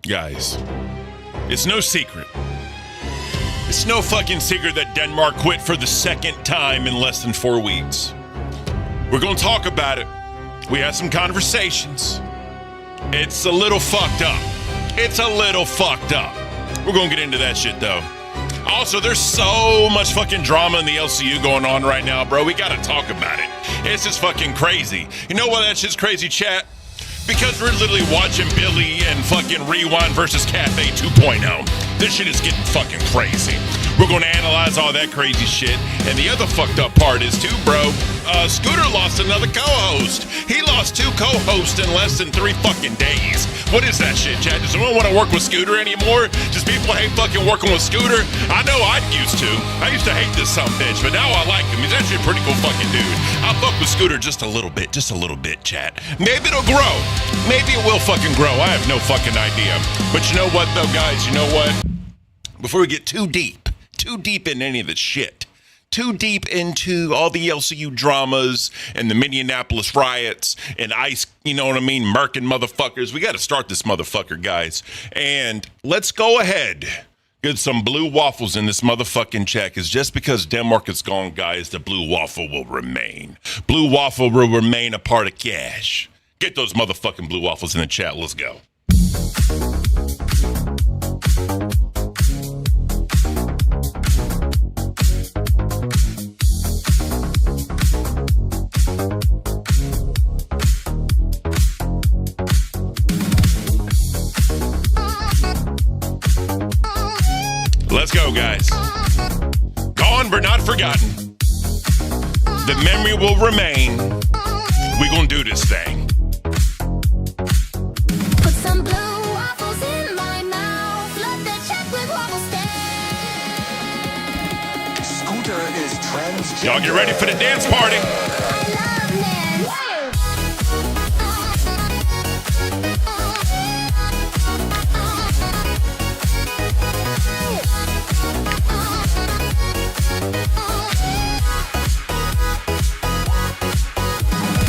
Guys, it's no secret. It's no fucking secret that Denmark quit for the second time in less than 4 weeks. We're going to talk about it. We had some conversations. It's a little fucked up. We're going to get into that shit, though. Also, there's so much fucking drama in the LCU going on right now, bro. We got to talk about it. It's just fucking crazy. You know why that shit's crazy, chat? Because we're literally watching Billy and fucking Rewind versus Cafe 2.0. This shit is getting fucking crazy. We're going to analyze all that crazy shit. And the other fucked up part is too, bro. Scooter lost another co-host. He lost 2 co-hosts in less than 3 fucking days. What is that shit, Chad? Does anyone want to work with Scooter anymore? Does people hate fucking working with Scooter? I know I used to. I used to hate this sumbitch, but now I like him. He's actually a pretty cool fucking dude. I'll fuck with Scooter just a little bit, chat. Maybe it'll grow. Maybe it will fucking grow. I have no fucking idea. But you know what, though, guys? You know what? Before we get too deep in any of this shit, too deep into all the LCU dramas and the Minneapolis riots and ICE, you know what I mean, murking motherfuckers, we got to start this motherfucker, guys. And let's go ahead, get some blue waffles in this motherfucking chat, because just because Denmark is gone, guys, the blue waffle will remain. Blue waffle will remain a part of cash. Get those motherfucking blue waffles in the chat. Let's go. Let's go, guys. Gone but not forgotten. The memory will remain. We're gonna do this thing. Put some blue waffles in my mouth. Love the check with waffle stand. Scooter is transgender. Y'all get ready for the dance party. I love Nance.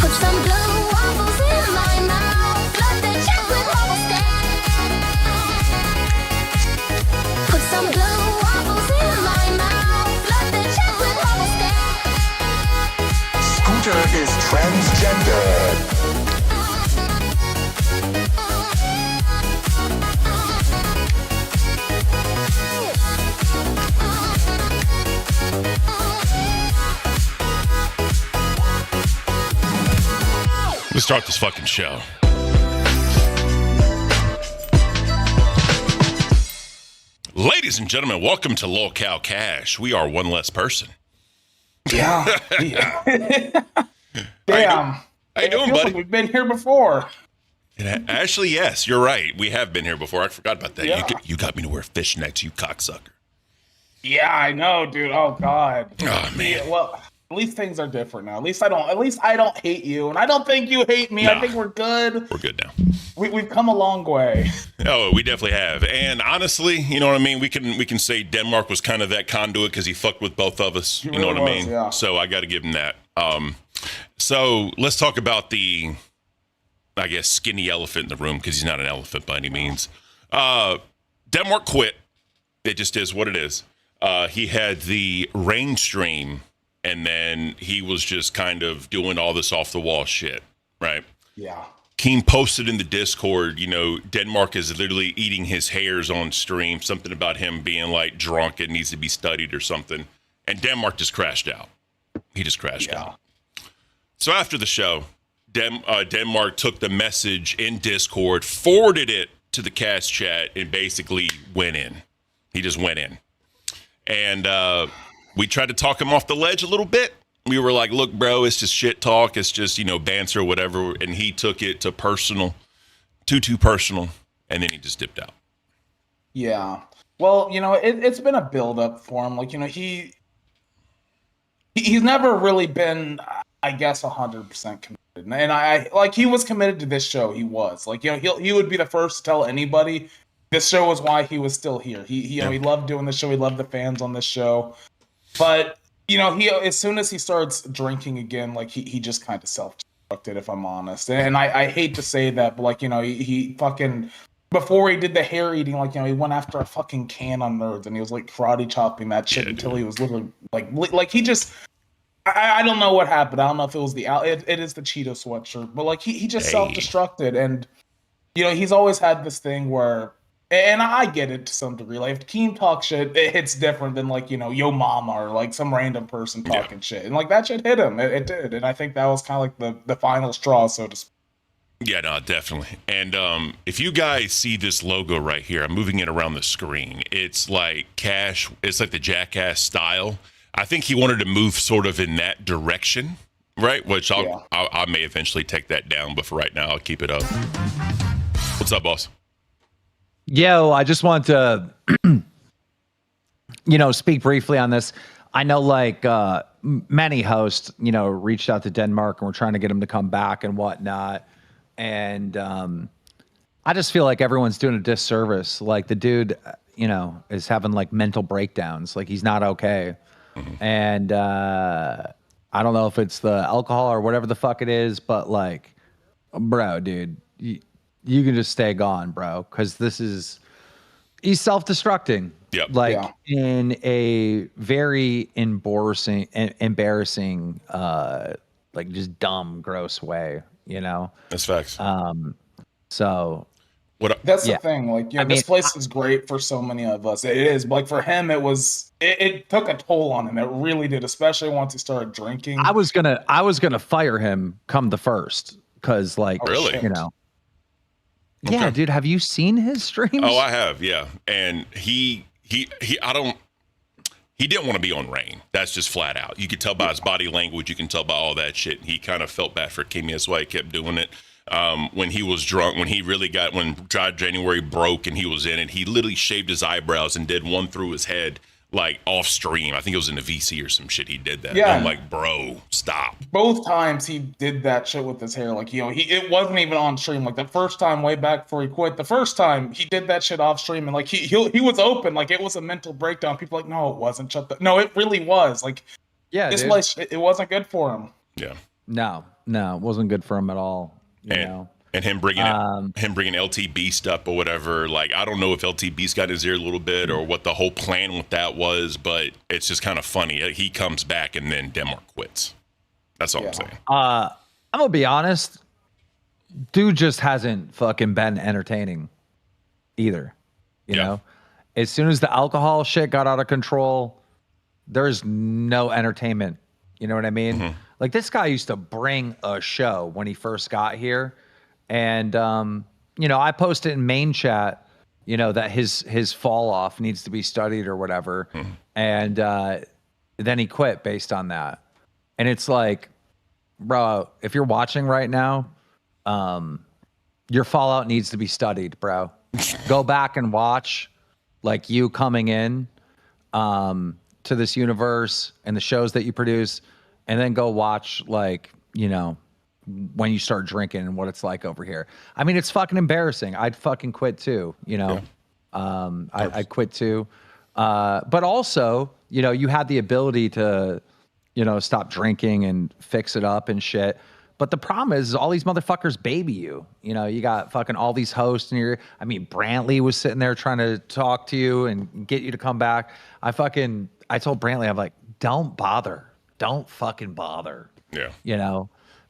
Put some blue waffles in my mouth. Love the check with waffle stand. Put some blue waffles in my mouth. Love the check with waffle stand. Scooter is transgender. Let's start this fucking show. Ladies and gentlemen, welcome to Lolcow Cash. We are one less person. Yeah. Damn. How you doing, feels buddy? like we've been here before. Actually, yes, you're right. We have been here before. I forgot about that. Yeah. You got me to wear fishnets, you cocksucker. Yeah, I know, dude. Oh God. Oh, man. Yeah, well, at least things are different now. At least I don't hate you, and I don't think you hate me. Nah. I think we're good. We're good now. We've come a long way. Oh, we definitely have. And honestly, you know what I mean? We can say Denmark was kind of that conduit because he fucked with both of us. You know what I really mean? was, yeah. So I got to give him that. So let's talk about the, I guess, skinny elephant in the room, because he's not an elephant by any means. Denmark quit. It just is what it is. He had the rain stream, and then he was just kind of doing all this off the wall shit, right? Yeah. Keen posted in the Discord, you know, Denmark is literally eating his hairs on stream, something about him being like drunk and needs to be studied or something. And Denmark just crashed out. He just crashed out. So after the show, Denmark took the message in Discord, forwarded it to the cast chat, and basically went in. He just went in. And we tried to talk him off the ledge a little bit. We were like, look, bro, it's just shit talk. It's just, you know, banter or whatever. And he took it to personal, too personal. And then he just dipped out. Yeah. Well, you know, it's been a build-up for him. Like, you know, he's never really been, I guess, 100% committed. And I like, he was committed to this show. He was. Like, you know, he would be the first to tell anybody this show was why he was still here. He loved doing the show. He loved the fans on this show. But, you know, as soon as he starts drinking again, like, he just kind of self-destructed, if I'm honest. And I hate to say that, but, like, you know, he fucking before he did the hair eating, like, he went after a fucking can on nerds, and he was like karate chopping that shit until he was literally like he just. I don't know what happened. I don't know if it was it is the Cheeto sweatshirt, but like he just self-destructed, and he's always had this thing where, and I get it to some degree. Like if Keem talks shit, it hits different than like yo mama or like some random person talking shit, and like that shit hit him. It did, and I think that was kind of like the final straw, so to speak. Yeah, no, definitely. And if you guys see this logo right here, I'm moving it around the screen. It's like Cash. It's like the Jackass style. I think he wanted to move sort of in that direction, right? Which I may eventually take that down, but for right now, I'll keep it up. What's up, boss? Yo, I just want to, speak briefly on this. I know, like, many hosts, reached out to Denmark and we're trying to get him to come back and whatnot. And I just feel like everyone's doing a disservice. Like, the dude, is having, like, mental breakdowns. Like, he's not okay. And I don't know if it's the alcohol or whatever the fuck it is, but like, bro, dude, you can just stay gone, bro, because he's self-destructing. Yep. Like in a very embarrassing, like just dumb, gross way, That's facts. So. That's the thing. Like, this place is great for so many of us. It is, but like for him, it took a toll on him. It really did, especially once he started drinking. I was gonna fire him come the first, because like, really, yeah, dude. Have you seen his streams? Oh, I have, yeah. And he didn't want to be on Rain. That's just flat out. You could tell by his body language. You can tell by all that shit. He kind of felt bad for Kimmy. That's why he kept doing it. When he was drunk, when Dry January broke and he was in it, he literally shaved his eyebrows and did one through his head, like off stream. I think it was in the VC or some shit. He did that. Yeah. And I'm like, bro, stop. Both times he did that shit with his hair. Like, it wasn't even on stream. Like the first time, way back before he quit, the first time he did that shit off stream, and like he was open. Like it was a mental breakdown. People were like, no, it wasn't. No, it really was. Like, yeah, this place, it wasn't good for him. Yeah. No, it wasn't good for him at all. And him bringing LT Beast up or whatever. Like, I don't know if LT Beast got in his ear a little bit or what the whole plan with that was, but it's just kind of funny. He comes back and then Denmark quits. That's all I'm saying. I'm gonna be honest. Dude just hasn't fucking been entertaining either. You know, as soon as the alcohol shit got out of control, there's no entertainment. You know what I mean? Mm-hmm. Like, this guy used to bring a show when he first got here. And, I posted in main chat, that his fall off needs to be studied or whatever. Mm-hmm. And then he quit based on that. And it's like, bro, if you're watching right now, your fallout needs to be studied, bro. Go back and watch, like, you coming in to this universe and the shows that you produce. And then go watch, like, when you start drinking and what it's like over here. I mean, it's fucking embarrassing. I'd fucking quit too, I'd quit too. But also, you had the ability to, stop drinking and fix it up and shit. But the problem is all these motherfuckers baby you. You got fucking all these hosts and Brantley was sitting there trying to talk to you and get you to come back. I told Brantley, I'm like, don't bother. Don't fucking bother. Yeah.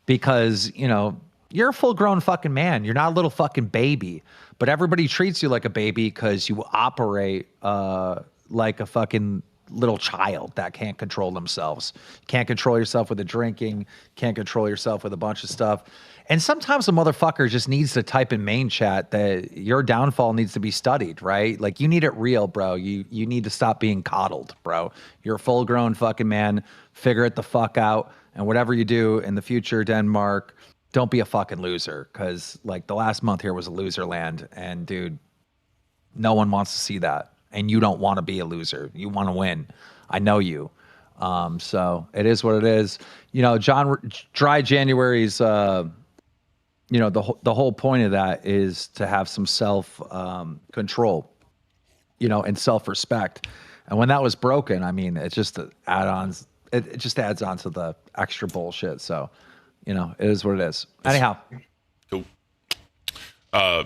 Because, you're a full grown fucking man. You're not a little fucking baby, but everybody treats you like a baby because you operate like a fucking little child that can't control themselves. Can't control yourself with the drinking, can't control yourself with a bunch of stuff. And sometimes a motherfucker just needs to type in main chat that your downfall needs to be studied, right? Like, you need it real, bro. You need to stop being coddled, bro. You're a full grown fucking man. Figure it the fuck out. And whatever you do in the future, Denmark, don't be a fucking loser. Because, like, the last month here was a loser land. And, dude, no one wants to see that. And you don't want to be a loser. You want to win. I know you. So it is what it is. Dry January's, the whole point of that is to have some self control, and self-respect. And when that was broken, I mean, it's just add-ons. It just adds on to the extra bullshit. So, it is what it is. Anyhow. Cool.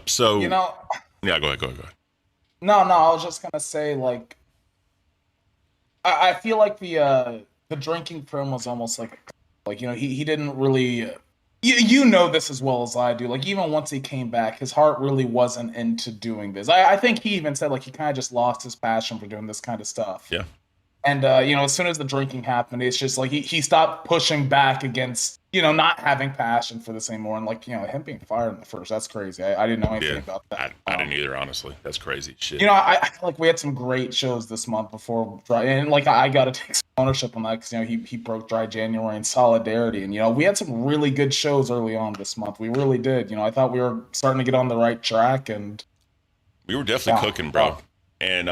So, Yeah, go ahead, go ahead, go ahead. No, I was just gonna say like I feel like the drinking for him was almost like he didn't really you know this as well as I do. Like even once he came back, his heart really wasn't into doing this. I think he even said like he kind of just lost his passion for doing this kind of stuff. Yeah. And as soon as the drinking happened, it's just like he stopped pushing back against not having passion for this anymore. And like him being fired in the first, that's crazy. I didn't know anything about that. I didn't either, honestly. That's crazy shit. I feel like we had some great shows this month before, and like I got to take some ownership on that because he broke Dry January in solidarity, and we had some really good shows early on this month. We really did. I thought we were starting to get on the right track, and we were definitely cooking, bro. And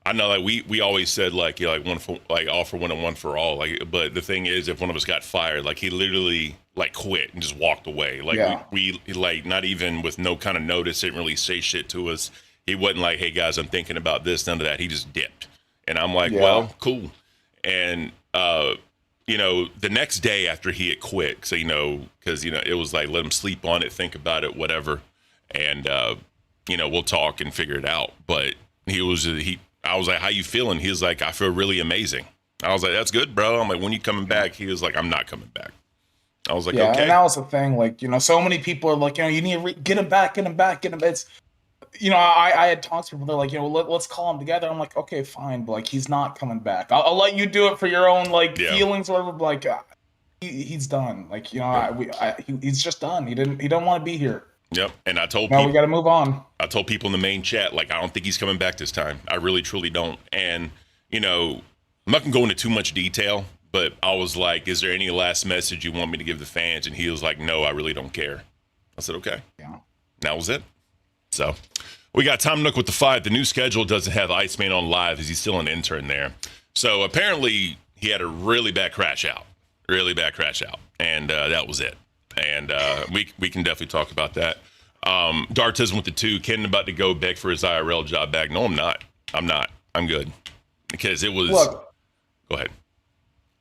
I know like we always said like one for like all for one and one for all, like, but the thing is if one of us got fired, like he literally like quit and just walked away. Like we like not even with no kind of notice, didn't really say shit to us. He wasn't like, hey guys, I'm thinking about this, none of that. He just dipped. And I'm like, well, cool. And the next day after he had quit, so because it was like let him sleep on it, think about it, whatever. And we'll talk and figure it out. But I was like, how you feeling? He was like, I feel really amazing. I was like, that's good, bro. I'm like, when you coming back? He was like, I'm not coming back. I was like, okay. And that was the thing. Like, so many people are like, you need to get him back, get him back, get him. It's, I had talked to people. They're like, let's call him together. I'm like, okay, fine. But like, he's not coming back. I'll let you do it for your own feelings or whatever. But like, he's done. Like, he's just done. He don't want to be here. Yep. And I told people, we got to move on. I told people in the main chat, like, I don't think he's coming back this time. I really, truly don't. And, I'm not going to go into too much detail, but I was like, is there any last message you want me to give the fans? And he was like, no, I really don't care. I said, okay. Yeah. That was it. So we got Tom Nook with the 5. The new schedule doesn't have Iceman on live as he's still an intern there. So apparently he had a really bad crash out. And that was it. And we can definitely talk about that. Dartism with the 2. Ken about to go beg for his IRL job back. No, I'm not. I'm good. Because it was... Look, go ahead.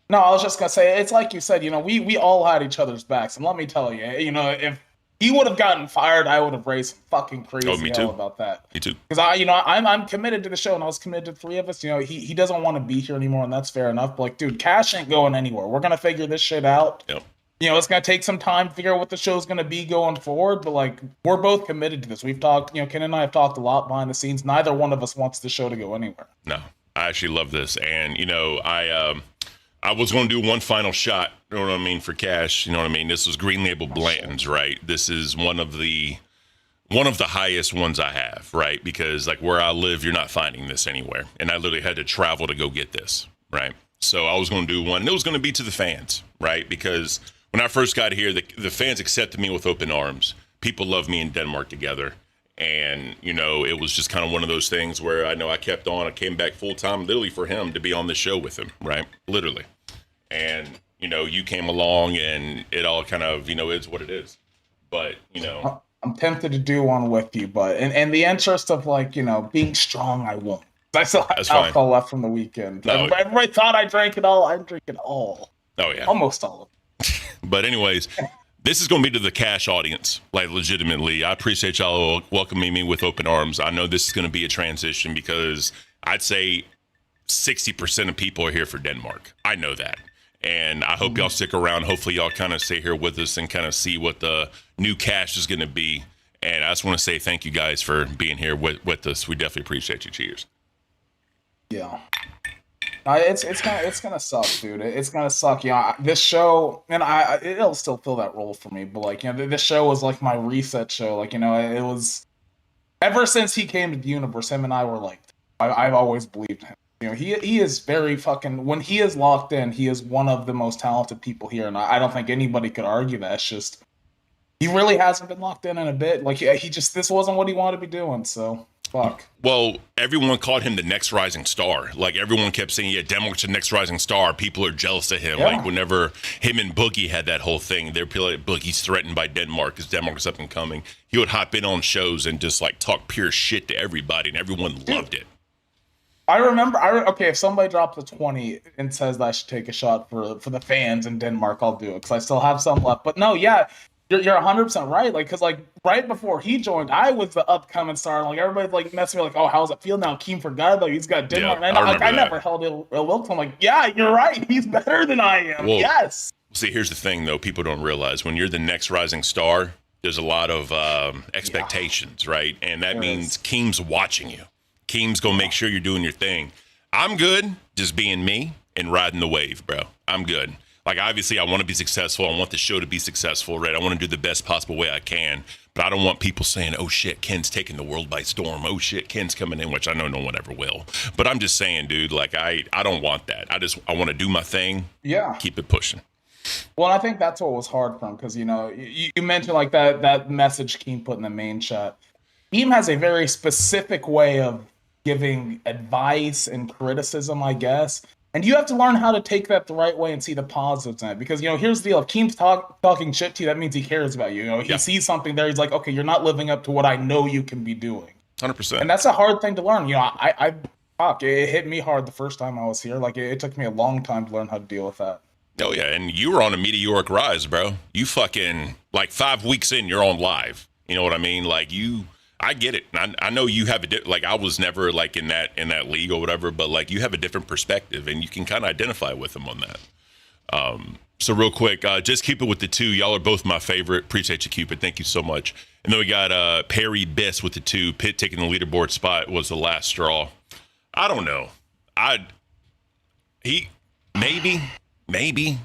No, I was just going to say, it's like you said, we all had each other's backs. And let me tell you, if he would have gotten fired, I would have raised fucking crazy hell about that. Me too. Because I'm committed to the show, and I was committed to 3 of us. He doesn't want to be here anymore, and that's fair enough. But like, dude, Cash ain't going anywhere. We're going to figure this shit out. Yep. It's going to take some time to figure out what the show's going to be going forward, but like we're both committed to this. We've talked, Ken and I have talked a lot behind the scenes. Neither one of us wants the show to go anywhere. No, I actually love this. And, I was going to do one final shot, for Cash. This was Green Label Blanton's, right? This is one of the highest ones I have, right? Because like where I live, you're not finding this anywhere. And I literally had to travel to go get this, right? So I was going to do one, and it was going to be to the fans, right? Because when I first got here, the fans accepted me with open arms. People love me in Denmark together. And, it was just kind of one of those things where I kept on. I came back full time, literally for him to be on the show with him, right? Literally. And, you came along and it all kind of, is what it is. But, I'm tempted to do one with you, but in the interest of like, being strong, I won't. I still have alcohol left from the weekend. No, everybody thought I drank it all. I drink it all. Oh, yeah. Almost all of it. But anyways, this is going to be to the Cash audience, like legitimately. I appreciate y'all welcoming me with open arms. I know this is going to be a transition because I'd say 60% of people are here for Denmark. I know that. And I hope y'all stick around. Hopefully y'all kind of stay here with us and kind of see what the new Cash is going to be. And I just want to say thank you guys for being here with us. We definitely appreciate you. Cheers. Yeah. It's gonna suck, dude. It's gonna suck. This show, and it'll still fill that role for me. But like, this show was like my reset show. Like, it was ever since he came to the universe. Him and I were like, I've always believed him. He is very fucking. When he is locked in, he is one of the most talented people here, and I don't think anybody could argue that. It's just he really hasn't been locked in a bit. Like, he just this wasn't what he wanted to be doing. So. Fuck. Well, everyone called him the next rising star. Like, everyone kept saying, yeah, Denmark's the next rising star. People are jealous of him. Yeah. Like, whenever him and Boogie had that whole thing, they're like, Boogie's threatened by Denmark because Denmark's up and coming. He would hop in on shows and just, like, talk pure shit to everybody, and everyone loved it. I remember, okay, if somebody drops a 20 and says that I should take a shot for the fans in Denmark, I'll do it because I still have some left. But no, yeah, You're 100% right. Like, cause like right before he joined, I was the upcoming star. And, like everybody like messing me like, oh, how's it feel now? Keem forgot like he's got Denmark. Yeah, and I remember I that. never held ill will to him. Like, yeah, you're right. He's better than I am. Well, yes. See, here's the thing, though. People don't realize when you're the next rising star, there's a lot of expectations, right? And that means Keem's watching you. Keem's going to make sure you're doing your thing. I'm good just being me and riding the wave, bro. I'm good. Like, obviously, I want to be successful. I want the show to be successful, right? I want to do the best possible way I can. But I don't want people saying, oh, shit, Ken's taking the world by storm. Oh, shit, Ken's coming in, which I know no one ever will. But I'm just saying, dude, like, I don't want that. I want to do my thing. Yeah. Keep it pushing. Well, I think that's what was hard for him because, you know, you mentioned like that message Keem put in the main chat. Keem has a very specific way of giving advice and criticism, I guess. And you have to learn how to take that the right way and see the positives in it. Because, you know, here's the deal. If Keem's talking shit to you, that means he cares about you. You know, he sees something there. He's like, okay, you're not living up to what I know you can be doing. 100%. And that's a hard thing to learn. You know, it hit me hard the first time I was here. Like, it took me a long time to learn how to deal with that. Oh, yeah. And you were on a meteoric rise, bro. You fucking, like 5 weeks in, you're on live. You know what I mean? Like, I get it. I know you have like, I was never like in that league or whatever, but like you have a different perspective and you can kind of identify with them on that. So real quick, just keep it with the two. Y'all are both my favorite. Appreciate you, Cupid. Thank you so much. And then we got Perry Biss with the 2. Pitt taking the leaderboard spot was the last straw. I don't know. Maybe,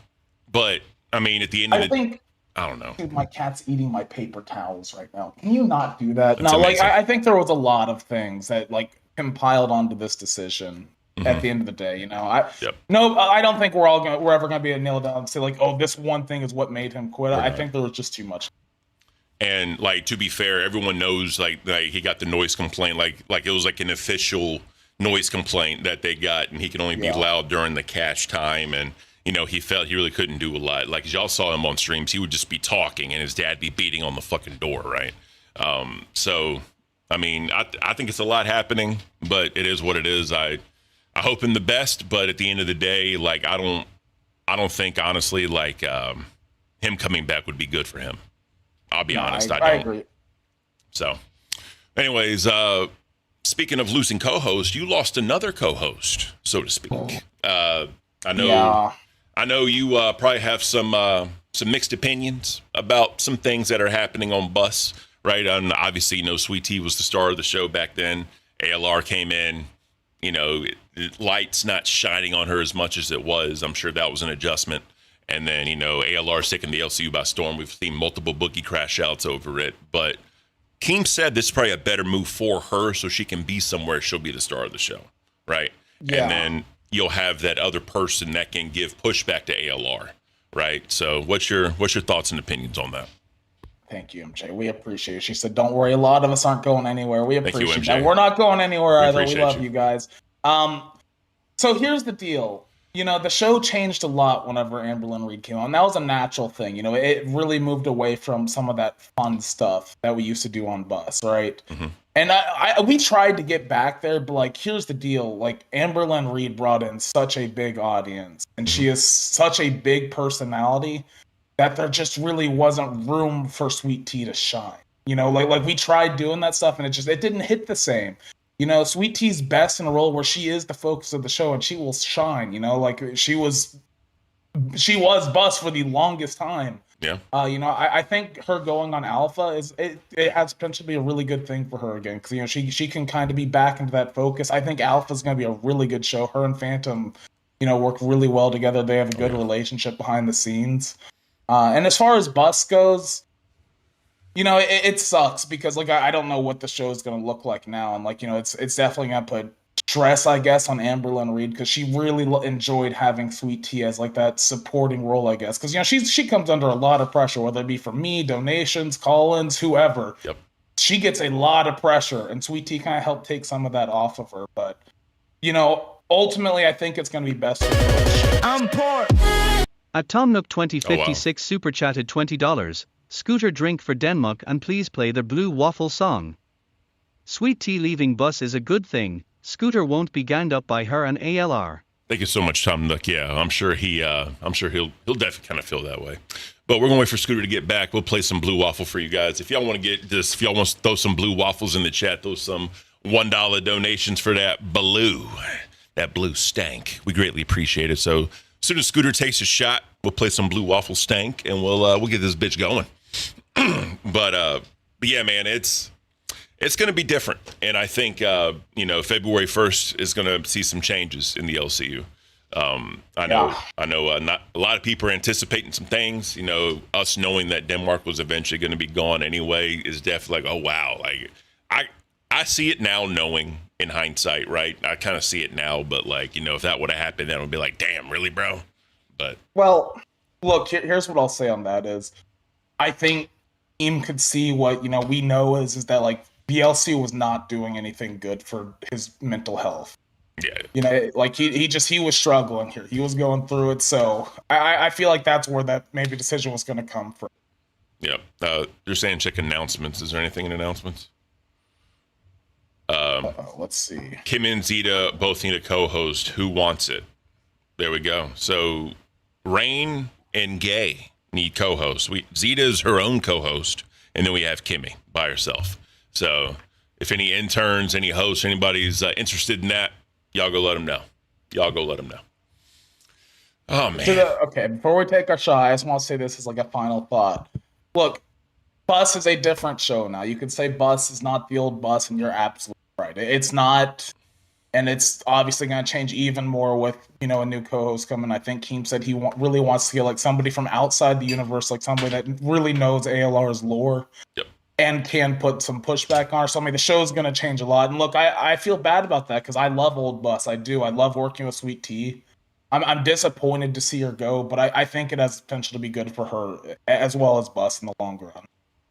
but I mean, at the end of I don't know. Dude, my cat's eating my paper towels right now. Can you not do that? That's no, amazing. like I think there was a lot of things that like compiled onto this decision at the end of the day. You know, I don't think we're ever gonna be a nail down and say like, oh, this one thing is what made him quit. I think there was just too much. And like, to be fair, everyone knows like he got the noise complaint, like it was like an official noise complaint that they got, and he can only be loud during the cash time. And you know, he felt he really couldn't do a lot. Like, as y'all saw him on streams, he would just be talking and his dad be beating on the fucking door, right? So, I mean, I think it's a lot happening, but it is what it is. I hope him the best, but at the end of the day, like, I don't think, honestly, like, him coming back would be good for him. I'll be honest, I don't. Agree. So, anyways, speaking of losing co-host, you lost another co-host, so to speak. I know you probably have some mixed opinions about some things that are happening on Bus, right? And obviously, you know, Sweet Tea was the star of the show back then. ALR came in, you know, light's not shining on her as much as it was. I'm sure that was an adjustment. And then, you know, ALR's taking the LCU by storm. We've seen multiple bookie crash outs over it. But Keem said this is probably a better move for her so she can be somewhere. She'll be the star of the show, right? Yeah. And then you'll have that other person that can give pushback to ALR, right? So what's your thoughts and opinions on that? Thank you, MJ. We appreciate it. She said, don't worry, a lot of us aren't going anywhere. We appreciate that. We're not going anywhere either. We love you guys. So here's the deal. You know, the show changed a lot whenever Amberlynn Reed came on. That was a natural thing. You know, it really moved away from some of that fun stuff that we used to do on Bus, right? Mm-hmm. And we tried to get back there, but like, here's the deal. Like, Amberlynn Reed brought in such a big audience, and she is such a big personality that there just really wasn't room for Sweet Tea to shine. You know, like we tried doing that stuff, and it didn't hit the same. You know, Sweet Tea's best in a role where she is the focus of the show, and she will shine. You know, like she was Bus for the longest time. Yeah. You know, I think her going on Alpha it has potential to be a really good thing for her again, because you know she can kind of be back into that focus. I think Alpha's going to be a really good show. Her and Phantom, you know, work really well together. They have a good relationship behind the scenes. And as far as Bus goes, you know, it sucks because like I don't know what the show is going to look like now, and like, you know, it's definitely going to put stress, I guess, on Amberlynn Reed, because she really enjoyed having Sweet Tea as like that supporting role, I guess, because you know she comes under a lot of pressure, whether it be from me, donations, call-ins, whoever. Yep. She gets a lot of pressure, and Sweet Tea kind of helped take some of that off of her. But you know, ultimately, I think it's going to be best for her. I'm poor. At Tomnook 2056 super chatted $20. Scooter drink for Denmark and please play the Blue Waffle song. Sweet Tea leaving Bus is a good thing. Scooter won't be ganged up by her and ALR. Thank you so much, Tom Nook. Yeah, I'm sure he'll definitely kind of feel that way. But we're gonna wait for Scooter to get back. We'll play some Blue Waffle for you guys. If y'all want to get this, if y'all want to throw some Blue Waffles in the chat, throw some $1 donations for that blue stank. We greatly appreciate it. So as soon as Scooter takes a shot, we'll play some Blue Waffle stank, and we'll get this bitch going. But yeah, man, it's going to be different, and I think February 1st is going to see some changes in the LCU. I know. Not a lot of people are anticipating some things. You know, us knowing that Denmark was eventually going to be gone anyway is definitely like, oh wow, like I see it now, knowing in hindsight, right? I kind of see it now, but like, you know, if that would have happened, then it would be like, damn, really, bro? But well, look, here's what I'll say on that is, I think Team could see what, you know, we know is that like the LCU was not doing anything good for his mental health. yeah, You know, like he was struggling here. He was going through it. So I feel like that's where that maybe decision was going to come from. yeah. You're saying check announcements. Is there anything in announcements? Let's see. Kim and Zeta both need a co-host. Who wants it? There we go. So Rain and Gay need co-hosts. Zeta is her own co-host, and then we have Kimmy by herself. So if any interns, any hosts, anybody's interested in that, y'all go let them know. Oh, man. Okay, before we take our shot, I just want to say this as like a final thought. Look, Bus is a different show now. You could say Bus is not the old Bus, and you're absolutely right. It's not, and it's obviously going to change even more with, you know, a new co-host coming. I think Keem said he really wants to get like somebody from outside the universe, like somebody that really knows ALR's lore. Yep. And can put some pushback on her. So, I mean, the show's going to change a lot. And look, I feel bad about that because I love old Bus. I do. I love working with Sweet Tea. I'm disappointed to see her go, but I think it has potential to be good for her as well as Bus in the long run.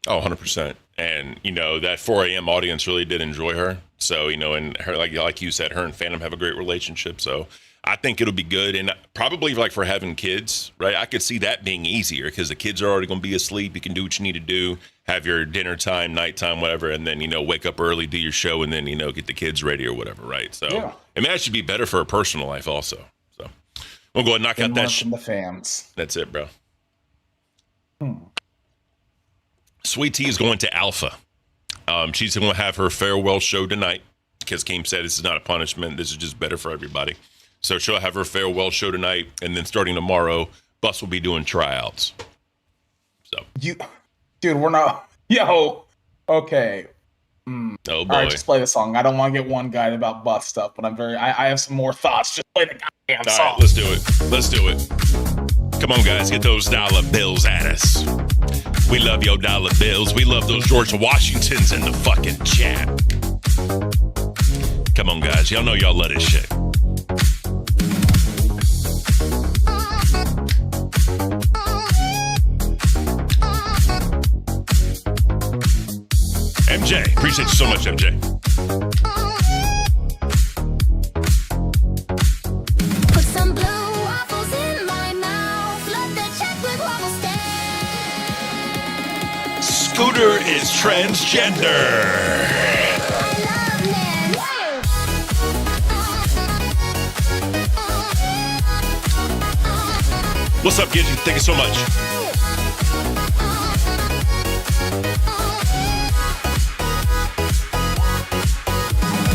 Oh, 100%. And, you know, that 4 a.m. audience really did enjoy her. So, you know, and her, like you said, her and Phantom have a great relationship. So I think it'll be good. And probably like for having kids, right? I could see that being easier because the kids are already going to be asleep. You can do what you need to do, have your dinner time, nighttime, whatever. And then, you know, wake up early, do your show, and then, you know, get the kids ready or whatever, right? So, yeah. I mean, that should be better for her personal life also. So we'll go ahead and knock out that from the fans. That's it, bro. Sweet Tea is going to Alpha. She's going to have her farewell show tonight because Keem said this is not a punishment. This is just better for everybody. So she'll have her farewell show tonight, and then starting tomorrow, Bus will be doing tryouts. So Dude, we're not. Yo, okay. Oh boy. All right, just play the song. I don't want to get one guy about Bus stuff, but I have some more thoughts. Just play the goddamn All song. right, let's do it. Come on, guys, get those dollar bills at us. We love your dollar bills. We love those George Washingtons in the fucking chat. Come on, guys. Y'all know y'all love this shit. MJ, appreciate you so much, MJ. Put some blue waffles in my mouth. Love the chocolate waffle stand. Scooter is transgender. I love men. What's up, Gidget? Thank you so much.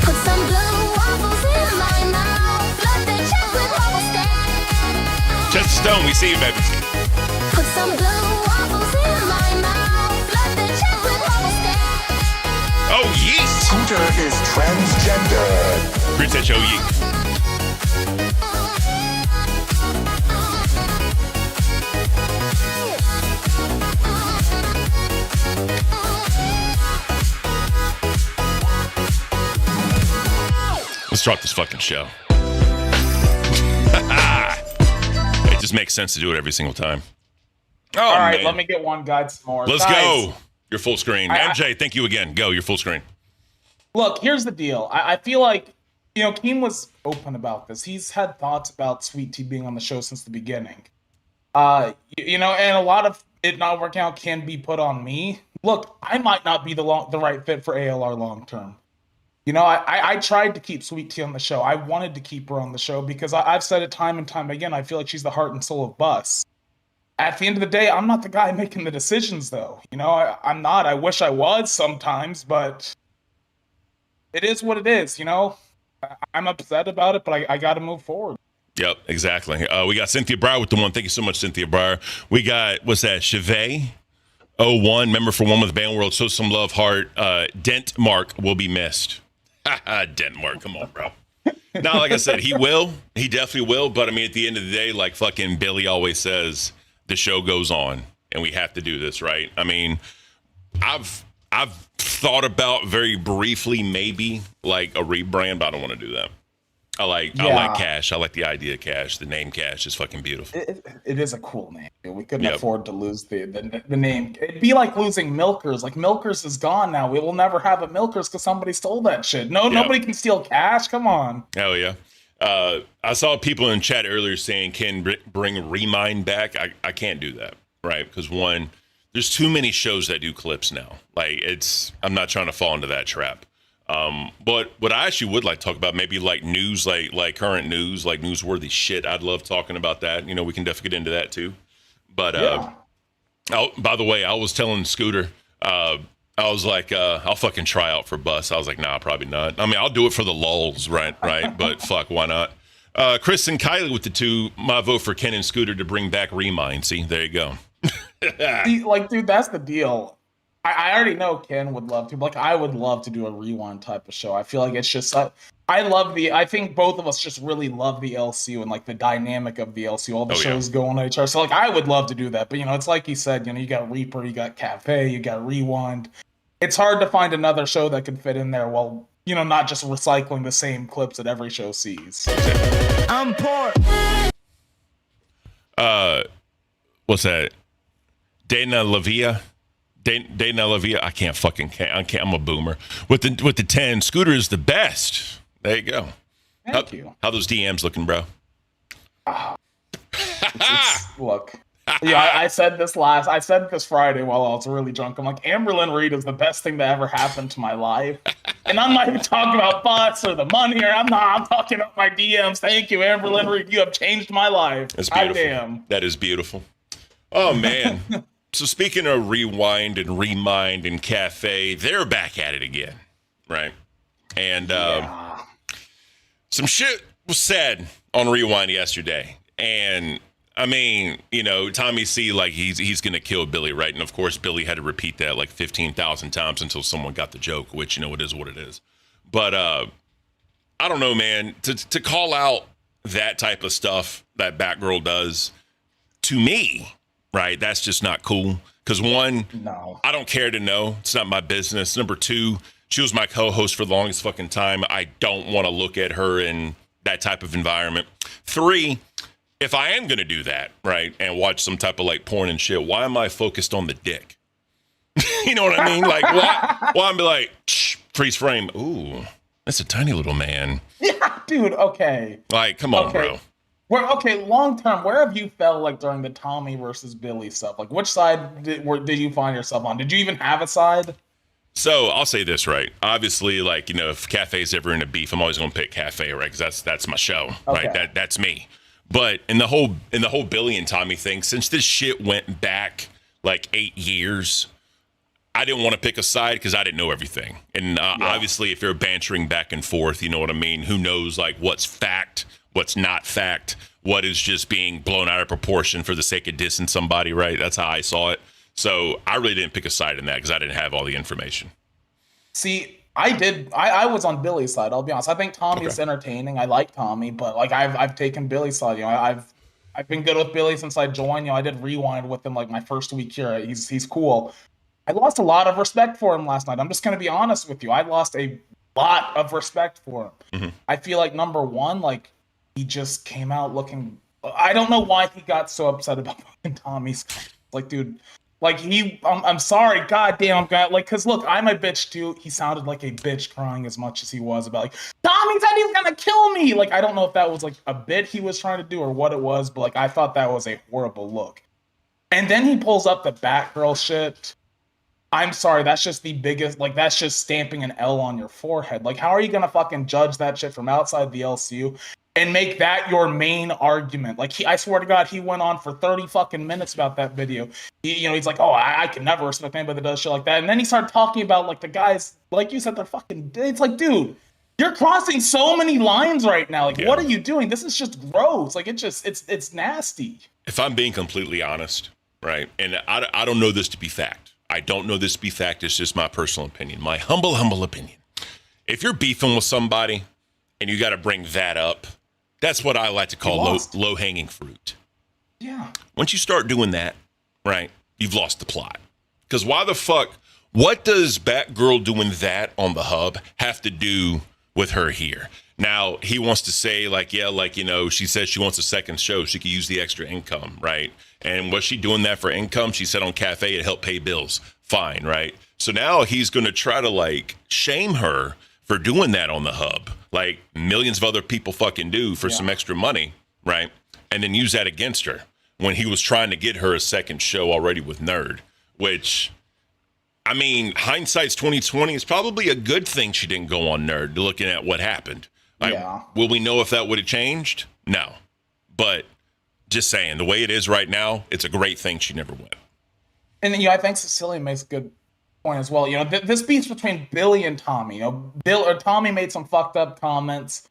Put some blue waffles in my mouth. Love the chocolate waffle stand. Chester Stone, we see you, baby. Put some blue waffles in my mouth. Love the chocolate waffle stand. Oh, yeet. Scooter is transgender. Appreciate you, yeet. Let's start this fucking show. It just makes sense to do it every single time. Oh, All right, man. let me get one guy some more. Let's Guys, go. You're full screen. MJ, thank you again. Go. You're full screen. Look, here's the deal. I feel like, you know, Keem was open about this. He's had thoughts about Sweet Tea being on the show since the beginning. You know, and a lot of it not working out can be put on me. Look, I might not be the right fit for ALR long term. You know, I tried to keep Sweet Tea on the show. I wanted to keep her on the show because I've said it time and time again. I feel like she's the heart and soul of Bus. At the end of the day, I'm not the guy making the decisions, though. You know, I'm not. I wish I was sometimes, but it is what it is, you know? I'm upset about it, but I got to move forward. Yep, exactly. We got Cynthia Breyer with the one. Thank you so much, Cynthia Breyer. We got, what's that, Chevet 01, member for One with Band World. Show some love, heart. Dent Mark will be missed. Dent Mark, come on, bro. Now, like I said, he will. He definitely will. But, I mean, at the end of the day, like fucking Billy always says, the show goes on, and we have to do this, right? I mean, I've thought about very briefly maybe like a rebrand, but I don't want to do that. I like Cash. I like the idea of Cash. The name Cash is fucking beautiful. It is a cool name. We couldn't afford to lose the name. It'd be like losing Milkers. Like Milkers is gone now. We will never have a Milkers because somebody stole that shit. Nobody can steal Cash. Come on. Hell yeah. I saw people in chat earlier saying, can bring Remind back. I can't do that, right? Because one, there's too many shows that do clips now. Like I'm not trying to fall into that trap. But what I actually would like to talk about, maybe like news, like current news, like newsworthy shit. I'd love talking about that. You know, we can definitely get into that too. But by the way, I was telling Scooter, I was like, I'll fucking try out for Bus. I was like, nah, probably not. I mean, I'll do it for the lulz, right? But fuck, why not? Chris and Kylie with the two. My vote for Ken and Scooter to bring back Remind. See, there you go. See, like, dude, that's the deal. I already know Ken would love to. Like, I would love to do a Rewind type of show. I feel like it's just I think both of us just really love the LCU and like the dynamic of the LCU. All the shows go on each other. So like, I would love to do that. But you know, it's like you said. You know, you got Reaper, you got Cafe, you got Rewind. It's hard to find another show that can fit in there while, you know, not just recycling the same clips that every show sees. I'm poor. What's that? Dana Lavia. I can't. I'm a boomer. With the 10, Scooter is the best. There you go. Thank you. How those DMs looking, bro? Look. Yeah, I said this Friday while I was really drunk. I'm like, Amberlynn Reed is the best thing that ever happened to my life. And I'm not even talking about Bus or the money, or I'm talking about my DMs. Thank you, Amberlynn Reed. You have changed my life. That's beautiful. Damn. That is beautiful. Oh, man. So speaking of Rewind and Remind and Cafe, they're back at it again, right? And some shit was said on Rewind yesterday. And I mean, you know, Tommy C, like he's going to kill Billy, right? And of course, Billy had to repeat that like 15,000 times until someone got the joke, which, you know, it is what it is. But I don't know, man, to call out that type of stuff that Batgirl does to me, right? That's just not cool. Because one, I don't care to know. It's not my business. Number two, she was my co-host for the longest fucking time. I don't want to look at her in that type of environment. Three, if I am going to do that, right, and watch some type of like porn and shit, why am I focused on the dick? You know what I mean? Like, why I'm like, freeze frame. Ooh, that's a tiny little man. Yeah, dude, okay. Like, come on, bro. Long term, where have you felt like during the Tommy versus Billy stuff? Like, which side did you find yourself on? Did you even have a side? So I'll say this, right? Obviously, like, you know, if Cafe's ever in a beef, I'm always going to pick Cafe, right? Because that's my show, right? That's me. But in the whole Billy and Tommy thing, since this shit went back like 8 years, I didn't want to pick a side because I didn't know everything. And obviously, if they're bantering back and forth, you know what I mean? Who knows, like, what's fact, what's not fact, what is just being blown out of proportion for the sake of dissing somebody, right? That's how I saw it. So I really didn't pick a side in that because I didn't have all the information. See, I did. I was on Billy's side. I'll be honest. I think Tommy's entertaining. I like Tommy, but like I've taken Billy's side. You know, I've been good with Billy since I joined. You know, I did Rewind with him like my first week here. He's cool. I lost a lot of respect for him last night. I'm just gonna be honest with you. I lost a lot of respect for him. Mm-hmm. I feel like number one, like he just came out looking. I don't know why he got so upset about fucking Tommy's. Like, dude. Like, I'm sorry, goddamn, like, because look, I'm a bitch too. He sounded like a bitch crying as much as he was about, like, Tommy said he's gonna kill me. Like, I don't know if that was, like, a bit he was trying to do or what it was, but, like, I thought that was a horrible look. And then he pulls up the Batgirl shit. I'm sorry, that's just the biggest, like, that's just stamping an L on your forehead. Like, how are you gonna fucking judge that shit from outside the LCU and make that your main argument? Like, I swear to God, he went on for 30 fucking minutes about that video. He's like, oh, I can never respect anybody that does shit like that. And then he started talking about, like, the guys, like you said, they're fucking, it's like, dude, you're crossing so many lines right now. Like, what are you doing? This is just gross. Like, it's nasty. If I'm being completely honest, right, and I don't know this to be fact. I don't know this to be fact. It's just my personal opinion, my humble opinion. If you're beefing with somebody and you got to bring that up, that's what I like to call low-hanging fruit. Yeah. Once you start doing that, right, you've lost the plot. Because why the fuck, what does Batgirl doing that on the hub have to do with her here? Now, he wants to say, like, yeah, like, she says she wants a second show. She could use the extra income, right? And was she doing that for income? She said on Cafe to help pay bills. Fine, right? So now he's going to try to, like, shame her for doing that on the hub, like millions of other people fucking do for some extra money, right? And then use that against her when he was trying to get her a second show already with Nerd, which... I mean, hindsight's 2020. It's probably a good thing she didn't go on Nerd, looking at what happened. Like, will we know if that would have changed? No. But just saying, the way it is right now, it's a great thing she never went. And I think Cecilia makes a good point as well. This beef between Billy and Tommy. Tommy made some fucked up comments.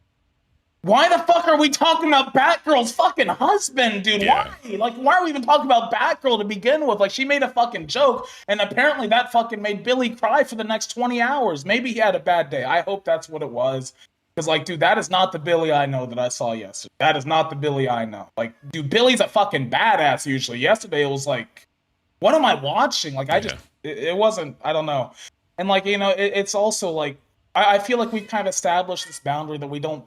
Why the fuck are we talking about Batgirl's fucking husband, dude? Yeah. Why? Like, why are we even talking about Batgirl to begin with? Like, she made a fucking joke, and apparently that fucking made Billy cry for the next 20 hours. Maybe he had a bad day. I hope that's what it was. Because, like, dude, that is not the Billy I know that I saw yesterday. That is not the Billy I know. Like, dude, Billy's a fucking badass usually. Yesterday, it was like, what am I watching? Like, it wasn't, I don't know. And, like, it's also, like, I feel like we've kind of established this boundary that we don't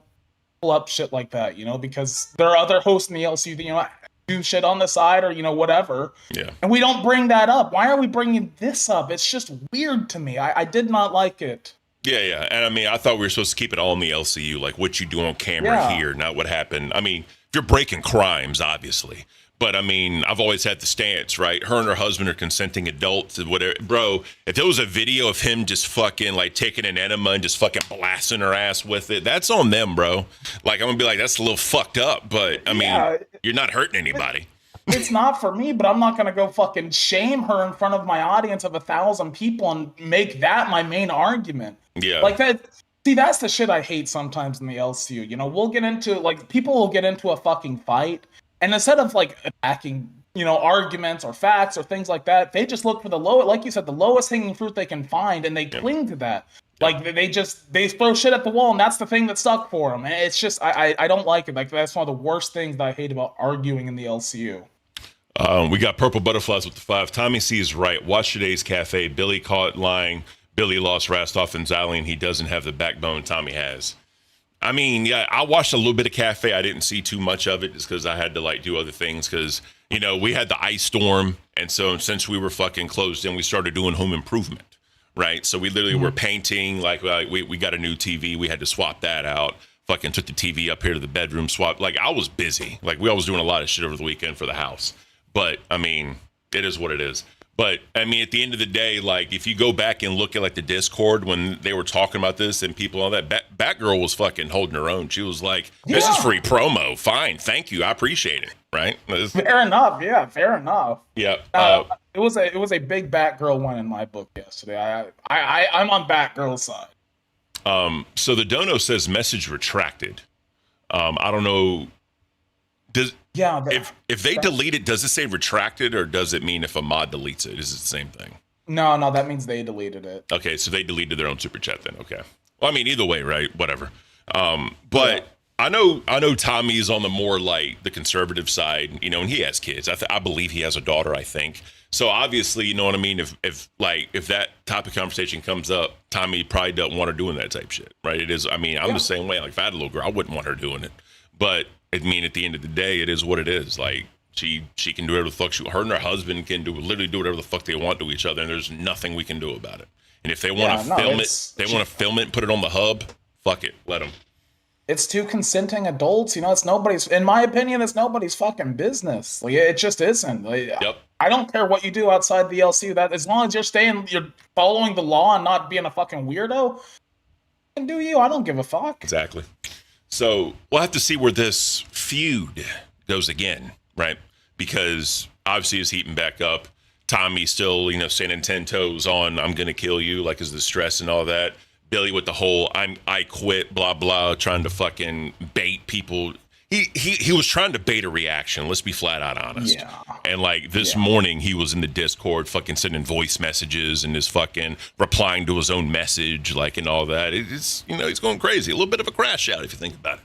pull up shit like that, because there are other hosts in the LCU that, do shit on the side or, whatever. Yeah. And we don't bring that up. Why are we bringing this up? It's just weird to me. I did not like it. Yeah. And I mean, I thought we were supposed to keep it all in the LCU, like what you do on camera here, not what happened. I mean, if you're breaking crimes, obviously. But I mean, I've always had the stance, right? Her and her husband are consenting adults and whatever. Bro, if there was a video of him just fucking like taking an enema and just fucking blasting her ass with it, that's on them, bro. Like, I'm gonna be like, that's a little fucked up, but I mean, you're not hurting anybody. It's not for me, but I'm not gonna go fucking shame her in front of my audience of 1,000 people and make that my main argument. Yeah. Like that. See, that's the shit I hate sometimes in the LCU. We'll get into, like, people will get into a fucking fight, and instead of, like, attacking, arguments or facts or things like that, they just look for the like you said, the lowest hanging fruit they can find, and they cling to that. Like, they throw shit at the wall, and that's the thing that stuck for them. And it's just, I don't like it. Like, that's one of the worst things that I hate about arguing in the LCU. We got Purple Butterflies with the 5. Tommy C is right. Watch today's Cafe. Billy caught lying. Billy lost Rastov and Xylian. He doesn't have the backbone Tommy has. I mean, yeah, I watched a little bit of Cafe. I didn't see too much of it just because I had to, like, do other things because, we had the ice storm. And so since we were fucking closed in, we started doing home improvement, right? So we literally were painting. Like we got a new TV. We had to swap that out. Fucking took the TV up here to the bedroom, swap. Like, I was busy. Like, we was doing a lot of shit over the weekend for the house. But, I mean, it is what it is. But, I mean, at the end of the day, like, if you go back and look at, like, the Discord when they were talking about this and people all that, Batgirl was fucking holding her own. She was like, this is free promo. Fine. Thank you. I appreciate it. Right? Fair enough. Yeah, fair enough. Yeah. It was a big Batgirl win in my book yesterday. I'm on Batgirl's side. So the Dono says message retracted. I don't know. If they delete it, does it say retracted or does it mean if a mod deletes it? Is it the same thing? No, that means they deleted it. Okay, so they deleted their own super chat then. Okay. Well, I mean, either way, right? Whatever. But I know Tommy's on the more like the conservative side, and he has kids. I believe he has a daughter, I think. So obviously, you know what I mean? If that type of conversation comes up, Tommy probably doesn't want her doing that type shit, right? It is. I mean, I'm the same way. Like, if I had a little girl, I wouldn't want her doing it. But I mean, at the end of the day, it is what it is. Like, she can do whatever the fuck her and her husband can literally do whatever the fuck they want to each other, and there's nothing we can do about it. And if they want to film it and put it on the hub, fuck it, let them. It's two consenting adults. It's nobody's. In my opinion, it's nobody's fucking business. Like, it just isn't. Like, yep. I don't care what you do outside the LCU. That as long as you're following the law and not being a fucking weirdo, and do you? I don't give a fuck. Exactly. So we'll have to see where this feud goes again, right? Because obviously it's heating back up. Tommy still, standing 10 toes on, I'm going to kill you, like is the stress and all that. Billy with the whole, I quit, blah, blah, trying to fucking bait people. He was trying to bait a reaction. Let's be flat out honest. Yeah. And like this morning, he was in the Discord fucking sending voice messages and is fucking replying to his own message, like, and all that. It's, he's going crazy. A little bit of a crash out if you think about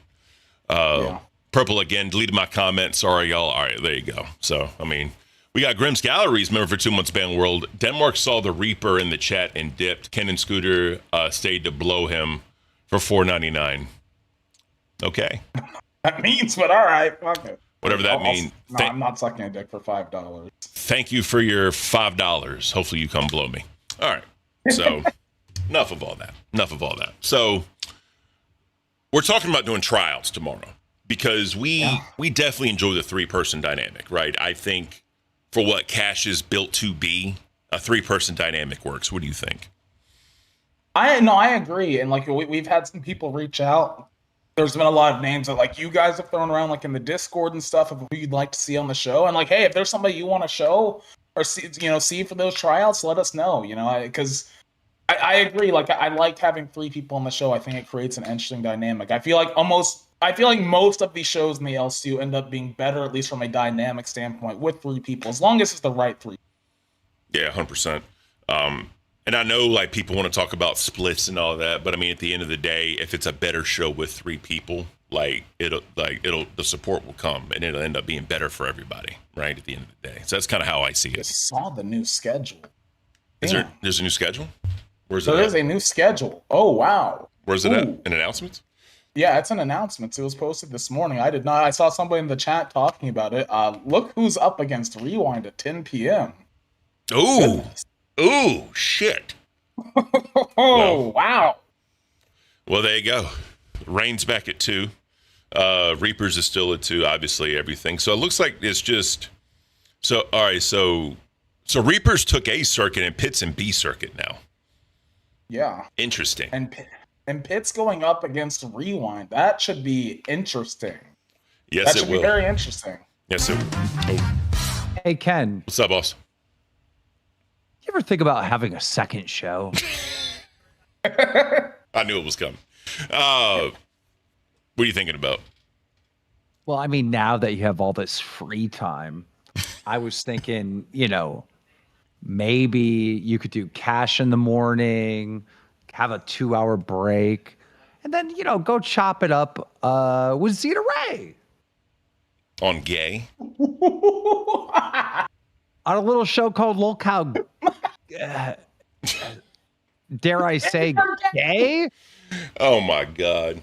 it. Purple again, deleted my comment. Sorry, y'all. All right, there you go. So, I mean, we got Grimm's Galleries, member for 2 months banned world. Denmark saw the Reaper in the chat and dipped. Ken and Scooter stayed to blow him for $4.99. Okay. That means, but all right, fuck it. Whatever that means. No, I'm not sucking a dick for $5. Thank you for your $5. Hopefully you come blow me. All right. So enough of all that. So we're talking about doing trials tomorrow because we definitely enjoy the 3-person dynamic, right? I think for what Cash is built to be, a 3-person dynamic works. What do you think? I agree. And like we've had some people reach out. There's been a lot of names that like you guys have thrown around like in the Discord and stuff of who you'd like to see on the show. And like, hey, if there's somebody you want to show or see for those tryouts, let us know. Because I agree. Like I like having 3 people on the show. I think it creates an interesting dynamic. I feel like most of these shows in the LCU end up being better, at least from a dynamic standpoint, with 3 people, as long as it's the right 3. Yeah, 100%. And I know like people want to talk about splits and all that, but I mean, at the end of the day, if it's a better show with 3 people, the support will come and it'll end up being better for everybody, right? At the end of the day. So that's kind of how I see I it. saw the new schedule. There's a new schedule? Where's it There at? is a new schedule. Oh, wow. Where's it at? Ooh. In announcements? Yeah, it's an announcement. It was posted this morning. I did not. I saw somebody in the chat talking about it. Look who's up against Rewind at 10 p.m. Ooh. Ooh, shit. Oh, wow. Well, there you go. Rain's back at 2. Reapers is still at 2, obviously, everything. So it looks like it's just... So, all right, so Reapers took A circuit and Pitt's in B circuit now. Yeah. Interesting. And Pitt's going up against Rewind. That should be interesting. Yes, That it should will. be very interesting. Yes, it will. Oh, Hey, Ken, what's up, boss? you ever think about having a second show? I knew it was coming. What are you thinking about? Well, I mean, now that you have all this free time, I was thinking, maybe you could do Cash in the morning, have a 2-hour break, and then, go chop it up with Zeta Ray On gay? on a little show called Look How, dare I say, gay? Oh, my God.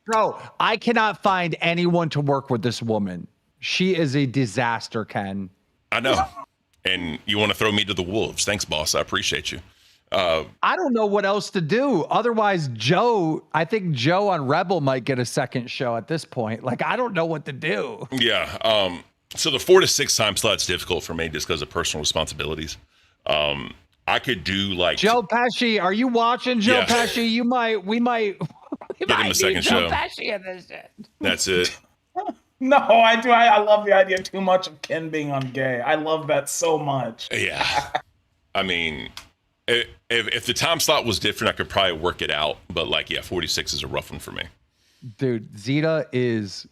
Bro, I cannot find anyone to work with this woman. She is a disaster, Ken. I know. And you want to throw me to the wolves. Thanks, boss. I appreciate you. I don't know what else to do. Otherwise, I think Joe on Rebel might get a second show at this point. Like, I don't know what to do. Yeah. So the 4 to 6 time slot's difficult for me just because of personal responsibilities. I could do like Joe Pesci, are you watching Joe Yeah. Pesci? We might Give him a second show. Pesci in this shit. That's it. No, I do. I love the idea too much of Ken being on gay. I love that so much. Yeah. I mean, if the time slot was different, I could probably work it out. But 46 is a rough one for me. Dude, Zeta is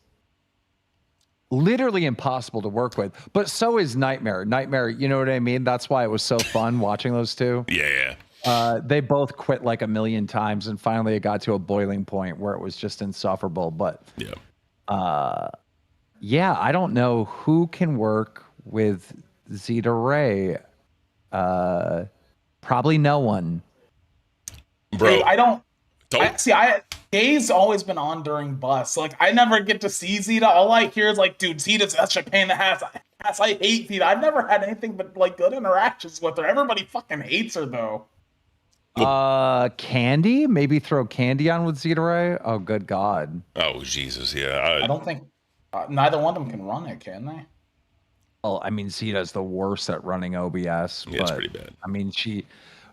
literally impossible to work with, but so is Nightmare. Nightmare, you know what I mean? That's why it was so fun watching those two. Yeah. They both quit like a million times, and finally it got to a boiling point where it was just insufferable. But yeah, I don't know who can work with Zeta Ray. Probably no one. Bro, Dude, I don't. don't. Gay's always been on during bus. Like, I never get to see Zeta. All I hear is like, dude, Zeta's such a pain in the ass. I hate Zeta. I've never had anything but like good interactions with her. Everybody fucking hates her though. Candy? Maybe throw Candy on with Zeta Ray? Oh, good God. Oh, Jesus. Yeah. I don't think neither one of them can run it, can they? Well, I mean, Zeta's the worst at running OBS. Yeah, it's but, pretty bad.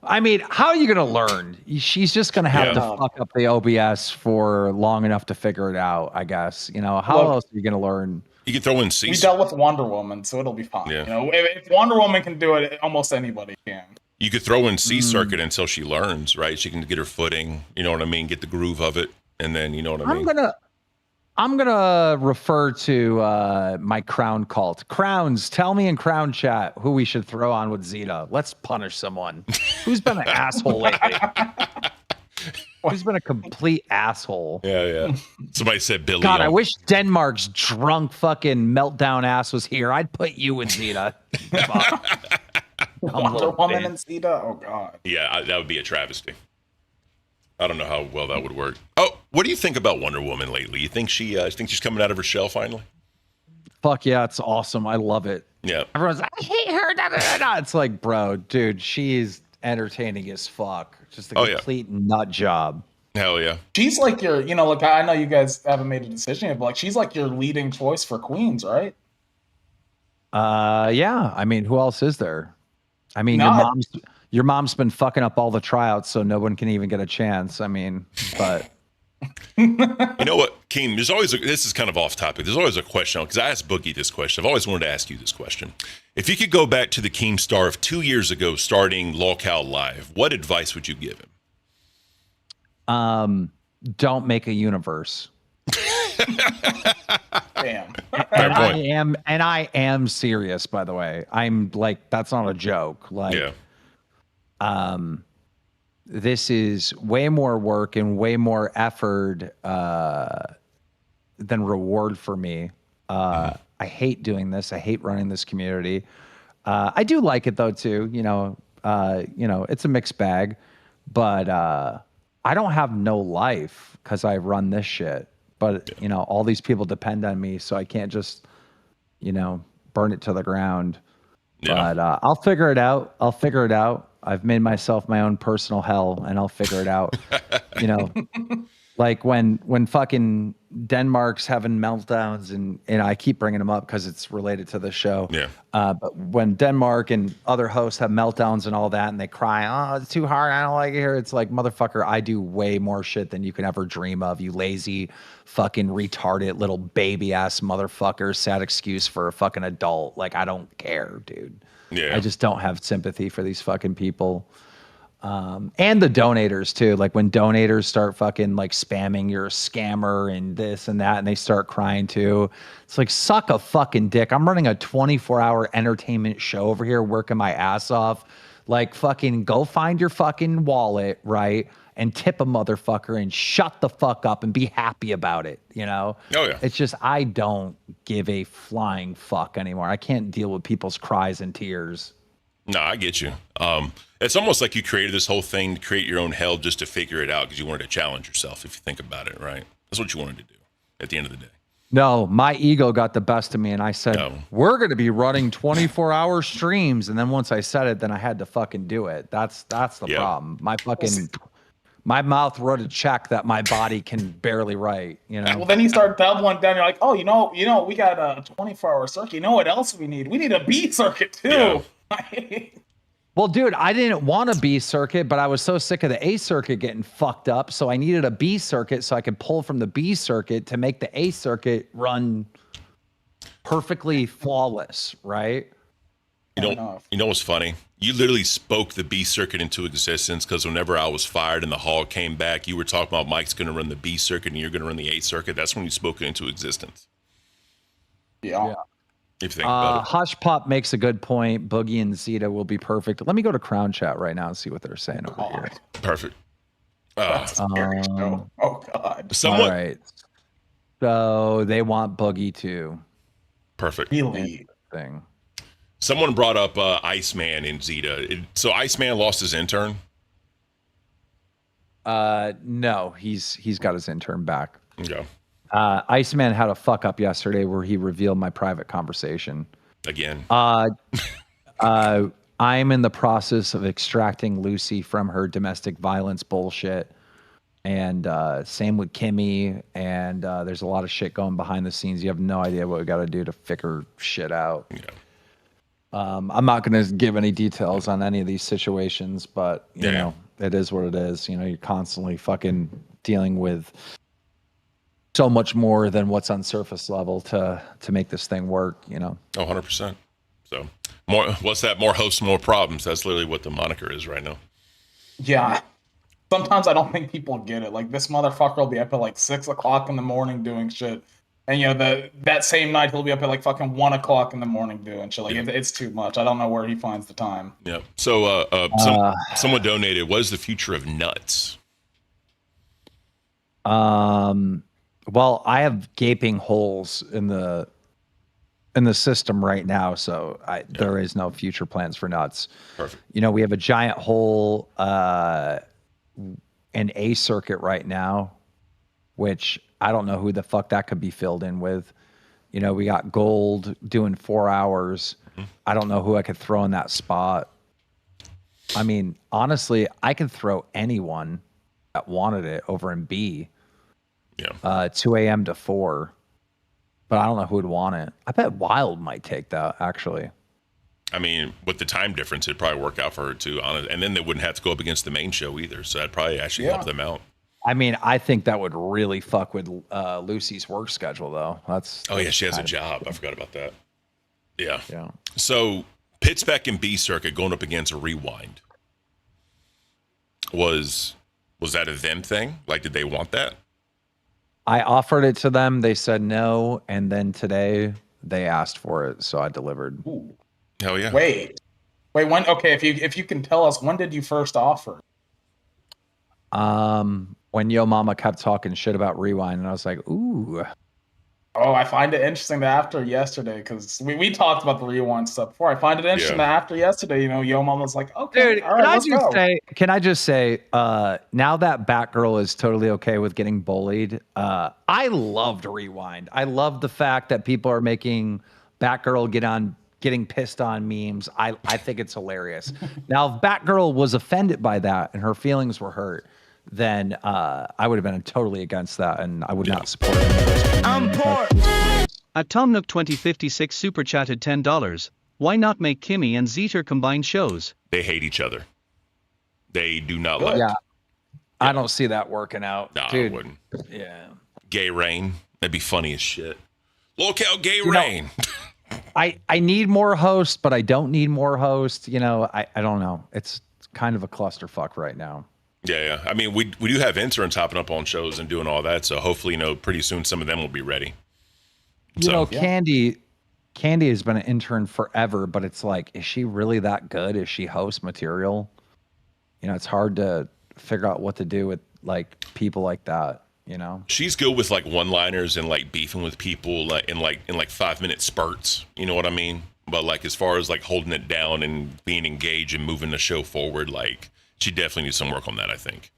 I mean, how are you going to learn? She's just going to have Yeah. to fuck up the OBS for long enough to figure it out, I guess. You know, how Look, else are you going to learn? You can throw in We C. dealt with Wonder Woman, so it'll be fine. Yeah. You know, if Wonder Woman can do it, almost anybody can. You could throw in C circuit until she learns, right? She can get her footing. You know what I mean? Get the groove of it, and then you know what I mean. I'm gonna refer to my crown cult. Crowns, tell me in crown chat who we should throw on with Zeta. Let's punish someone. Who's been an asshole lately? Who's been a complete asshole? Yeah. Somebody said Billy. God, I wish Denmark's drunk fucking meltdown ass was here. I'd put you with Zeta. Fuck. Wonder Woman and Zeta? Oh, God. Yeah, that would be a travesty. I don't know how well that would work. Oh, what do you think about Wonder Woman lately? You think she's coming out of her shell finally? Fuck yeah, it's awesome. I love it. Yeah. Everyone's like, I hate her. Da, da, da, da. It's like, bro, dude, she's entertaining as fuck. Just a complete nut job. Hell yeah. She's like your, you know, like I know you guys haven't made a decision yet, but like she's like your leading choice for queens, right? Yeah. I mean, who else is there? I mean, your mom's been fucking up all the tryouts, so no one can even get a chance. I mean, but You know what, Keem? This is kind of off topic. There's always a question because I asked Boogie this question. I've always wanted to ask you this question. If you could go back to the Keemstar of 2 years ago, starting LawCal Live, what advice would you give him? don't make a universe. Damn. I am serious, by the way. I'm like, that's not a joke. Like, this is way more work and way more effort than reward for me. I hate doing this. I hate running this community. I do like it though too. You know, it's a mixed bag, but I don't have no life because I run this shit. But you know, all these people depend on me, so I can't just, burn it to the ground. Yeah. But I'll figure it out. I've made myself my own personal hell, and I'll figure it out. Like when fucking Denmark's having meltdowns, and I keep bringing them up because it's related to the show. Yeah. But when Denmark and other hosts have meltdowns and all that, and they cry, "Oh, it's too hard. I don't like it here." It's like, motherfucker, I do way more shit than you can ever dream of. You lazy, fucking retarded little baby ass motherfucker. Sad excuse for a fucking adult. Like, I don't care, dude. Yeah. I just don't have sympathy for these fucking people. And the donators too. Like when donators start fucking like spamming, you're a scammer and this and that, and they start crying too. It's like, suck a fucking dick. I'm running a 24-hour entertainment show over here, working my ass off. Like, fucking go find your fucking wallet, right? And tip a motherfucker and shut the fuck up and be happy about it, Oh, yeah. It's just, I don't give a flying fuck anymore. I can't deal with people's cries and tears. No, I get you. It's almost like you created this whole thing to create your own hell just to figure it out because you wanted to challenge yourself, if you think about it, right? That's what you wanted to do at the end of the day. No, my ego got the best of me, and I said, we're going to be running 24-hour streams. And then once I said it, then I had to fucking do it. That's the problem. My mouth wrote a check that my body can barely write, Well, then you start doubling down. You're like, oh, we got a 24-hour circuit. You know what else we need? We need a B circuit too. Yeah. Well, dude, I didn't want a B circuit, but I was so sick of the A circuit getting fucked up. So I needed a B circuit so I could pull from the B circuit to make the A circuit run perfectly flawless, right? You know what's funny? You literally spoke the B circuit into existence because whenever I was fired and the hall came back, you were talking about Mike's going to run the B circuit and you're going to run the A circuit. That's when you spoke it into existence. Yeah. If you think about it. Hush Pop makes a good point. Boogie and Zeta will be perfect. Let me go to Crown Chat right now and see what they're saying over here. Perfect. That's a scary show. Oh, God. Someone. All right. So they want Boogie too. Perfect. Really? Thing. Someone brought up Iceman in Zeta. So Iceman lost his intern? No, he's got his intern back. Okay. Iceman had a fuck up yesterday where he revealed my private conversation. Again. I'm in the process of extracting Lucy from her domestic violence bullshit. And same with Kimmy. And there's a lot of shit going behind the scenes. You have no idea what we got to do to figure shit out. Yeah. I'm not going to give any details on any of these situations, but you Yeah. know, it is what it is. You know, you're constantly fucking dealing with so much more than what's on surface level to make this thing work. You know. Oh, 100%. So what's that? More hosts, more problems. That's literally what the moniker is right now. Yeah. Sometimes I don't think people get it. Like this motherfucker will be up at like 6 o'clock in the morning doing shit. And you know, that same night he'll be up at like fucking 1 o'clock in the morning doing shit. Like it's too much. I don't know where he finds the time. Yeah. So someone donated, what is the future of nuts? Well, I have gaping holes in the system right now, so there is no future plans for nuts. Perfect. You know, we have a giant hole in A circuit right now, which I don't know who the fuck that could be filled in with. You know, we got Gold doing 4 hours. I don't know who I could throw in that spot. I mean, honestly, I could throw anyone that wanted it over in B. Yeah. 2 a.m. to 4. But I don't know who would want it. I bet Wild might take that, actually. I mean, with the time difference, it'd probably work out for her too. And then they wouldn't have to go up against the main show either. So that'd probably actually help them out. I mean, I think that would really fuck with Lucy's work schedule, though. Oh yeah, she has a job. I forgot about that. Yeah. Yeah. So Pittsburgh and B circuit going up against a Rewind. Was that a them thing? Like, did they want that? I offered it to them. They said no. And then today they asked for it. So I delivered. Ooh. Hell yeah. Wait, when? Okay, if you can tell us, when did you first offer? When Yo Mama kept talking shit about Rewind, and I was like, ooh. Oh, I find it interesting that after yesterday, because we talked about the Rewind stuff before. I find it interesting that after yesterday, you know, Yo Mama's like, okay, Dude, all right, let's go. Can I just say, now that Batgirl is totally okay with getting bullied, I loved Rewind. I love the fact that people are making Batgirl getting pissed on memes. I think it's hilarious. Now, if Batgirl was offended by that and her feelings were hurt, then I would have been totally against that, and I would not support it. I'm poor. At Tomnook 2056 super chatted $10. Why not make Kimmy and Zeter combine shows? They hate each other. They do not like. Yeah, I don't see that working out, Nah, dude. I wouldn't. Yeah, Gay Rain. That'd be funny as shit. Locale Gay Rain. I need more hosts, but I don't need more hosts. You know, I don't know. It's kind of a clusterfuck right now. Yeah. I mean, we do have interns hopping up on shows and doing all that. So hopefully, you know, pretty soon some of them will be ready. You know, Candy has been an intern forever, but it's like, is she really that good? Is she host material? You know, it's hard to figure out what to do with like people like that. You know, she's good with like one-liners and like beefing with people like in 5-minute spurts. You know what I mean? But like as far as like holding it down and being engaged and moving the show forward, like she definitely needs some work on that, I think.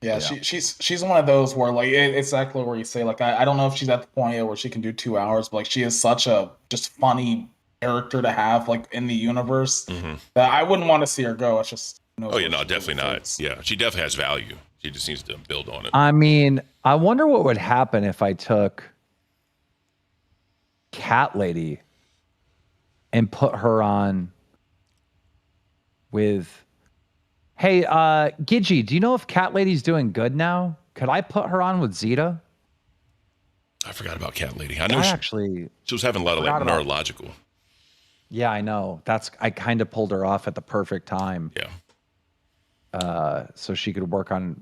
Yeah, she's one of those where like it's exactly where you say like I don't know if she's at the point yet where she can do 2 hours, but like she is such a just funny character to have like in the universe that I wouldn't want to see her go. It's just oh yeah, no, definitely not. Yeah, she definitely has value. She just needs to build on it. I mean, I wonder what would happen if I took Cat Lady and put her on with, hey, Gidgy, do you know if Cat Lady's doing good now? Could I put her on with Zeta? I forgot about Cat Lady. I know she was having a lot of like neurological. Yeah, I know. I kind of pulled her off at the perfect time. Yeah. So she could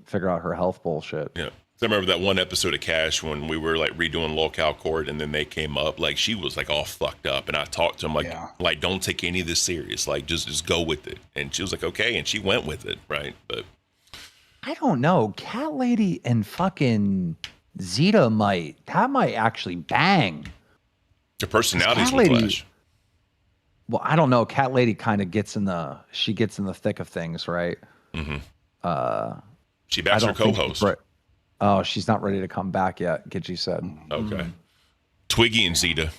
figure out her health bullshit. Yeah. I remember that one episode of Cash when we were like redoing Locale Court and then they came up, like she was like all fucked up and I talked to him like don't take any of this serious, like just go with it. And she was like, okay, and she went with it, right? But I don't know. Cat Lady and fucking Zeta might actually bang. The personalities will clash. Well, I don't know. Cat Lady kind of gets in the thick of things, right? Mm-hmm. She backs her co-host. Oh, she's not ready to come back yet, Gidgy said. Okay. Twiggy and Zeta.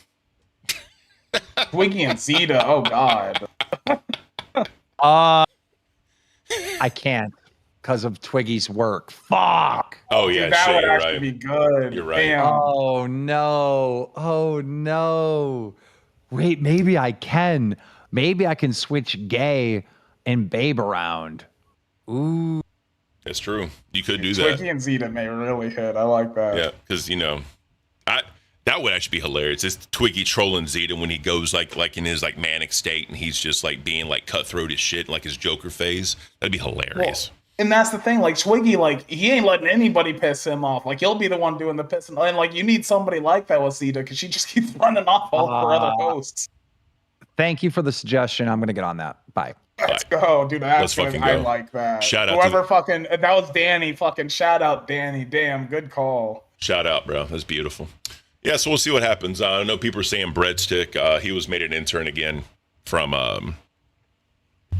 Twiggy and Zeta, oh god. I can't because of Twiggy's work. Fuck. Oh yeah, dude, that shit, would you're actually right. be good. You're right. Damn. Oh no. Wait, maybe I can. Maybe I can switch gay and Babe around. Ooh. That's true. You could do Twiggy that. and Zeta may really hit. I like that. Yeah, because that would actually be hilarious. It's Twiggy trolling Zeta when he goes like in his like manic state and he's just like being like cutthroat as shit, like his Joker phase. That'd be hilarious. And that's the thing, like Twiggy, like he ain't letting anybody piss him off. Like he'll be the one doing the pissing. And like you need somebody like that with Zeta because she just keeps running off all her other hosts. Thank you for the suggestion. I'm gonna get on that. Bye. Let's go, dude. Let's fucking I go. like that. Shout out Whoever to- fucking that was Danny. Fucking shout out Danny. Damn, good call. Shout out, bro. That's beautiful. Yeah, so we'll see what happens. I know people are saying Breadstick. He was made an intern again from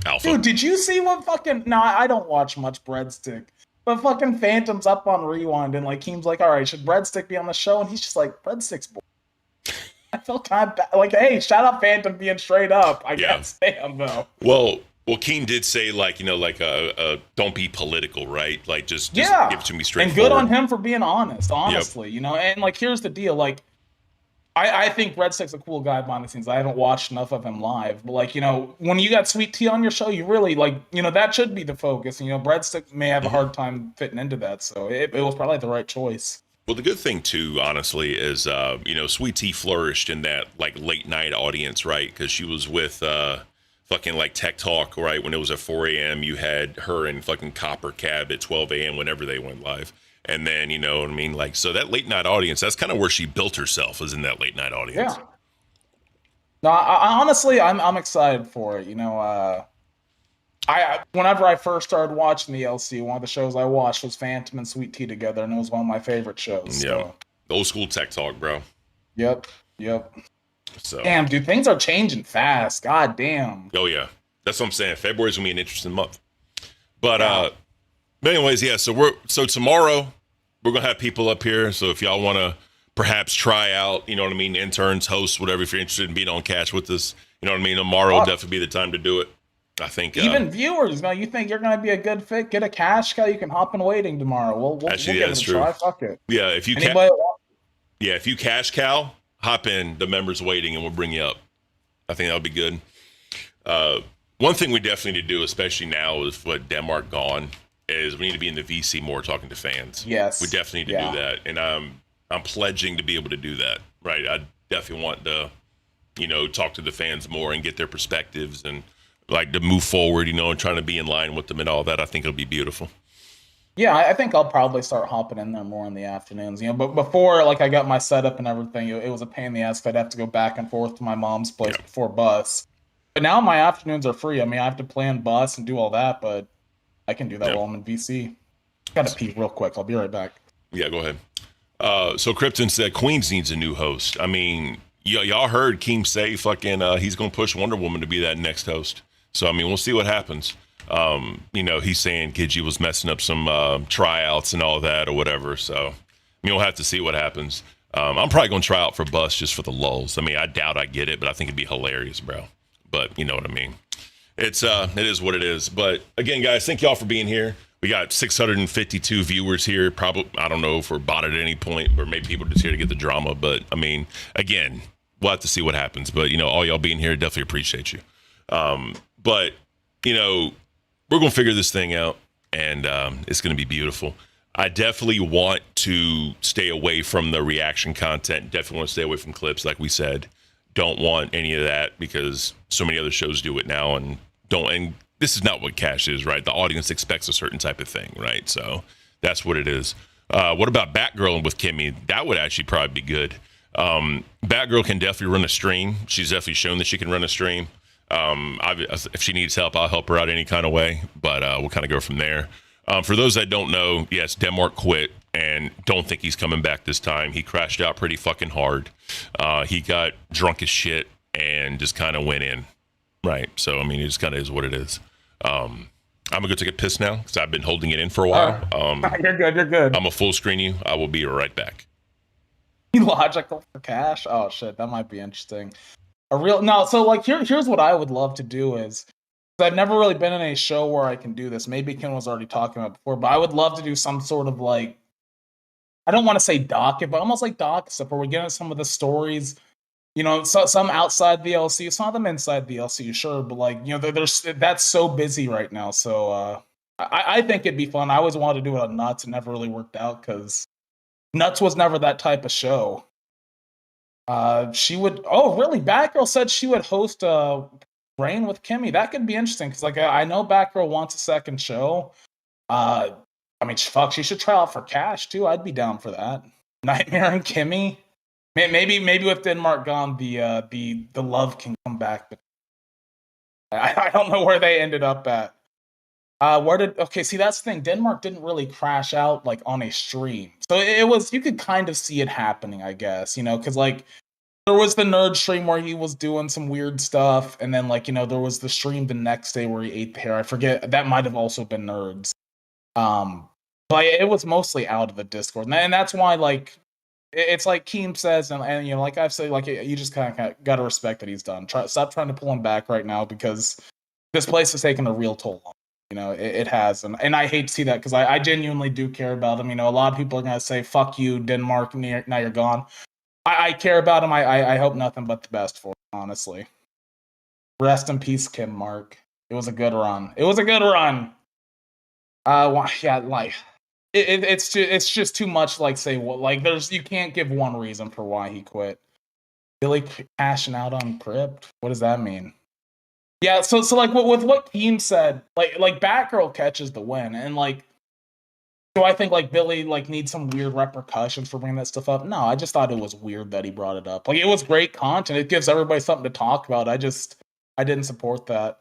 Alpha. Dude, did you see what fucking? No, I don't watch much Breadstick, but fucking Phantom's up on Rewind and like Keem's like, all right, should Breadstick be on the show? And he's just like, Breadstick's boring. I felt kind of bad. Like, hey, shout out Phantom being straight up. I Yeah. can't stand though. Well, Keem did say like don't be political, right? Like just Yeah, give it to me straight. and good on him for being honest. Honestly, Yep. And like here's the deal, like. I think Breadstick's a cool guy behind the scenes. I haven't watched enough of him live, but like when you got Sweet Tea on your show, you really like that should be the focus. And Breadstick may have a hard time fitting into that, so it was probably the right choice. Well, the good thing too, honestly, is Sweet Tea flourished in that like late night audience, right? Because she was with fucking like Tech Talk, right? When it was at 4 a.m., you had her and fucking Copper Cab at 12 a.m. whenever they went live. And then, you know what I mean? Like, so that late night audience, that's kind of where she built herself, is in that late night audience. Yeah. No, I honestly, I'm excited for it. I whenever I first started watching the LC, one of the shows I watched was Phantom and Sweet Tea together, and it was one of my favorite shows. Yeah. So. Old school Tech Talk, bro. Yep. So. Damn, dude, things are changing fast. God damn. Oh, yeah. That's what I'm saying. February's going to be an interesting month. But anyways, yeah, so tomorrow we're going to have people up here. So if y'all want to perhaps try out, you know what I mean, interns, hosts, whatever, if you're interested in being on Cash with us, you know what I mean, tomorrow will definitely be the time to do it. I think even viewers, man, you think you're going to be a good fit? Get a cash cow. You can hop in waiting tomorrow. We'll Actually, give that's it a true. try. Fuck it. Yeah, if you if you cash cow, hop in the members waiting and we'll bring you up. I think that'll be good. One thing we definitely need to do, especially now with what Denmark gone, is we need to be in the VC more talking to fans. Yes. We definitely need to do that. And I'm pledging to be able to do that. Right. I definitely want to, talk to the fans more and get their perspectives and like to move forward, and trying to be in line with them and all that. I think it'll be beautiful. Yeah, I think I'll probably start hopping in there more in the afternoons. But before, like, I got my setup and everything, it was a pain in the ass. I'd have to go back and forth to my mom's place before bus. But now my afternoons are free. I mean, I have to plan bus and do all that, but I can do that while I'm in VC. Gotta pee real quick. I'll be right back. Yeah, go ahead. So Krypton said Queens needs a new host. I mean, y'all heard Keem say fucking he's gonna push Wonder Woman to be that next host. So I mean, we'll see what happens. He's saying Kidji was messing up some tryouts and all that or whatever. So we'll have to see what happens. I'm probably gonna try out for Bus just for the lulz. I mean, I doubt I get it, but I think it'd be hilarious, bro. But you know what I mean. It is what it is. But again, guys, thank y'all for being here. We got 652 viewers here. Probably, I don't know if we're bought at any point, or maybe people are just here to get the drama. But I mean, again, we'll have to see what happens. But all y'all being here, definitely appreciate you. But we're gonna figure this thing out, and it's gonna be beautiful. I definitely want to stay away from the reaction content. Definitely want to stay away from clips, like we said. Don't want any of that because so many other shows do it now, and this is not what Cash is, right? The audience expects a certain type of thing, right? So that's what it is. What about Batgirl with Kimmy? That would actually probably be good. Batgirl can definitely run a stream. She's definitely shown that she can run a stream. If she needs help, I'll help her out any kind of way, but we'll kind of go from there. For those that don't know, yes, Denmark quit and don't think he's coming back this time. He crashed out pretty fucking hard. He got drunk as shit and just kind of went in. Right. So, I mean, it just kind of is what it is. I'm going to go take a piss now because I've been holding it in for a while. You're good. You're good. I'm going to full screen you. I will be right back. Logical for Cash? Oh, shit. That might be interesting. So like here's what I would love to do is, I've never really been in a show where I can do this. Maybe Ken was already talking about it before, but I would love to do some sort of like, I don't want to say docket, but almost like docket stuff where we're getting some of the stories you know, some outside the LC, some of them inside the LC, sure, but like, you know, there's that's so busy right now. So I think it'd be fun. I always wanted to do it on Nuts. It never really worked out because Nuts was never that type of show. She would. Oh, really? Batgirl said she would host Rain with Kimmy. That could be interesting because, like, I know Batgirl wants a second show. I mean, fuck, she should try out for Cash too. I'd be down for that. Nightmare and Kimmy. Maybe with Denmark gone, the love can come back. But I don't know where they ended up at. Okay, see, that's the thing. Denmark didn't really crash out like on a stream. So it was, you could kind of see it happening, I guess, you know, because like there was the nerd stream where he was doing some weird stuff, and then like, you know, there was the stream the next day where he ate the hair. I forget, that might have also been Nerds. But it was mostly out of the Discord. And that's why, like, it's like Keem says, and you know, like I've said, like, you just kind of got to respect that he's done. Stop trying to pull him back right now because this place is taking a real toll on him. You know, it has, and I hate to see that because I genuinely do care about him. You know, a lot of people are gonna say "fuck you, Denmark," now you're gone. I care about him. I hope nothing but the best for him, honestly. Rest in peace, Kim Mark. It was a good run. Yeah, like it's just too much. Like, say what? Like, you can't give one reason for why he quit. Billy cashing out on Crypt. What does that mean? Yeah, so like with what Keem said, like Batgirl catches the win, and like, do I think like Billy like needs some weird repercussions for bringing that stuff up? No, I just thought it was weird that he brought it up. Like, it was great content. It gives everybody something to talk about. I didn't support that.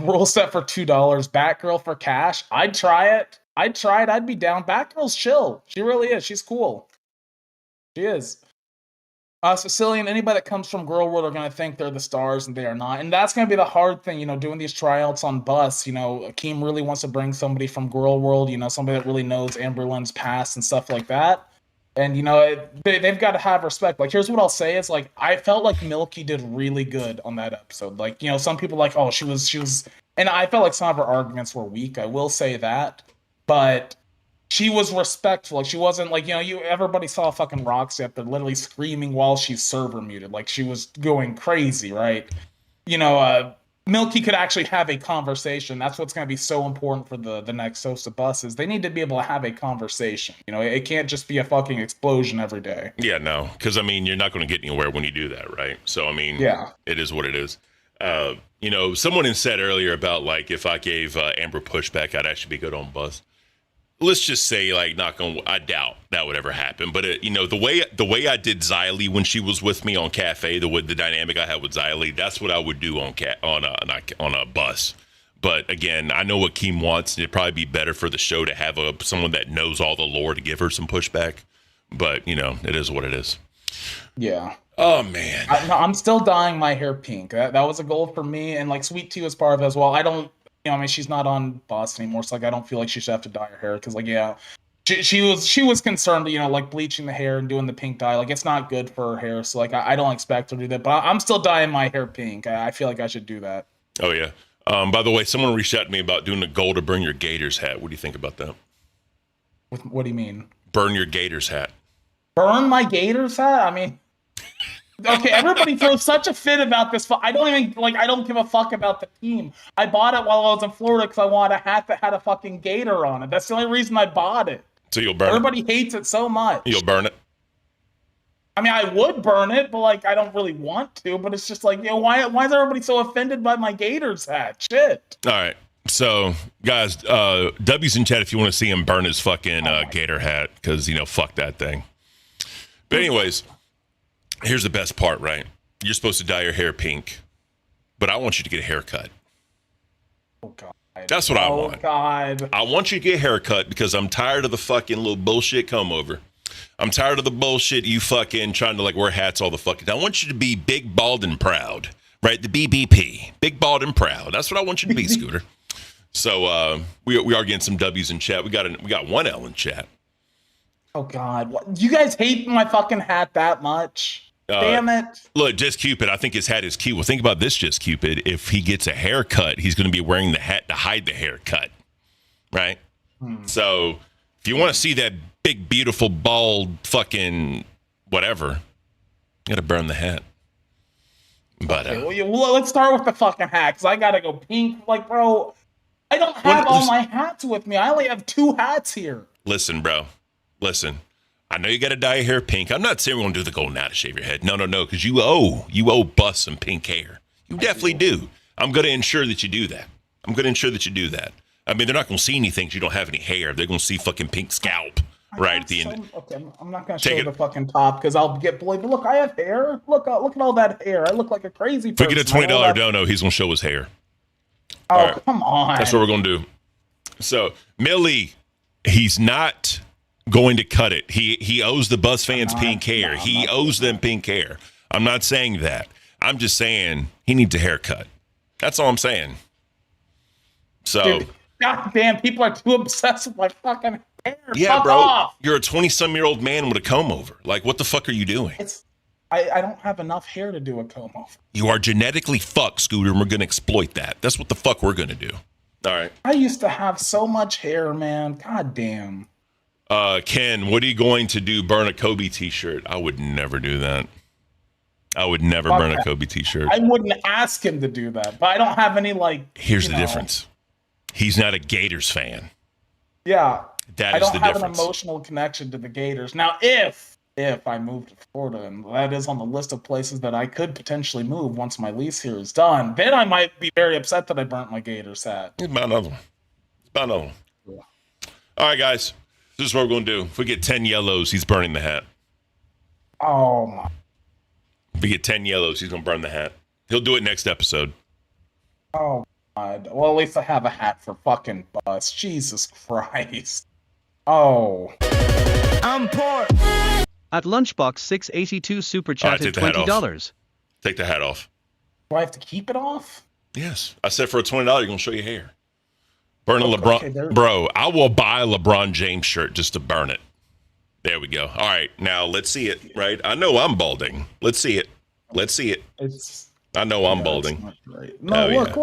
Rule set for $2. Batgirl for Cash. I'd try it. I'd be down. Batgirl's chill. She really is. She's cool. She is. Sicilian, anybody that comes from Girl World are going to think they're the stars, and they are not. And that's going to be the hard thing, you know, doing these tryouts on Bus. You know, Akeem really wants to bring somebody from Girl World, you know, somebody that really knows Amber Lynn's past and stuff like that. And, you know, they've got to have respect. Like, here's what I'll say is, like, I felt like Milky did really good on that episode. Like, you know, some people like, oh, she was, and I felt like some of her arguments were weak. I will say that. But she was respectful. Like, she wasn't like, you know, everybody saw fucking Roxy up there literally screaming while she's server muted. Like, she was going crazy, right? You know, Milky could actually have a conversation. That's what's going to be so important for the next Sosa buses. They need to be able to have a conversation. You know, it can't just be a fucking explosion every day. Yeah, no, because I mean, you're not going to get anywhere when you do that, right? So I mean, yeah, it is what it is. You know, someone had said earlier about like if I gave Amber pushback, I'd actually be good on Bus. Let's just say, like, I doubt that would ever happen. But you know, the way I did Xylee when she was with me on Cafe, the dynamic I had with Xylee, that's what I would do on a Bus. But again, I know what Keem wants, and it'd probably be better for the show to have someone that knows all the lore to give her some pushback. But you know, it is what it is. Yeah. Oh man. I'm still dyeing my hair pink. That was a goal for me, and like Sweet Tea was part of it as well. You know, I mean, she's not on Boss anymore, so like I don't feel like she should have to dye her hair because, like, yeah, she was concerned, you know, like bleaching the hair and doing the pink dye, like it's not good for her hair. So like I don't expect her to do that, but I'm still dyeing my hair pink. I feel like I should do that. Oh yeah. By the way, someone reached out to me about doing the goal to burn your Gators hat. What do you think about that? What do you mean? Burn your Gators hat. Burn my Gators hat? I mean. Okay, everybody throws such a fit about this. I don't give a fuck about the team. I bought it while I was in Florida because I wanted a hat that had a fucking gator on it. That's the only reason I bought it. So you'll burn Everybody hates it so much. You'll burn it? I mean, I would burn it, but like, I don't really want to. But it's just like, you know, why is everybody so offended by my Gators hat? Shit. All right. So, guys, W's in chat if you want to see him burn his fucking gator hat because, you know, fuck that thing. But anyways... Here's the best part, right? You're supposed to dye your hair pink, but I want you to get a haircut. Oh, God. That's what I want. Oh, God. I want you to get a haircut because I'm tired of the fucking little bullshit come over. I'm tired of the bullshit you fucking trying to, like, wear hats all the fucking time. I want you to be big, bald, and proud, right? The BBP. Big, bald, and proud. That's what I want you to be, Scooter. So we are getting some W's in chat. We got one L in chat. Oh, God. What? You guys hate my fucking hat that much? Damn it. Look, Just Cupid, I think his hat is cute. Well, think about this, Just Cupid. If he gets a haircut, he's going to be wearing the hat to hide the haircut, right? So if you want to see that big, beautiful, bald fucking whatever, you got to burn the hat. But Okay, well, let's start with the fucking hat, because I gotta go pink. Like, bro, I don't have all my hats with me. I only have 2 hats here. listen, bro. Listen. I know you got to dye your hair pink. I'm not saying we're going to do the golden hat to shave your head. No, because you owe Bus some pink hair. You definitely do. I'm going to ensure that you do that. I mean, they're not going to see anything if you don't have any hair. They're going to see fucking pink scalp right at the end. Okay, I'm not gonna show the fucking top because I'll get bullied. But look, I have hair. Look at all that hair. I look like a crazy person. If we get a $20 dono, he's going to show his hair. Oh, right. Come on. That's what we're going to do. So, Millie, he's not going to cut it. He owes the Bus fans pink hair. He owes them pink hair. I'm not saying that. I'm just saying he needs a haircut. That's all I'm saying. So, Dude, God damn, people are too obsessed with my fucking hair. yeah, Fuck bro, off. you're a 20-some-year-old man with a comb over. Like, what the fuck are you doing? I don't have enough hair to do a comb over. You are genetically fucked, Scooter, and we're going to exploit that. That's what the fuck we're going to do. All right. I used to have so much hair, man. God damn. Ken, what are you going to do? Burn a Kobe t-shirt? I would never do that. I would never burn a Kobe t-shirt. I wouldn't ask him to do that, but I don't have any, like... Here's the difference. He's not a Gators fan. Yeah. That is the difference. I don't have an emotional connection to the Gators. Now, if I move to Florida, and that is on the list of places that I could potentially move once my lease here is done, then I might be very upset that I burnt my Gators hat. It's about another one. Yeah. All right, guys. This is what we're going to do. If we get 10 yellows, he's burning the hat. Oh, my. If we get 10 yellows, he's going to burn the hat. He'll do it next episode. Oh, God. Well, at least I have a hat for fucking Bus. Jesus Christ. Oh. I'm poor. At Lunchbox 682 super chatted take the hat $20. Take the hat off. Do I have to keep it off? Yes. I said for a $20, you're going to show your hair. Burn a LeBron. Okay, bro, I will buy a LeBron James shirt just to burn it. There we go. All right. Now, let's see it, right? I know I'm balding. Let's see it. I know I'm balding. Right. No, look.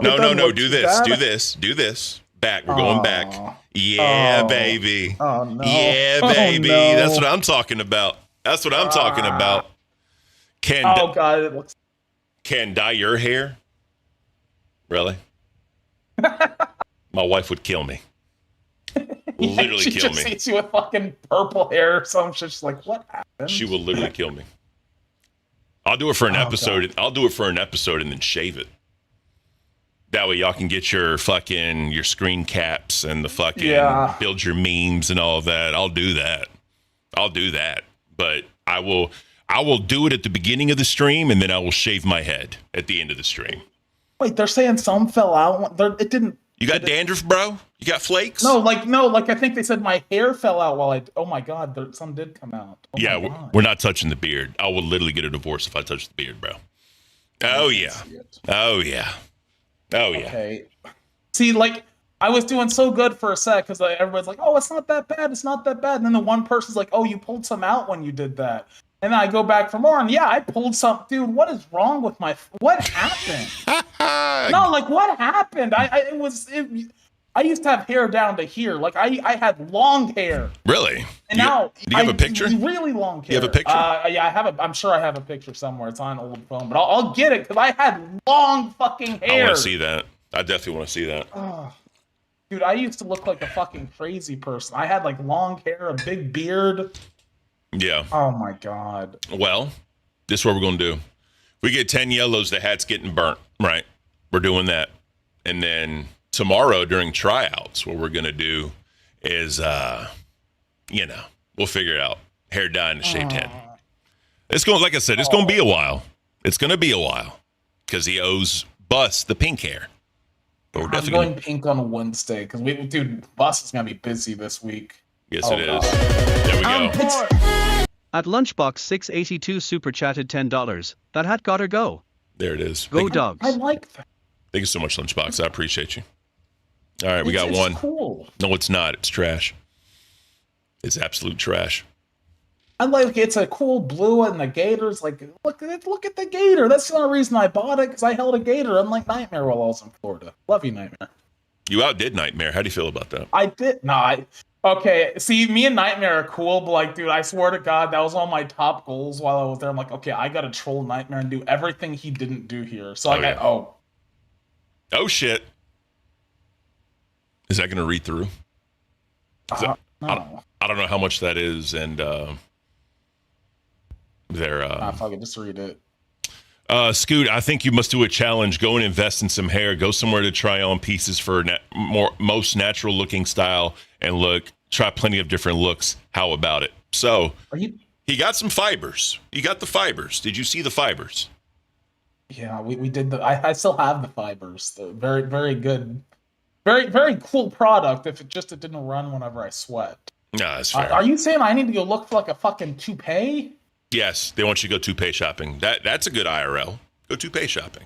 No. Do this. Back. We're going back. Yeah, baby. Oh, no. Yeah, baby. Oh, no. That's what I'm talking about. Ken, Oh, God. It looks... Ken, dye your hair? Really? My wife would kill me. Literally she kill just me. sees you with fucking purple hair or something. She's just like, what happened? She will literally kill me. I'll do it for an episode. God. I'll do it for an episode and then shave it. That way y'all can get your screen caps and the fucking build your memes and all of that. I'll do that. But I will do it at the beginning of the stream and then I will shave my head at the end of the stream. Wait, they're saying some fell out. It didn't. You got dandruff, bro? You got flakes? No, I think they said my hair fell out while oh my God, some did come out. Oh yeah, we're not touching the beard. I will literally get a divorce if I touch the beard, bro. Oh yeah. Okay. See, like, I was doing so good for a sec because everybody's like, oh, it's not that bad. And then the one person's like, oh, you pulled some out when you did that. And then I go back for more, and yeah, I pulled some. Dude, what is wrong with what happened? No, like, what happened? I used to have hair down to here. Like, I had long hair. Really? And now do you have a picture? Really long hair. You have a picture? Yeah, I'm sure I have a picture somewhere. It's on an old phone, but I'll get it because I had long fucking hair. I want to see that. I definitely want to see that. Dude, I used to look like a fucking crazy person. I had like long hair, a big beard. Yeah. Oh my God. Well, this is what we're going to do. If we get 10 yellows, the hat's getting burnt, right? We're doing that. And then tomorrow during tryouts, what we're going to do is, we'll figure it out. Hair dye and a shaved head. It's going, like I said, it's going to be a while. It's going to be a while because he owes Bus the pink hair. But we're definitely going pink on Wednesday because Bus is going to be busy this week. Yes, it is. There we go. At Lunchbox 682 super chatted $10. That hat gotta go. There it is. Go Dogs. I like that. Thank you so much, Lunchbox. I appreciate you. All right, we got one. Cool. No, it's not. It's trash. It's absolute trash. I like it's a cool blue and the Gators. Like, look at the Gator. That's the only reason I bought it because I held a Gator unlike Nightmare while I was in Florida. Love you, Nightmare. You outdid Nightmare. How do you feel about that? I did. No, Okay, see, me and Nightmare are cool, but like, dude, I swear to God, that was one of my top goals while I was there. I'm like, okay, I gotta troll Nightmare and do everything he didn't do here. So like, yeah. oh shit. Is that gonna read through? no. I don't know how much that is, and Fuck it, just read it. Scoot, I think you must do a challenge. Go and invest in some hair. Go somewhere to try on pieces for most natural looking style and look. Try plenty of different looks. How about it? So he got some fibers. You got the fibers. Did you see the fibers? Yeah, we did I still have the fibers. The very, very good. Very, very cool product. If it didn't run whenever I sweat. Nah, that's fair. Are you saying I need to go look for like a fucking toupee? Yes, they want you to go toupee shopping. That's a good IRL. Go toupee shopping.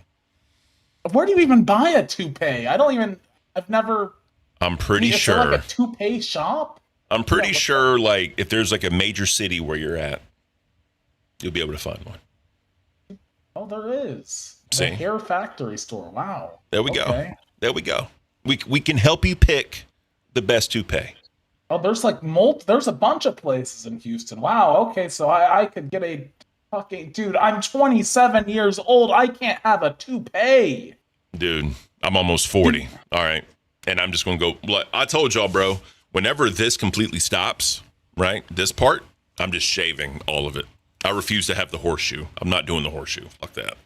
Where do you even buy a toupee? I've never. I'm pretty Is sure. there like a toupee shop? I'm pretty sure, like, if there's like a major city where you're at, you'll be able to find one. Oh, there is. See? The Hair Factory store. Wow. There we Okay. go. There we go. We can help you pick the best toupee. Oh, there's like there's a bunch of places in Houston. Wow. Okay, so I could get a fucking dude. I'm 27 years old. I can't have a toupee. Dude, I'm almost 40. All right. And I'm just going to go. I told y'all, bro, whenever this completely stops, right, this part, I'm just shaving all of it. I refuse to have the horseshoe. I'm not doing the horseshoe. Fuck that.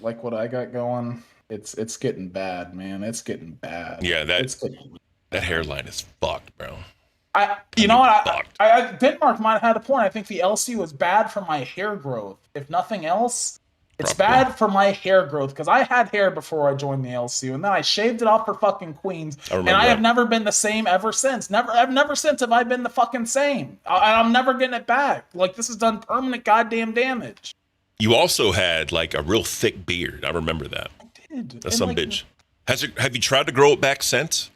Like what I got going, it's getting bad, man. It's getting bad. Yeah, that hairline is fucked, bro. You know what? Denmark might have had a point. I think the LC was bad for my hair growth. If nothing else, it's Probably. bad for my hair growth because I had hair before I joined the LC, and then I shaved it off for fucking Queens, and I have never been the same ever since. Never since have I been the fucking same. I'm never getting it back. Like this has done permanent goddamn damage. You also had like a real thick beard. I remember that. I did. That's And, some bitch. Have you tried to grow it back since?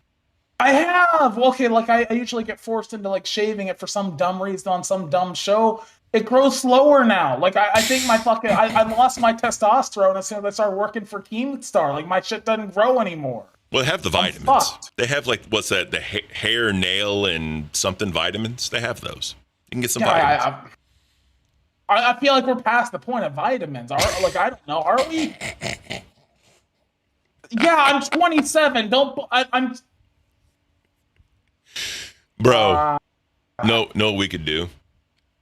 I have. Okay, like I usually get forced into like shaving it for some dumb reason on some dumb show. It grows slower now. Like I think my fucking I lost my testosterone as soon as I started working for Keemstar. Like my shit doesn't grow anymore. Well, they have the vitamins. fucked. They have like what's that? The hair, nail, and something vitamins. They have those. You can get some vitamins. I feel like we're past the point of vitamins. Like I don't know. Are we? Yeah, I'm 27. I'm. Bro, no, what we could do?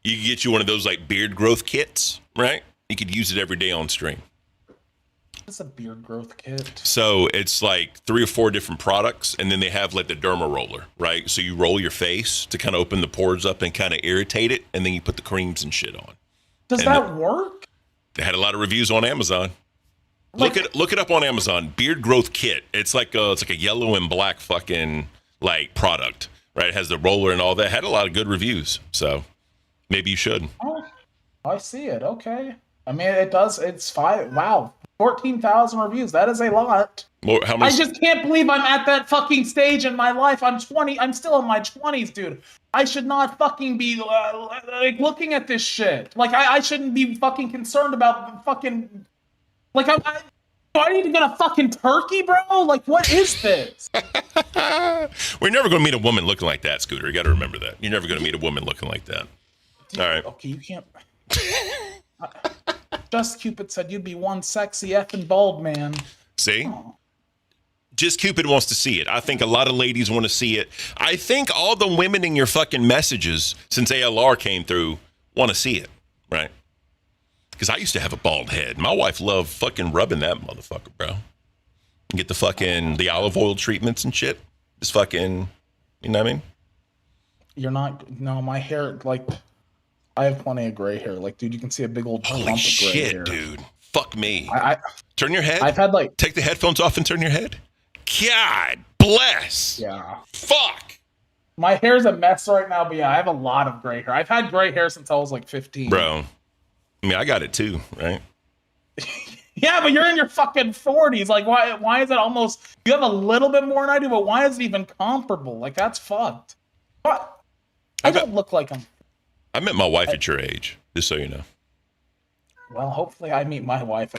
You could get you one of those like beard growth kits, right? You could use it every day on stream. What's a beard growth kit? So it's like 3 or 4 different products, and then they have like the derma roller, right? So you roll your face to kind of open the pores up and kind of irritate it, and then you put the creams and shit on. Does that work? They had a lot of reviews on Amazon. Like- Look it up on Amazon. Beard growth kit. It's like a yellow and black fucking like product, right? It has the roller and all that. Had a lot of good reviews, so maybe you should. Oh, I see it. Okay. I mean, it does. It's 14,000 reviews. That is a lot. How many? I just can't believe I'm at that fucking stage in my life. I'm 20. I'm still in my 20s, dude. I should not fucking be like looking at this shit. Like I shouldn't be fucking concerned about fucking. Like do I need to get a fucking turkey, bro? Like what is this? We're never going to meet a woman looking like that, Scooter. You got to remember that. You're never going to meet a woman looking like that. All right. Okay, you can't. Just Cupid said you'd be one sexy effing bald man. See? Just Cupid wants to see it. I think a lot of ladies want to see it. I think all the women in your fucking messages since ALR came through want to see it, right? Because I used to have a bald head. My wife loved fucking rubbing that motherfucker, bro. Get the olive oil treatments and shit. Just fucking, you know what I mean? You're not. No, my hair, like, I have plenty of gray hair. Like, dude, you can see a big old Holy clump of gray shit, hair. dude. Fuck me. I Turn your head. I've had like. Take the headphones off and turn your head. God bless. Yeah. Fuck. My hair's a mess right now, but yeah, I have a lot of gray hair. I've had gray hair since I was like 15. Bro. I mean, I got it too, right? Yeah, but you're in your fucking 40s. Like, why is it almost... You have a little bit more than I do, but why is it even comparable? Like, that's fucked. What? I don't look like I'm... I met my wife at your age, just so you know. Well, hopefully I meet my wife.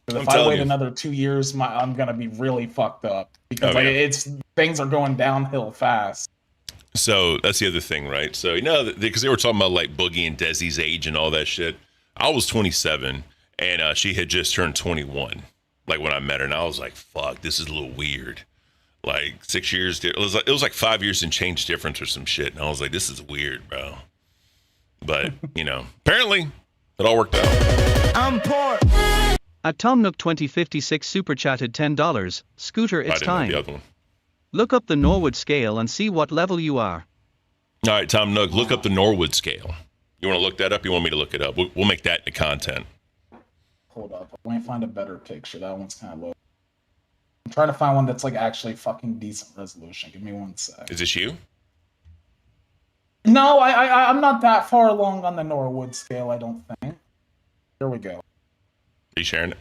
Because if I'm I telling wait you. another 2 years, I'm going to be really fucked up. Because Oh, yeah. things are going downhill fast. So that's the other thing, right? So, you know, because they were talking about like Boogie and Desi's age and all that shit. I was 27 and she had just turned 21, like when I met her. And I was like, fuck, this is a little weird. Like 6 years, it was like 5 years and change difference or some shit. And I was like, this is weird, bro. But, you know, apparently it all worked out. I'm poor. At Tom Nook 2056 super chatted $10. Scooter, I it's didn't know time. the other one. Look up the Norwood scale and see what level you are. All right, Tom Nook, look up the Norwood scale. You want to look that up? You want me to look it up? We'll make that into content. Hold up. Let me find a better picture. That one's kind of low. I'm trying to find one that's like actually fucking decent resolution. Give me 1 sec. Is this you? No, I'm not that far along on the Norwood scale, I don't think. Here we go. Are you sharing it?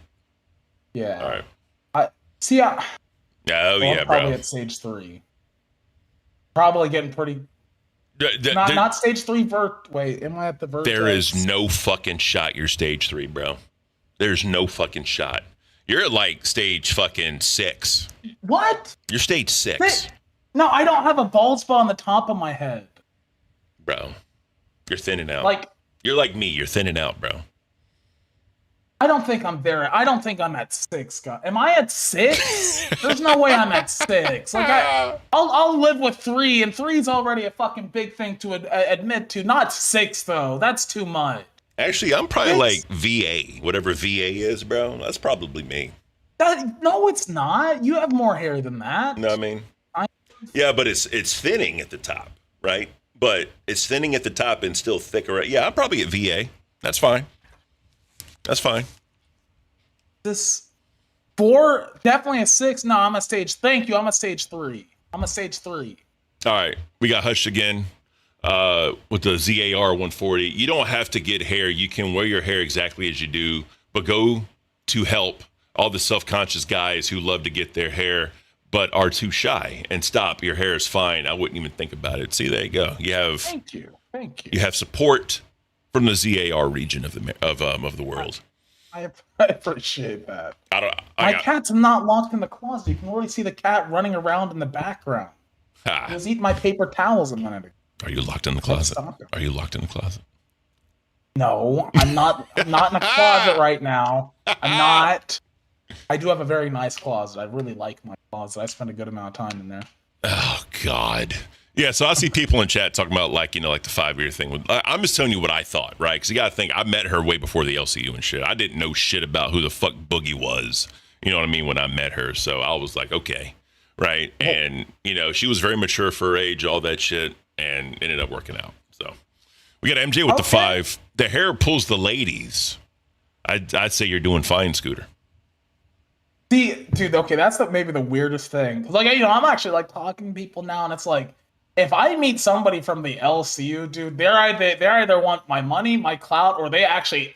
Yeah. All right. See, Oh, I'm yeah, probably bro. at stage 3. Probably getting pretty. There- Not stage 3 vert. Wait, am I at the vertex? there is no fucking shot you're stage 3, bro. There's no fucking shot. You're at like stage fucking 6. What? You're stage 6, Wait. No, I don't have a bald spot on the top of my head. bro. You're thinning out. Like, You're like me. You're thinning out, bro. I don't think I'm there. I don't think I'm at 6, guys. Am I at 6? There's no way I'm at 6. Like, I'll live with 3, and 3 is already a fucking big thing to admit to. Not 6, though. That's too much. Actually, I'm probably Six? like VA, whatever VA is, bro. That's probably me. No, it's not. You have more hair than that. You know what I mean? Yeah, but it's thinning at the top, right? But it's thinning at the top and still thicker. Yeah, I'm probably at VA. That's fine. That's fine. This 4, definitely a 6. No, I'm at stage. Thank you. I'm at stage 3. I'm at stage 3. All right, we got hushed again with the ZAR 140. You don't have to get hair. You can wear your hair exactly as you do, but go to help all the self-conscious guys who love to get their hair but are too shy. And stop. Your hair is fine. I wouldn't even think about it. See, there you go. You have Thank you. Thank you. you have support from the ZAR region of the world. I appreciate that. I My got, cat's not locked in the closet. You can already see the cat running around in the background. He ah, was eating my paper towels a minute ago. are you locked in the closet? Stop it. Are you locked in the closet? No, I'm not. I'm not in a closet right now. I'm not. I do have a very nice closet. I really like my closet. I spend a good amount of time in there. Oh God. Yeah, so I see people in chat talking about like the 5-year thing. I'm just telling you what I thought, right? Because you got to think, I met her way before the LCU and shit. I didn't know shit about who the fuck Boogie was. You know what I mean? When I met her, so I was like, okay, right? And she was very mature for her age, all that shit, and ended up working out. So we got MJ with the 5. The hair pulls the ladies. I'd say you're doing fine, Scooter. See, dude, okay, that's maybe the weirdest thing. 'Cause, like, I'm actually like talking to people now, and it's like, if I meet somebody from the LCU, dude, they either want my money, my clout, or they actually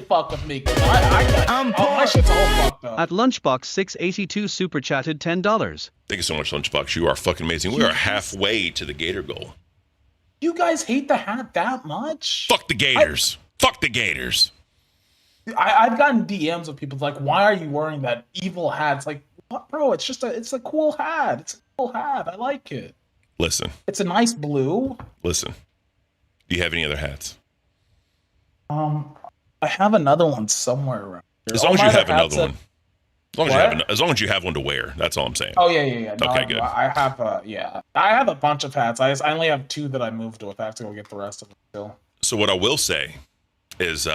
fuck with me. 'Cause my shit's all fucked up. At Lunchbox 682 super chatted $10. Thank you so much, Lunchbox. You are fucking amazing. We are halfway to the Gator goal. You guys hate the hat that much? Fuck the Gators. Fuck the Gators. I've gotten DMs of people like, why are you wearing that evil hat? It's like, what, bro? It's a cool hat. It's a cool hat. I like it. Listen. It's a nice blue. Listen. Do you have any other hats? I have another one somewhere around here. As long as you have another one. What? As long as you have one to wear. That's all I'm saying. Oh yeah. No, Okay, good. I have a bunch of hats. I only have 2 that I moved with. I have to go get the rest of them still. So what I will say is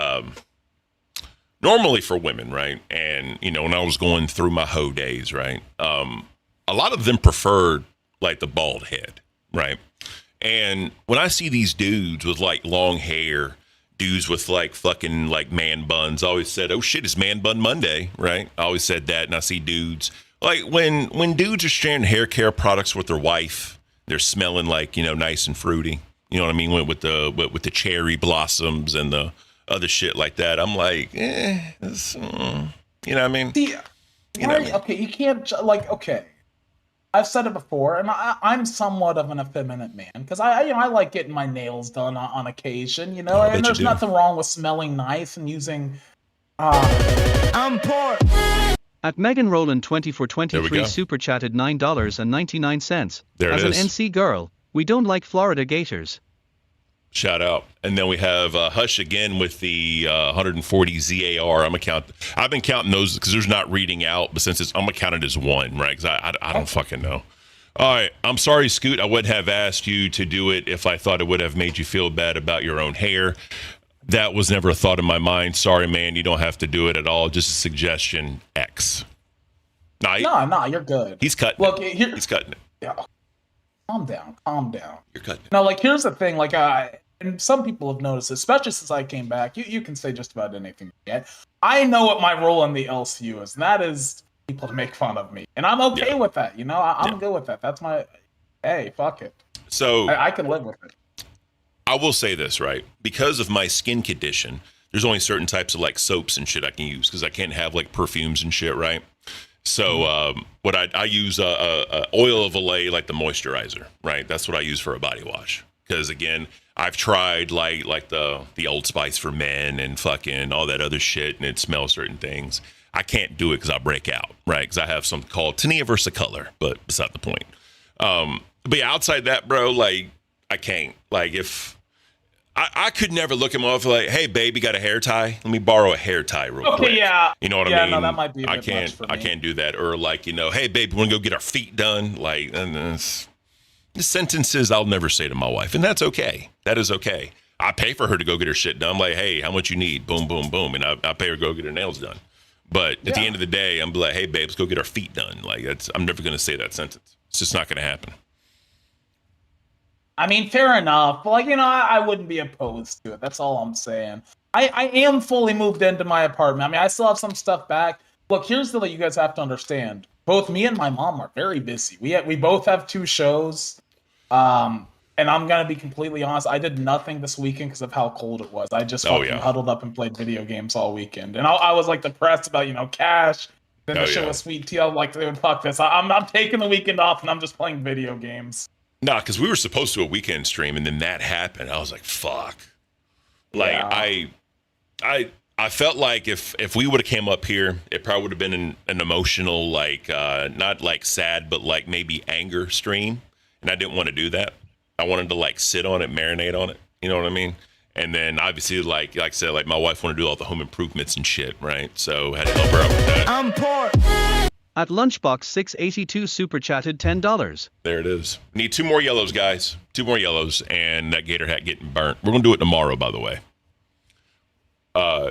normally for women, right? And when I was going through my hoe days, right? A lot of them preferred like the bald head, right? And when I see these dudes with like long hair, dudes with like fucking like man buns, I always said, oh shit, it's Man Bun Monday, right? I always said that. And I see dudes like when dudes are sharing hair care products with their wife, they're smelling like, nice and fruity. You know what I mean? With the cherry blossoms and the other shit like that. I'm like, you know what I mean? See, okay, you can't okay. I've said it before, and I'm somewhat of an effeminate man because I like getting my nails done on occasion, and there's nothing wrong with smelling nice and using. I'm poor. At Megan Rowland There we 2423 go. super chatted $9.99. There it As an is. NC girl, We don't like Florida Gators. Shout out. And then we have Hush again with the 140 ZAR. I've been counting those because there's not reading out, but since I'm going to count it as one, right? Because I don't fucking know. All right. I'm sorry, Scoot. I would have asked you to do it if I thought it would have made you feel bad about your own hair. That was never a thought in my mind. Sorry, man. You don't have to do it at all. Just a suggestion. X. No, you're good. He's cutting Look, it. here, He's cutting it. yeah, calm down. You're cutting it. No, like here's the thing, like and some people have noticed, especially since I came back. You can say just about anything yet. I know what my role in the LCU is, and that is people to make fun of me, and I'm okay with that. You know, I'm good with that. That's my hey, fuck it. So I can live with it. I will say this, right? Because of my skin condition, there's only certain types of like soaps and shit I can use because I can't have like perfumes and shit, right? So what I use oil of Olay, like the moisturizer, right? That's what I use for a body wash. Because again, I've tried like the Old Spice for men and fucking all that other shit, and it smells certain things. I can't do it because I break out, right? Because I have something called Tinea Versicolor, but beside the point. But yeah, outside that, bro, like I can't. Like if I could never look him off like, hey, baby, got a hair tie? Let me borrow a hair tie real quick. Okay, yeah. You know what I Yeah, mean? no, that might be a I bit can't. much for I me. can't do that. Or like, you know, hey, babe, want to go get our feet done? Like, and the sentences I'll never say to my wife, and that's okay. That is okay. I pay for her to go get her shit done. I'm like, hey, how much you need? Boom, boom, boom, and I pay her to go get her nails done. But at the end of the day, I'm like, hey, babe, let's go get our feet done. Like, I'm never going to say that sentence. It's just not going to happen. I mean, fair enough. But like, you know, I wouldn't be opposed to it. That's all I'm saying. I am fully moved into my apartment. I mean, I still have some stuff back. Look, here's the thing you guys have to understand. Both me and my mom are very busy. We both have 2 shows. And I'm gonna be completely honest. I did nothing this weekend because of how cold it was. I just fucking huddled up and played video games all weekend. And I was like depressed about, you know, cash. Then the show with Sweet Tea. I'm like, dude, fuck this. I'm taking the weekend off and I'm just playing video games. Nah, because we were supposed to do a weekend stream, and then that happened. I was like, fuck. Like, I felt like if we would have came up here, it probably would have been an emotional, like, not like sad, but like maybe anger stream. And I didn't want to do that. I wanted to like sit on it, marinate on it. You know what I mean? And then obviously, like I said, like my wife wanted to do all the home improvements and shit, right? So I had to help her out with that. I'm poor. At Lunchbox 682 super chatted $10. There it is. Need 2 more yellows, guys. 2 more yellows, and that gator hat getting burnt. We're gonna do it tomorrow, by the way.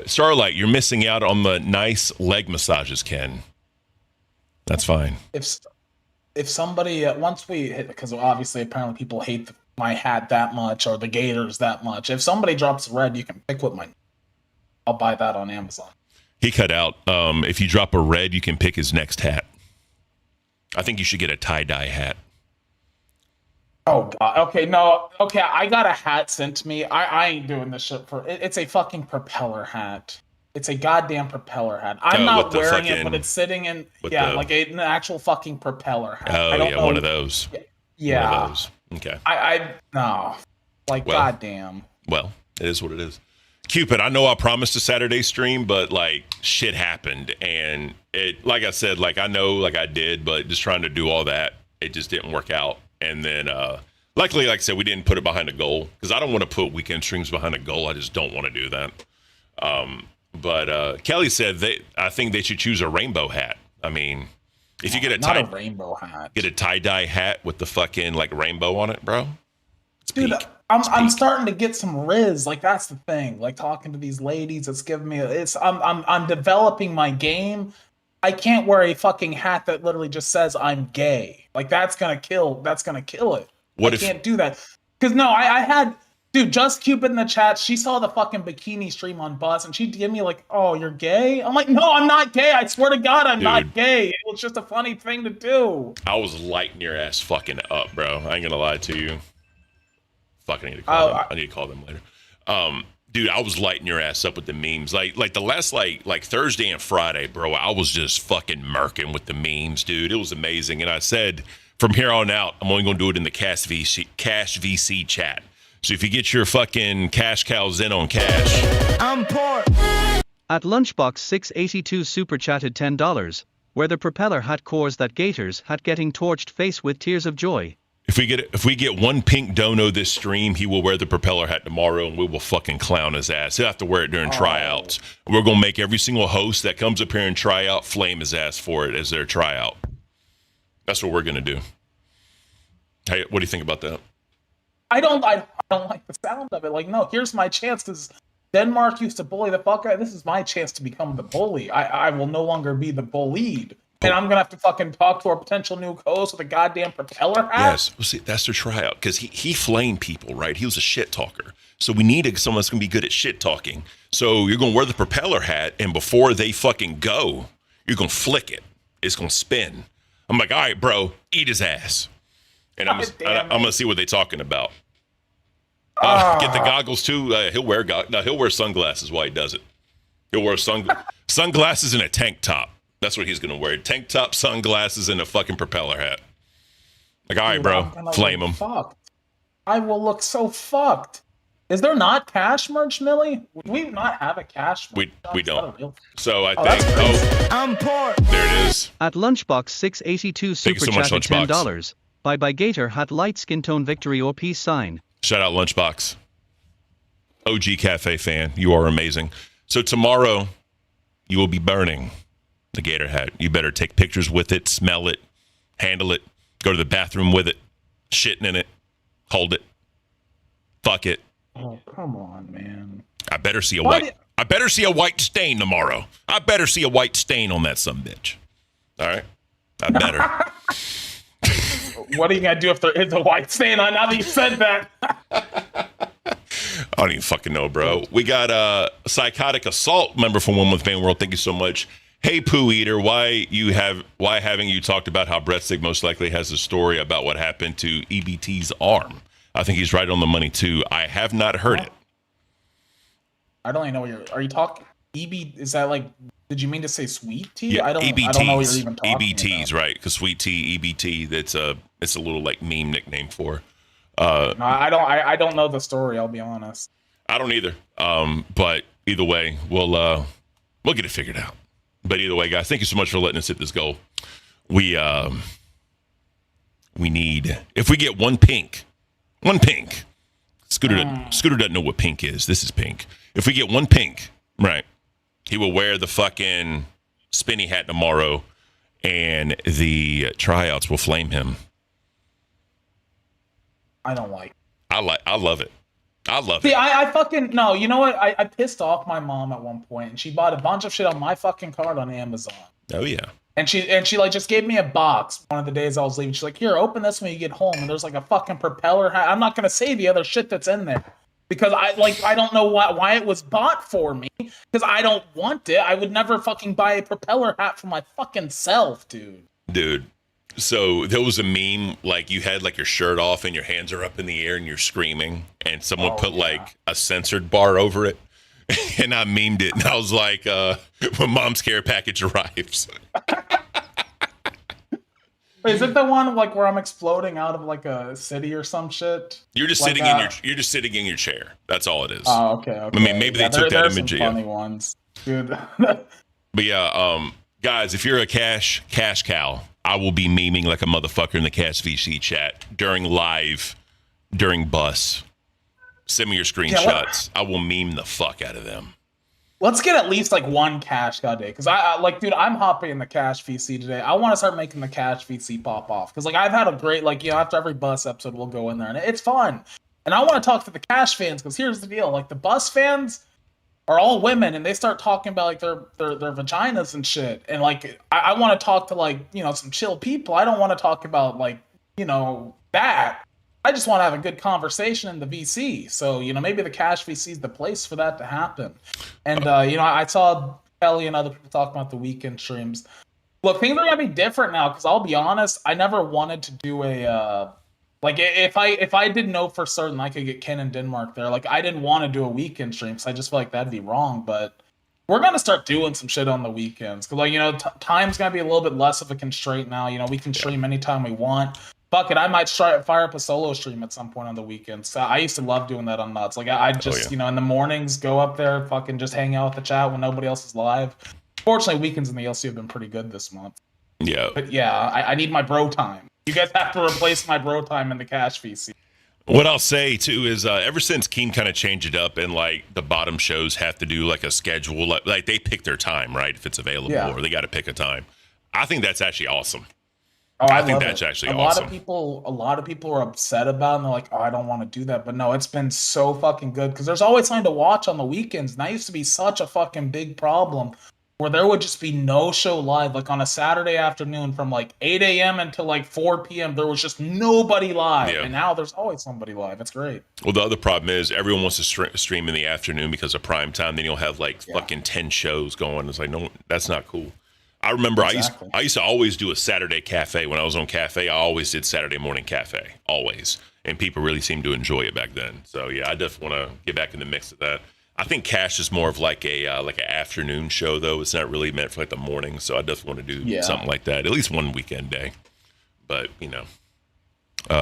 Starlight, you're missing out on the nice leg massages, Ken. That's fine. If somebody once we hit, because obviously apparently people hate my hat that much or the Gators that much. If somebody drops red, you can pick what my. I'll buy that on Amazon. He cut out. If you drop a red, you can pick his next hat. I think you should get a tie-dye hat. Oh God. Okay, no. Okay, I got a hat sent to me. I ain't doing this shit for. It's a fucking propeller hat. It's a goddamn propeller hat. I'm not wearing it, but it's sitting in like an actual fucking propeller hat. Oh yeah, one of those. Yeah. One of those. Okay. I no. Like goddamn. Well, it is what it is. Cupid, I know I promised a Saturday stream, but like shit happened, and it, like I said, like I know, like I did, but just trying to do all that, it just didn't work out. And then, luckily, like I said, we didn't put it behind a goal because I don't want to put weekend streams behind a goal. I just don't want to do that. But Kelly said I think they should choose a rainbow hat. I mean, if you get a rainbow hat, get a tie-dye hat with the fucking like rainbow on it, bro. It's dude. peak. I'm starting to get some riz. Like that's the thing. Like talking to these ladies, it's giving me. I'm developing my game. I can't wear a fucking hat that literally just says I'm gay. Like that's gonna kill. That's gonna kill it. I can't do that. Because no, I had. Dude, Just Cupid in the chat, she saw the fucking bikini stream on Buzz, and she DM'd me like, oh, you're gay? I'm like, no, I'm not gay. I swear to God, I'm not gay. It was just a funny thing to do. I was lighting your ass fucking up, bro. I ain't gonna lie to you. Fuck, I need to call them. I need to call them later. Dude, I was lighting your ass up with the memes. Like the last like Thursday and Friday, bro, I was just fucking murking with the memes, dude. It was amazing. And I said, from here on out, I'm only gonna do it in the Cash VC chat. So if you get your fucking cash cows in on cash. I'm poor. At Lunchbox 682 super chatted $10, where the propeller hat cores that Gators hat getting torched face with tears of joy. If we get one pink dono this stream, he will wear the propeller hat tomorrow, and we will fucking clown his ass. He'll have to wear it during tryouts. We're gonna make every single host that comes up here and tryout flame his ass for it as their tryout. That's what we're gonna do. Hey, what do you think about that? I don't like the sound of it. Like, no, here's my chance because Denmark used to bully the fuck out. This is my chance to become the bully. I will no longer be the bullied. And I'm gonna have to fucking talk to our potential new co-host with a goddamn propeller hat. Yes, well, see, that's their tryout because he flamed people, right? He was a shit talker, so we needed someone that's gonna be good at shit talking. So you're gonna wear the propeller hat, and before they fucking go, you're gonna flick it. It's gonna spin. I'm like, all right, bro, eat his ass, and I'm gonna see what they're talking about. Get the goggles too. He'll wear sunglasses while he does it. He'll wear sunglasses and a tank top. That's what he's going to wear. Tank top, sunglasses, and a fucking propeller hat. Like, all right, bro, flame him. Fucked. I will look so fucked. Is there not cash merch, Millie? Would we not have a cash merch? We don't. So I think, I'm poor. there it is. At Lunchbox 682 Thank you super so much, chatted Lunchbox. $10. By Gator hat light skin tone victory or peace sign. Shout out Lunchbox. OG Cafe fan. You are amazing. So tomorrow, you will be burning the Gator hat. You better take pictures with it, smell it, handle it, go to the bathroom with it, shitting in it, hold it, fuck it. Oh, come on, man. I better see a white stain tomorrow. I better see a white stain on that sumbitch. All right? I better. What are you gonna do if there is a white stain on? Now that you said that. I don't even fucking know, bro. We got a psychotic assault member from One Month Fan World. Thank you so much. Hey, Pooh Eater, why haven't you talked about how Breadstick most likely has a story about what happened to EBT's arm? I think he's right on the money too. I have not heard it. I don't even know what are you talking? EB, is that like, did you mean to say sweet tea? Yeah, I don't know what you're even talking EBTs, about. right? Because sweet tea, EBT, it's a little like meme nickname for. No, I don't know the story, I'll be honest. I don't either. But either way, we'll get it figured out. But either way, guys, thank you so much for letting us hit this goal. We need, if we get one pink. Scooter doesn't know what pink is. This is pink. If we get one pink, right, he will wear the fucking spinny hat tomorrow, and the tryouts will flame him. I don't like it. I love it. I love See, it. I fucking, no, you know what? I pissed off my mom at one point, and she bought a bunch of shit on my fucking card on Amazon. Oh yeah. And she like just gave me a box one of the days I was leaving. She's like, here, open this when you get home. And there's like a fucking propeller hat. I'm not gonna say the other shit that's in there because I don't know why it was bought for me because I don't want it. I would never fucking buy a propeller hat for my fucking self, dude. So there was a meme like you had like your shirt off and your hands are up in the air and you're screaming, and someone put like a censored bar over it. And I memed it, and I was like, when Mom's care package arrives. Wait, is it the one like where I'm exploding out of like a city or some shit? You're just sitting in your chair. That's all it is. Oh, okay. I mean, maybe they took that image. Some funny ones, dude. But yeah, guys, if you're a cash cow, I will be memeing like a motherfucker in the Cash VC chat during bus. Send me your screenshots. I will meme the fuck out of them. Let's get at least like one cash god day, because I like, dude, I'm hopping in the Cash VC today. I want to start making the Cash VC pop off because like I've had a great after every bus episode we'll go in there and it's fun, and I want to talk to the Cash fans because here's the deal: like the bus fans are all women and they start talking about like their vaginas and shit, and like I want to talk to like some chill people. I don't want to talk about like that. I just want to have a good conversation in the VC. So, maybe the Cash VC is the place for that to happen. And, I saw Kelly and other people talking about the weekend streams. Look, things are going to be different now because I'll be honest, I never wanted to do a, if I didn't know for certain I could get Ken and Denmark there, like I didn't want to do a weekend stream because I just feel like that'd be wrong. But we're going to start doing some shit on the weekends because, time's going to be a little bit less of a constraint now. We can stream anytime we want. Fuck it, I might fire up a solo stream at some point on the weekends. I used to love doing that on Nuts. Like I just, in the mornings, go up there, fucking just hang out with the chat when nobody else is live. Fortunately, weekends in the LC have been pretty good this month. Yeah. But yeah, I need my bro time. You guys have to replace my bro time in the cash VC. What I'll say too is ever since Keem kind of changed it up and like the bottom shows have to do like a schedule, like they pick their time, right? If it's available or they got to pick a time. I think that's actually awesome. Oh, I think love that's it. actually a awesome. A lot of people are upset about it and they're like, oh, I don't want to do that. But no, it's been so fucking good because there's always something to watch on the weekends. And that used to be such a fucking big problem where there would just be no show live. Like on a Saturday afternoon from like 8 a.m. until like 4 p.m., there was just nobody live. Yeah. And now there's always somebody live. It's great. Well, the other problem is everyone wants to stream in the afternoon because of prime time. Then you'll have like fucking 10 shows going. It's like, no, that's not cool. I remember Exactly. I used to always do a Saturday cafe. When I was on cafe, I always did Saturday morning cafe, always. And people really seemed to enjoy it back then. So yeah, I definitely want to get back in the mix of that. I think Cash is more of like an afternoon show though. It's not really meant for like the morning. So I definitely want to do something like that, at least one weekend day. But you know,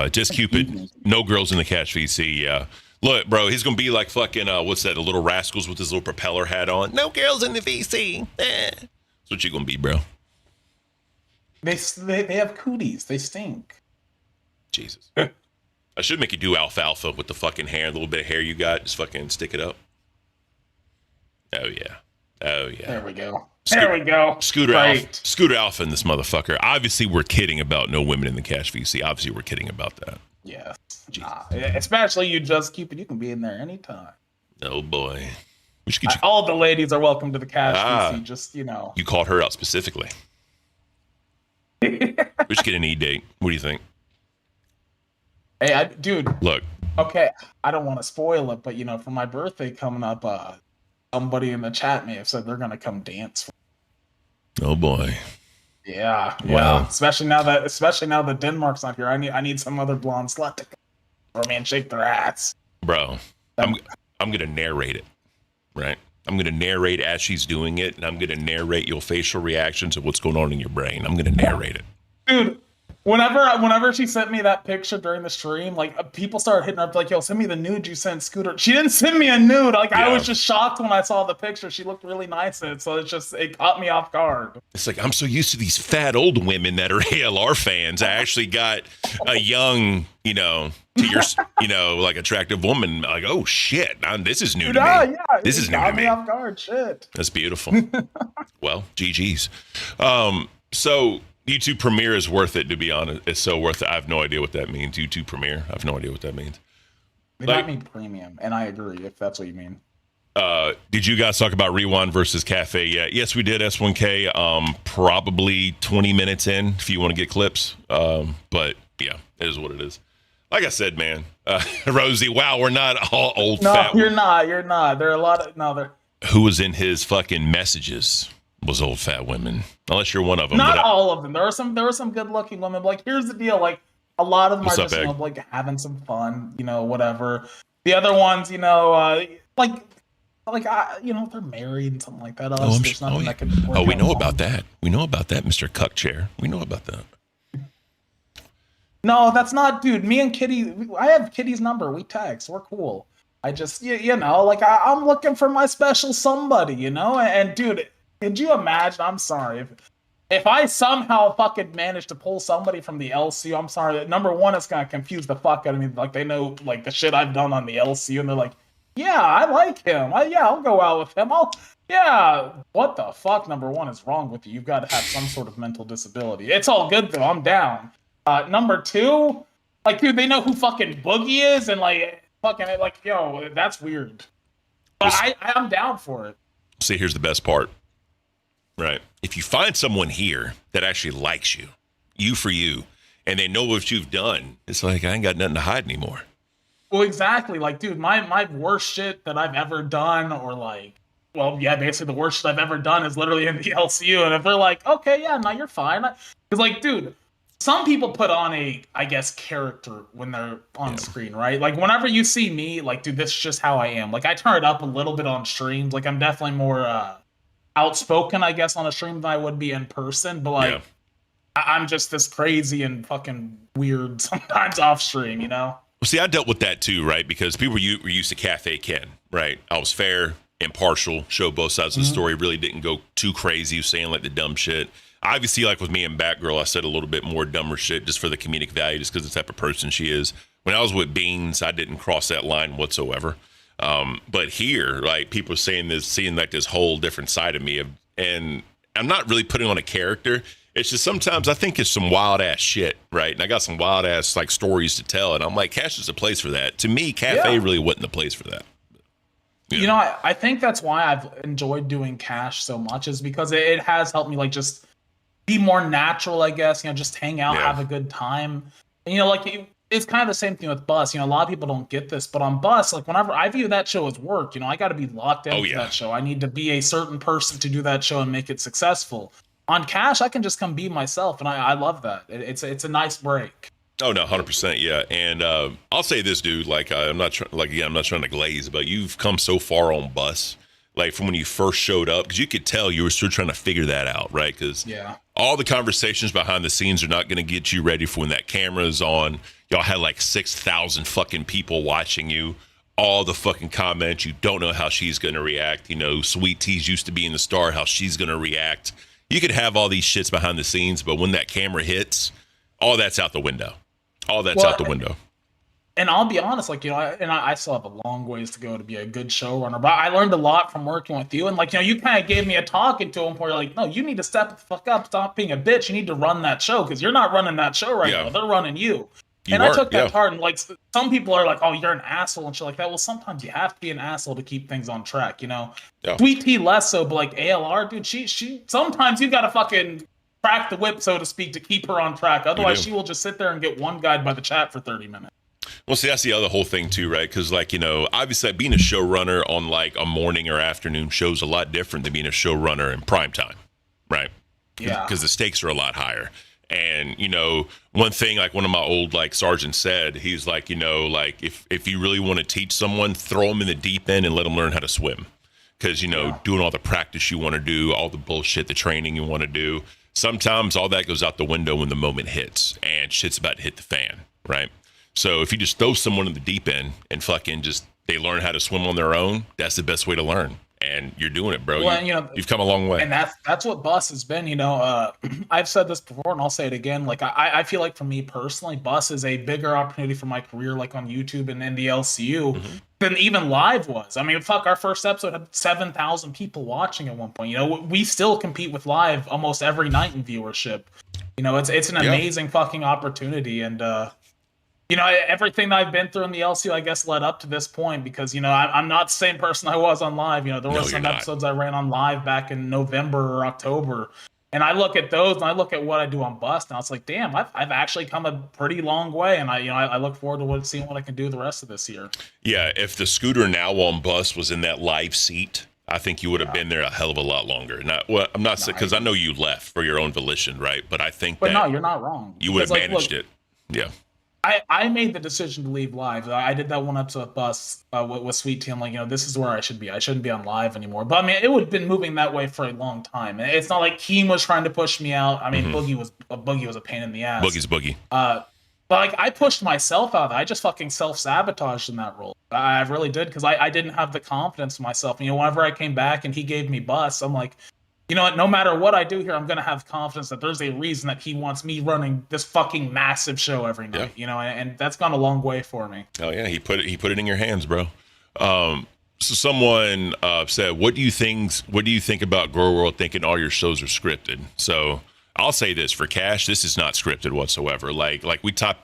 just Cupid, no girls in the Cash VC. Yeah. Look, bro, he's going to be like fucking, what's that, the Little Rascals with his little propeller hat on. No girls in the VC. That's what you're going to be, bro. They have cooties. They stink. Jesus. I should make you do alfalfa with the fucking hair, the little bit of hair you got. Just fucking stick it up. Oh, yeah. Oh, yeah. There we go. There we go. Scooter Alpha in this motherfucker. Obviously, we're kidding about no women in the Cash VC. Obviously, we're kidding about that. Yes. Nah, especially you, Just Cupid. You can be in there anytime. Oh, boy. We should get you. All the ladies are welcome to the Cash VC. Just, you know. You called her out specifically. We should get an E-date. What do you think? Hey, dude. Look. Okay, I don't want to spoil it, but, you know, for my birthday coming up, somebody in the chat may have said they're going to come dance. Oh, boy. Yeah. Wow. Especially now that Denmark's not here. I need some other blonde slut to come for me and shake their ass. Bro, I'm going to narrate it, right? I'm going to narrate as she's doing it, and I'm going to narrate your facial reactions of what's going on in your brain. I'm going to narrate it. Dude, whenever she sent me that picture during the stream, like people started hitting her up like, yo, send me the nude you sent Scooter. She didn't send me a nude. Like I was just shocked when I saw the picture. She looked really nice in it, so it caught me off guard. It's like, I'm so used to these fat old women that are ALR fans. I actually got a young, like attractive woman. Like, oh shit, this is new to me. Yeah, this is new to me. Off guard, shit. That's beautiful. Well, GG's. So YouTube Premiere is worth it, to be honest. It's so worth it. I have no idea what that means. YouTube Premiere. I have no idea what that means. They might mean premium, and I agree if that's what you mean. Did you guys talk about Rewind versus Cafe yet? Yes, we did. S1K. Probably 20 minutes in if you want to get clips. But yeah, it is what it is. Like I said, man, Rosie. Wow, we're not all old. No, fat. you're not. There are a lot of Who was in his fucking messages was old fat women. Unless you're one of them. Not all of them. There were some good looking women. But like, here's the deal. Like, a lot of them are just like having some fun. Whatever. The other ones, they're married and something like that. We know about that. We know about that, Mr. Cuck Chair. We know about that. No, that's not, dude. Me and Kitty, I have Kitty's number. We text. We're cool. I just, I'm looking for my special somebody, And dude, could you imagine? I'm sorry. If I somehow fucking manage to pull somebody from the LCU, I'm sorry. Number one, it's gonna confuse the fuck out of me. Like they know like the shit I've done on the LCU, and they're like, "Yeah, I like him. I'll go out with him. What the fuck? Number one is wrong with you. You've got to have some sort of mental disability. It's all good though. I'm down. Number two, like, dude, they know who fucking Boogie is, and yo, that's weird. But I'm down for it. See, here's the best part. Right. If you find someone here that actually likes you for you, and they know what you've done, it's like, I ain't got nothing to hide anymore. Well, exactly. Like, dude, my worst shit that I've ever done, basically the worst shit I've ever done is literally in the LCU. And if they're like, okay, yeah, no, you're fine. Because, like, dude, some people put on character when they're on screen, right? Like, whenever you see me, like, dude, this is just how I am. Like, I turn it up a little bit on streams. Like, I'm definitely more, outspoken, I guess, on a stream than I would be in person, but I'm just this crazy and fucking weird sometimes off stream, Well, see, I dealt with that too, right? Because people were used to Cafe Ken, right? I was fair, impartial, show both sides of the story. Really didn't go too crazy, saying like the dumb shit. Obviously, like with me and Batgirl, I said a little bit more dumber shit just for the comedic value, just because the type of person she is. When I was with Beans, I didn't cross that line whatsoever. But here, like people are saying this, seeing like this whole different side of me, and I'm not really putting on a character. It's just sometimes I think it's some wild ass shit, right? And I got some wild ass like stories to tell, and I'm like, Cash is a place for that. To me, Cafe really wasn't the place for that. You know, I think that's why I've enjoyed doing Cash so much, is because it has helped me like just be more natural, I guess. You know, just hang out, have a good time. And, you know, like it's kind of the same thing with Bus. You know, a lot of people don't get this, but on Bus, like whenever I view that show as work, you know, I got to be locked into that show. I need to be a certain person to do that show and make it successful. On Cash, I can just come be myself, and I love that. It's a nice break. Oh no, 100%, yeah. And I'll say this, dude. Like I'm not trying to glaze, but you've come so far on Bus, like from when you first showed up, because you could tell you were still trying to figure that out, right? Because all the conversations behind the scenes are not going to get you ready for when that camera is on. Y'all had like 6,000 fucking people watching you. All the fucking comments, you don't know how she's going to react. You know, Sweet Tea's used to being the star, how she's going to react. You could have all these shits behind the scenes, but when that camera hits, all that's out the window. All that's out the window. And I'll be honest, like, you know, I still have a long ways to go to be a good showrunner, but I learned a lot from working with you. And like, you know, you kind of gave me a talking to him where you're like, no, you need to step the fuck up, stop being a bitch. You need to run that show, because you're not running that show right now. They're running you. I took that hard. And like, some people are like, oh, you're an asshole and shit like that. Well, sometimes you have to be an asshole to keep things on track, you know? Sweet Tea less so, but like ALR, dude, she sometimes you gotta fucking crack the whip, so to speak, to keep her on track. Otherwise, she will just sit there and get one guide by the chat for 30 minutes. Well, see, that's the other whole thing too, right? Because like, you know, obviously like, being a showrunner on like a morning or afternoon show is a lot different than being a showrunner in prime time, right? Yeah. Because the stakes are a lot higher. And, you know, one thing, like one of my old like sergeants said, he's like, you know, like if you really want to teach someone, throw them in the deep end and let them learn how to swim. Because, you know, doing all the practice you want to do, all the bullshit, the training you want to do, sometimes all that goes out the window when the moment hits and shit's about to hit the fan, right? So if you just throw someone in the deep end and fucking just they learn how to swim on their own, that's the best way to learn. And you're doing it, bro. Well, you know, you've come a long way. And that's what Bus has been, you know. I've said this before and I'll say it again. Like I feel like for me personally, Bus is a bigger opportunity for my career, like on YouTube and in the LCU, than even Live was. I mean, fuck, our first episode had 7,000 people watching at one point. You know, we still compete with Live almost every night in viewership. You know, it's an amazing fucking opportunity. And you know, everything that I've been through in the LCU, I guess, led up to this point, because, you know, I'm not the same person I was on Live. You know, there were some episodes I ran on Live back in November or October. And I look at those and I look at what I do on Bus now. It's like, damn, I've actually come a pretty long way. And I look forward to seeing what I can do the rest of this year. Yeah, if the Scooter now on Bus was in that live seat, I think you would have been there a hell of a lot longer. I'm not saying, because I know you left for your own volition, right? But I think no, you're not wrong. You would have managed it. Yeah. I made the decision to leave Live. I did that one episode of Bus with Sweet Tea. I'm like, you know, this is where I should be. I shouldn't be on Live anymore. But I mean, it would have been moving that way for a long time. And it's not like Keem was trying to push me out. I mean, Boogie was a pain in the ass. Boogie's Boogie. But like, I pushed myself out of that. I just fucking self-sabotaged in that role. I really did, because I didn't have the confidence in myself. You know, whenever I came back and he gave me Bus, I'm like, you know what, no matter what I do here, I'm going to have confidence that there's a reason that he wants me running this fucking massive show every night, you know, and that's gone a long way for me. Oh yeah, he put it in your hands, bro. So someone said, what do you think about Grow World thinking all your shows are scripted? So I'll say this for Cash, this is not scripted whatsoever. Like we type,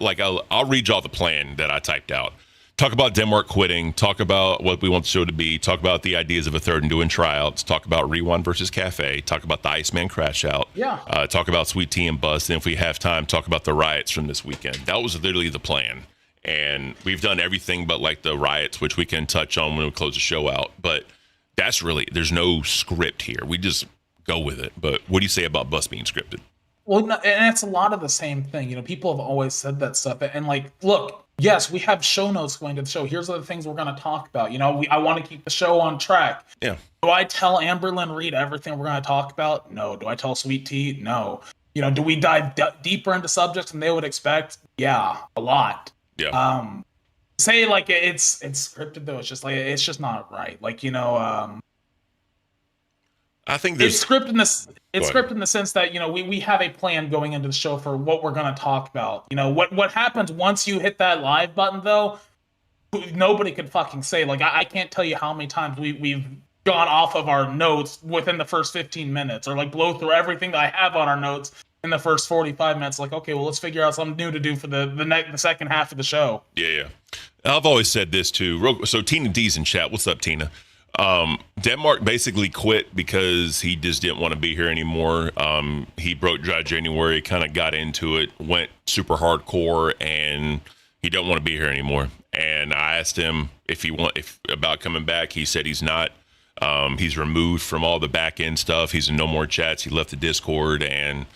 like I'll read y'all the plan that I typed out. Talk about Denmark quitting, talk about what we want the show to be, talk about the ideas of a third and doing tryouts, talk about Rewind versus Cafe, talk about the Iceman crash out, talk about Sweet Tea and Bus, and if we have time, talk about the riots from this weekend. That was literally the plan. And we've done everything but like the riots, which we can touch on when we close the show out. But that's really, there's no script here. We just go with it. But what do you say about Bus being scripted? Well, and it's a lot of the same thing. You know, people have always said that stuff. And like, look, yes, we have show notes going to the show. Here's the things we're going to talk about. You know, I want to keep the show on track. Yeah. Do I tell Amberlynn Reed everything we're going to talk about? No. Do I tell Sweet Tea? No. You know, do we dive deeper into subjects than they would expect? Yeah, a lot. Yeah. say like it's scripted though. It's just like it's just not right. Like I think there's it's scripted in this. It's Go ahead. scripted in the sense that we have a plan going into the show for what we're going to talk about. What happens once you hit that live button though. Nobody can fucking say. Like I can't tell you how many times we've gone off of our notes within the first 15 minutes, or like blow through everything that I have on our notes in the first 45 minutes. Like, okay, well, let's figure out something new to do for the second half of the show. Yeah. I've always said this too. So Tina D's in chat. What's up, Tina? Denmark basically quit because he just didn't want to be here anymore. He broke dry January, kind of got into it, went super hardcore, and he don't want to be here anymore. And I asked him if about coming back. He said he's not. He's removed from all the back end stuff. He's in no more chats. He left the Discord, and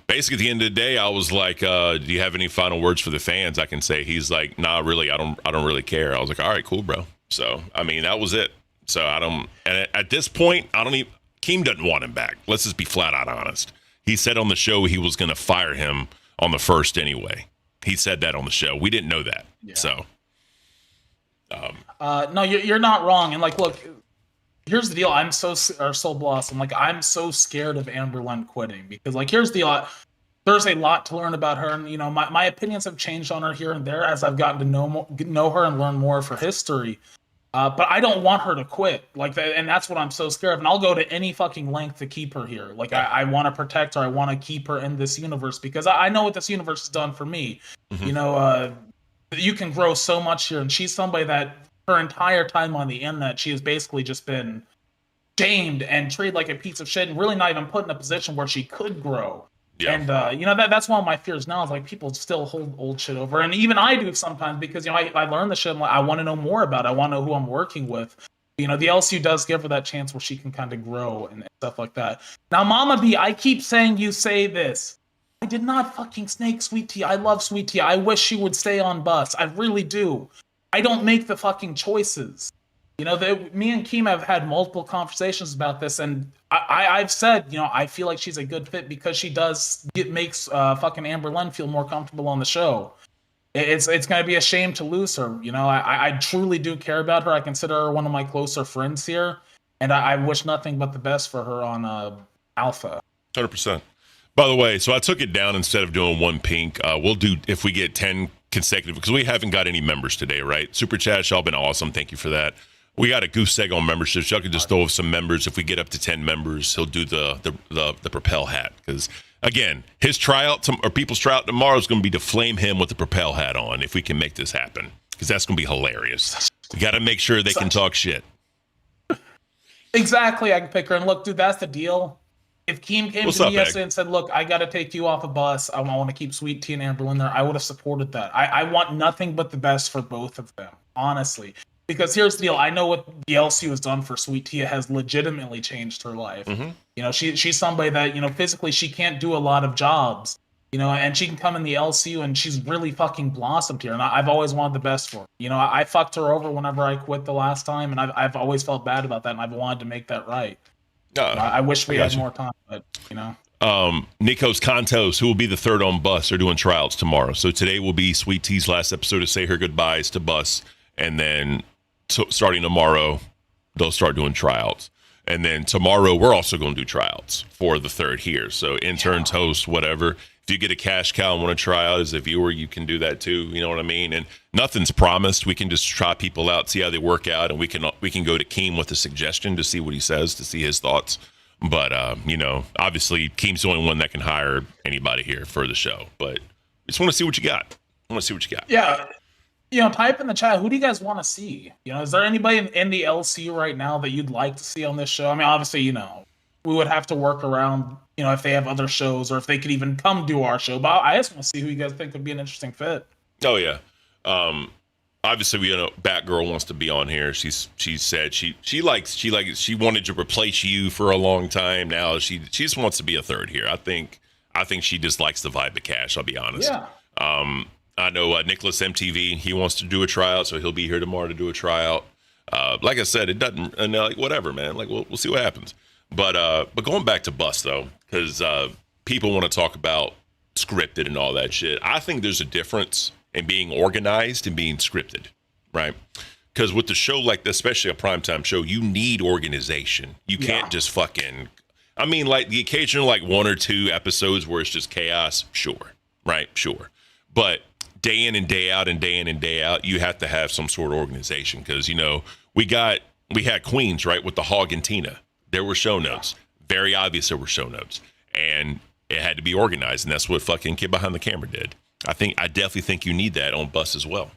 basically at the end of the day, I was like, "Do you have any final words for the fans?" I can say. He's like, "Nah, really, I don't really care." I was like, "All right, cool, bro." So I mean, that was it. So I don't. And at this point, I don't even. Keem doesn't want him back. Let's just be flat out honest. He said on the show he was going to fire him on the first anyway. He said that on the show. We didn't know that. Yeah. So. No, you're not wrong. And like, look. Here's the deal. I'm Soul Blossom. Like, I'm so scared of Amberlynn quitting because, like, here's the deal. There's a lot to learn about her, and my opinions have changed on her here and there as I've gotten to know her and learn more of her history. But I don't want her to quit. Like, and that's what I'm so scared of. And I'll go to any fucking length to keep her here. Like, I want to protect her. I want to keep her in this universe because I know what this universe has done for me. Mm-hmm. You can grow so much here, and she's somebody that. Her entire time on the internet, she has basically just been shamed and treated like a piece of shit and really not even put in a position where she could grow. Yeah. And, that's one of my fears now is like people still hold old shit over. And even I do sometimes because, I learn the shit. And, like, I want to know more about it. I want to know who I'm working with. The LCU does give her that chance where she can kind of grow and stuff like that. Now, Mama B, I keep saying you say this. I did not fucking snake Sweet Tea. I love Sweet Tea. I wish she would stay on bus. I really do. I don't make the fucking choices. Me and Keem have had multiple conversations about this, and I've said, I feel like she's a good fit because she makes fucking Amberlynn feel more comfortable on the show. It's going to be a shame to lose her. I truly do care about her. I consider her one of my closer friends here, and I wish nothing but the best for her on Alpha. 100%. By the way, so I took it down instead of doing one pink. We'll do if we get 10 consecutive because we haven't got any members today, right? Super chat, y'all been awesome. Thank you for that. We got a goose egg on memberships. Y'all can just throw some members. If we get up to 10 members, he'll do the Propel hat. Because again, his tryout or people's tryout tomorrow is going to be to flame him with the Propel hat on if we can make this happen. Because that's going to be hilarious. We got to make sure they can talk shit. Exactly, I can pick her. And look, dude, that's the deal. If Keem came to me yesterday and said, look, I got to take you off a bus. I want to keep Sweet Tea and Amberlynn there. I would have supported that. I want nothing but the best for both of them, honestly. Because here's the deal. I know what the LCU has done for Sweet Tea. It has legitimately changed her life. Mm-hmm. She's somebody that, physically she can't do a lot of jobs, and she can come in the LCU and she's really fucking blossomed here. And I've always wanted the best for her. I fucked her over whenever I quit the last time, and I've always felt bad about that, and I've wanted to make that right. I wish we had more time, but Nikos Kantos, who will be the third on bus, are doing tryouts tomorrow. So today will be Sweet Tea's last episode to say her goodbyes to bus, and then starting tomorrow, they'll start doing tryouts. And then tomorrow, we're also going to do tryouts for the third here. So interns, hosts, whatever. If you get a cash cow and want to try out as a viewer, you can do that too. You know what I mean? And nothing's promised. We can just try people out, see how they work out, and we can go to Keem with a suggestion to see what he says, to see his thoughts. But obviously Keem's the only one that can hire anybody here for the show. But I just want to see what you got. Yeah. Type in the chat. Who do you guys want to see? Is there anybody in the LCU right now that you'd like to see on this show? I mean, obviously, we would have to work around, if they have other shows or if they could even come do our show. But I just want to see who you guys think would be an interesting fit. Oh yeah. Obviously, Batgirl wants to be on here. She said she wanted to replace you for a long time. Now she just wants to be a third here. I think she just likes the vibe of Cash. I'll be honest. Yeah. I know Nicholas MTV. He wants to do a tryout, so he'll be here tomorrow to do a tryout. Like I said, it doesn't. And whatever, man. Like we'll see what happens. But going back to Bus though, because people want to talk about scripted and all that shit. I think there's a difference in being organized and being scripted. right? Because with the show like this, especially a primetime show, you need organization. You can't just fucking, I mean, like the occasional like 1 or 2 episodes where it's just chaos, sure, right? Sure. But day in and day out and day in and day out, you have to have some sort of organization because, you know, we had Queens, right, with the Hog and Tina. There were show notes. Very obvious there were show notes. And it had to be organized, and that's what fucking Kid Behind the Camera did. I definitely think you need that on Bus as well.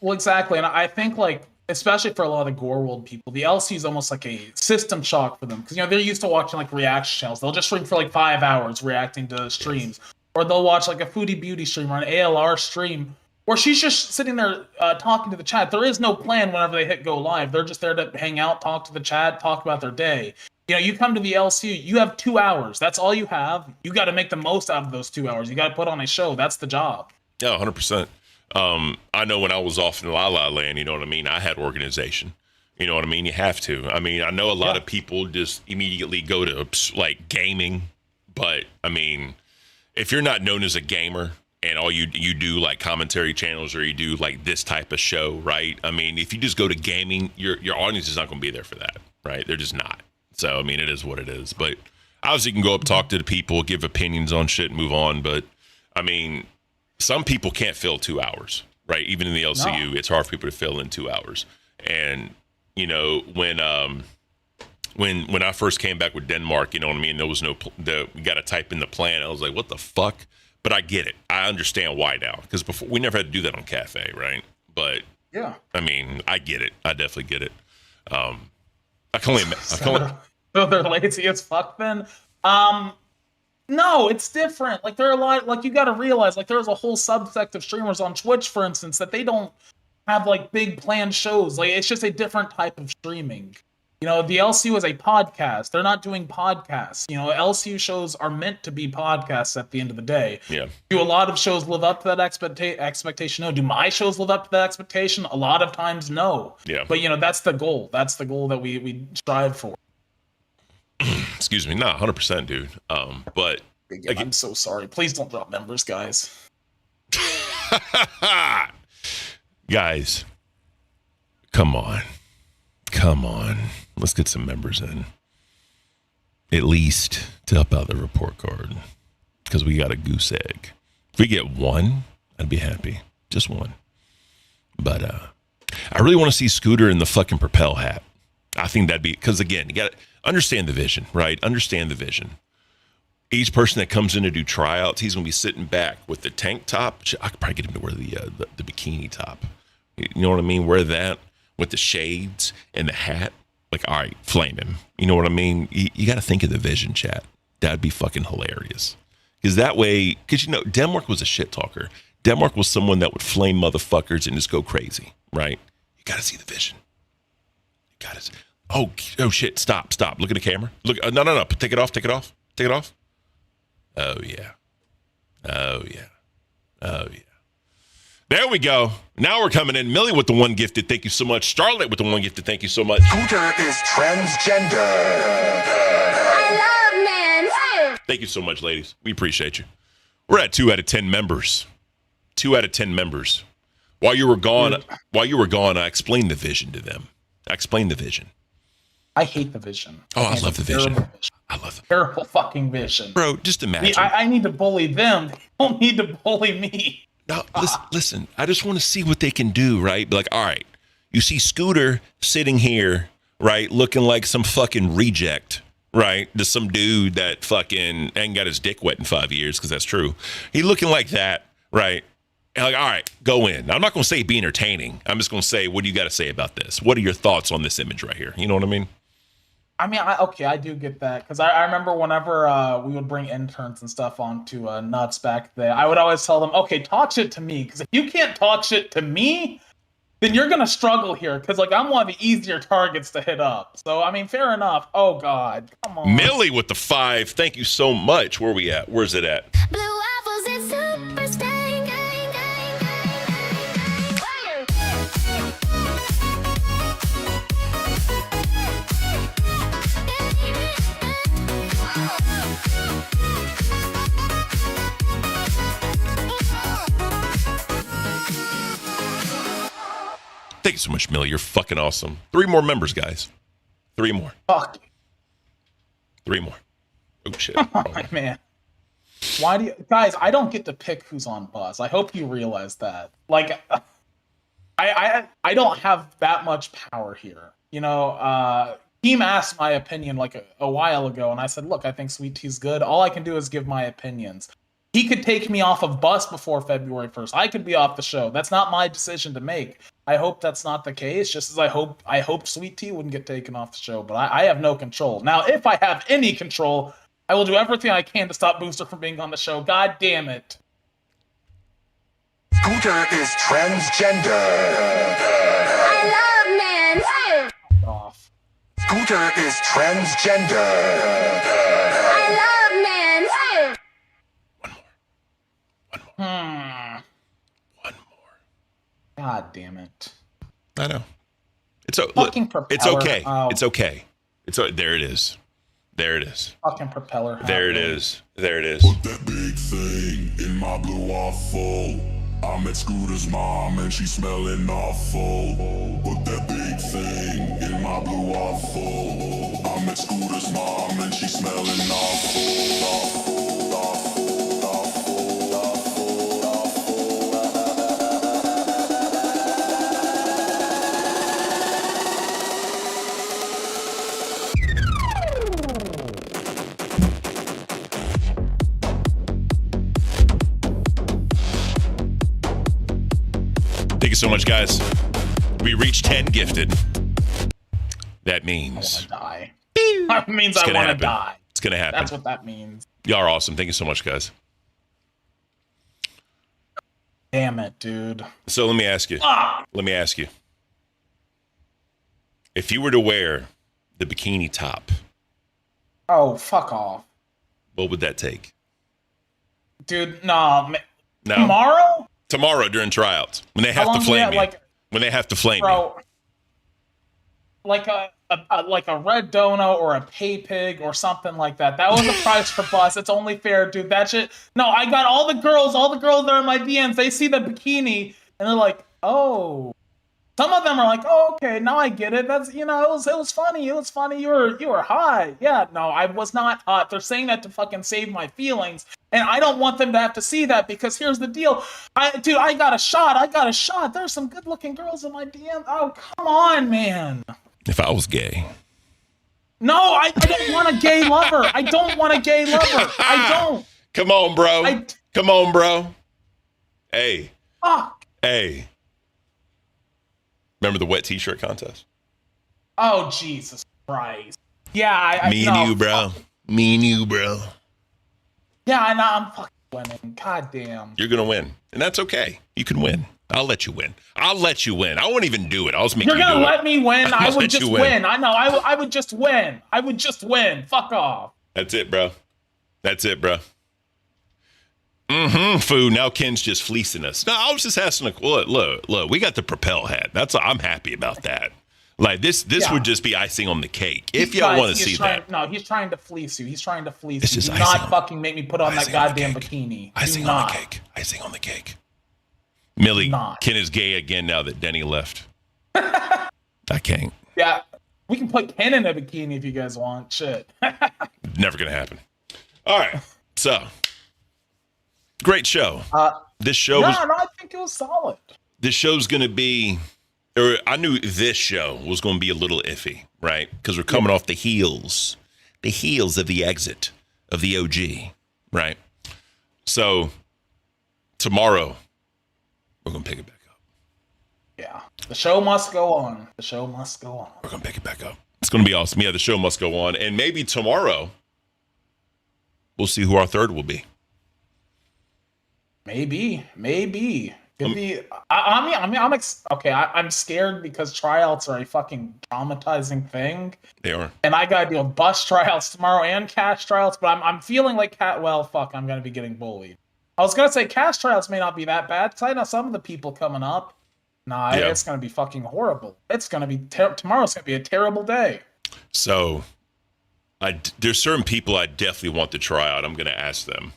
Well, exactly. And I think, like, especially for a lot of the Gore World people, the LC is almost like a system shock for them. Because, you know, they're used to watching, like, reaction channels. They'll just stream for, like, 5 hours reacting to streams. Or they'll watch, like, a Foodie Beauty stream or an ALR stream where she's just sitting there talking to the chat. There is no plan whenever they hit go live. They're just there to hang out, talk to the chat, talk about their day. You know, you come to the LCU, you have 2 hours. That's all you have. You got to make the most out of those 2 hours. You got to put on a show. That's the job. Yeah, 100%. I know when I was off in La La Land, you know what I mean? I had organization. You know what I mean? You have to. I mean, I know a lot of people just immediately go to, like, gaming. But, I mean, if you're not known as a gamer and all you do, like, commentary channels or you do, like, this type of show, right? I mean, if you just go to gaming, your audience is not going to be there for that, right? They're just not. So, I mean, it is what it is. But obviously, you can go up, talk to the people, give opinions on shit, and move on. But, I mean, some people can't fill 2 hours, right? Even in the LCU, it's hard for people to fill in 2 hours. And, you know, when I first came back with Denmark, you know what I mean? There was we got to type in the plan. I was like, what the fuck? But I get it. I understand why now. Because before, we never had to do that on Cafe, right? But, yeah, I mean, I get it. I definitely get it. So they're lazy as fuck then? No, it's different. Like, there are a lot, like, you got to realize, like, there's a whole subsect of streamers on Twitch, for instance, that they don't have, like, big planned shows. Like, it's just a different type of streaming. You know, the LCU is a podcast. They're not doing podcasts. You know, LCU shows are meant to be podcasts at the end of the day. Yeah. Do a lot of shows live up to that expectation? No. Do my shows live up to that expectation? A lot of times, no. Yeah. But, you know, that's the goal. That's the goal that we strive for. Excuse me. Nah, 100%, dude. But I'm so sorry. Please don't drop members, guys. guys, come on. Let's get some members in. At least to help out the report card. Because we got a goose egg. If we get one, I'd be happy. Just one. But I really want to see Scooter in the fucking Propel hat. I think that'd be, because again, you got to understand the vision, right? Understand the vision. Each person that comes in to do tryouts, he's going to be sitting back with the tank top. I could probably get him to wear the bikini top. You know what I mean? Wear that with the shades and the hat. Like, all right, flame him. You know what I mean? You got to think of the vision, chat. That'd be fucking hilarious. Because that way, because, you know, Denmark was a shit talker. Denmark was someone that would flame motherfuckers and just go crazy, right? You got to see the vision. You got to. Oh shit! Stop! Look at the camera. Look! No! Take it off! Oh yeah. There we go. Now we're coming in. Millie with the one gifted. Thank you so much. Charlotte with the one gifted. Thank you so much. Scooter is transgender. I love men too. Thank you so much, ladies. We appreciate you. We're at 2 out of 10 members. 2 out of 10 members. While you were gone, I explained the vision to them. I explained the vision. I hate the vision. Oh, I love the vision. I love the terrible fucking vision. Bro, just imagine. I need to bully them. They don't need to bully me. No, listen, I just want to see what they can do, right? Like, all right, you see Scooter sitting here, right, looking like some fucking reject, right? Just some dude that fucking ain't got his dick wet in 5 years, because that's true. He looking like that, right? And like, all right, go in. I'm not going to say be entertaining. I'm just going to say, what do you got to say about this? What are your thoughts on this image right here? You know what I mean? I mean, I do get that, because I remember whenever we would bring interns and stuff onto Nuts back then, I would always tell them, okay, talk shit to me, because if you can't talk shit to me, then you're going to struggle here, because, like, I'm one of the easier targets to hit up. So, I mean, fair enough. Oh, God. Come on. Millie with the 5. Thank you so much. Where we at? Where's it at? Blue waffles and super stain. Thank you so much, Millie. You're fucking awesome. 3 more members, guys. 3 more. Fuck. 3 more. Oh, shit. Oh, man. Why do you guys? I don't get to pick who's on Buzz. I hope you realize that. Like, I don't have that much power here. You know, Team asked my opinion like a while ago, and I said, look, I think Sweet Tea's good. All I can do is give my opinions. He could take me off of Bus before February 1st. I could be off the show. That's not my decision to make. I hope that's not the case, just as I hope Sweet Tea wouldn't get taken off the show, but I have no control. Now, if I have any control, I will do everything I can to stop Booster from being on the show. God damn it. Scooter is transgender. I love men. Off. Scooter is transgender. I love men. One more. God damn it. I know. It's look, Fucking propeller. it's okay. Oh. It's okay. There it is. There it is. Fucking propeller. There it is. There it is. Put that big thing in my blue waffle. I met Scooter's mom and she's smelling awful. Put that big thing in my blue waffle. I met Scooter's mom and she's smelling awful. Thank you so much, guys. We reached 10 gifted. That means Die. That means it's I gonna want to happen. die. It's gonna happen. That's what that means. Y'all are awesome. Thank you so much, guys. Damn it, dude. So let me ask you. Let me ask you. If you were to wear the bikini top, Oh, fuck off. what would that take? Dude, no. No. Tomorrow? During tryouts, when they How have to long do we flame have, me. like- When they have to flame me. Bro, like a red dono or a pay pig or something like that. That was the price for Bus. It's only fair, dude. That shit. No, I got all the girls that are in my DMs. They see the bikini and they're like, oh. Some of them are like, oh, okay, now I get it. That's, you know, it was funny. It was funny. You were hot. Yeah, no, I was not hot. They're saying that to fucking save my feelings. And I don't want them to have to see that because here's the deal. I got a shot. There's some good looking girls in my DM. Oh, come on, man. If I was gay. No, I don't want a gay lover. I don't want a gay lover. I don't. Come on, bro. Come on, bro. Hey. Fuck. Hey. Remember the wet t-shirt contest? Oh, Jesus Christ. Yeah, Me and you, bro. Me and you, bro. Yeah, I'm fucking winning. God damn. You're going to win. And that's okay. You can win. I'll let you win. I won't even do it. I'll just make You're you do it. gonna let me win? I I'll would let just you win. I know. I would just win. I would just win. Fuck off. That's it, bro. That's it, bro. Foo. Now Ken's just fleecing us. No, I was just asking. Look. We got the Propel hat. I'm happy about that. Like this Yeah. would just be icing on the cake. If y'all want to see that. No, he's trying to fleece you. He's trying to fleece It's you. just Do icing not on- fucking make me put on that icing on the goddamn cake. bikini. Icing Do on not. the cake. Icing on the cake. Millie, Not. Ken is gay again now that Denny left. I can't. Yeah, we can put Ken in a bikini if you guys want. Shit. Never gonna happen. All right. So great show. This show was. No, I think it was solid. This show's going to be, or I knew this show was going to be a little iffy, right? Because we're coming off the heels of the exit of the OG, right? So tomorrow, we're going to pick it back up. Yeah, the show must go on. The show must go on. We're going to pick it back up. It's going to be awesome. Yeah, the show must go on. And maybe tomorrow, we'll see who our third will be. Maybe. Could be. I'm scared because tryouts are a fucking traumatizing thing, They are. and I gotta deal with bus tryouts tomorrow and cash tryouts. But I'm feeling like I'm gonna be getting bullied. I was gonna say cash tryouts may not be that bad because I know some of the people coming up. Nah, Yeah. it's gonna be fucking horrible. It's gonna be tomorrow's gonna be a terrible day. So there's certain people I definitely want to try out. I'm going to ask them.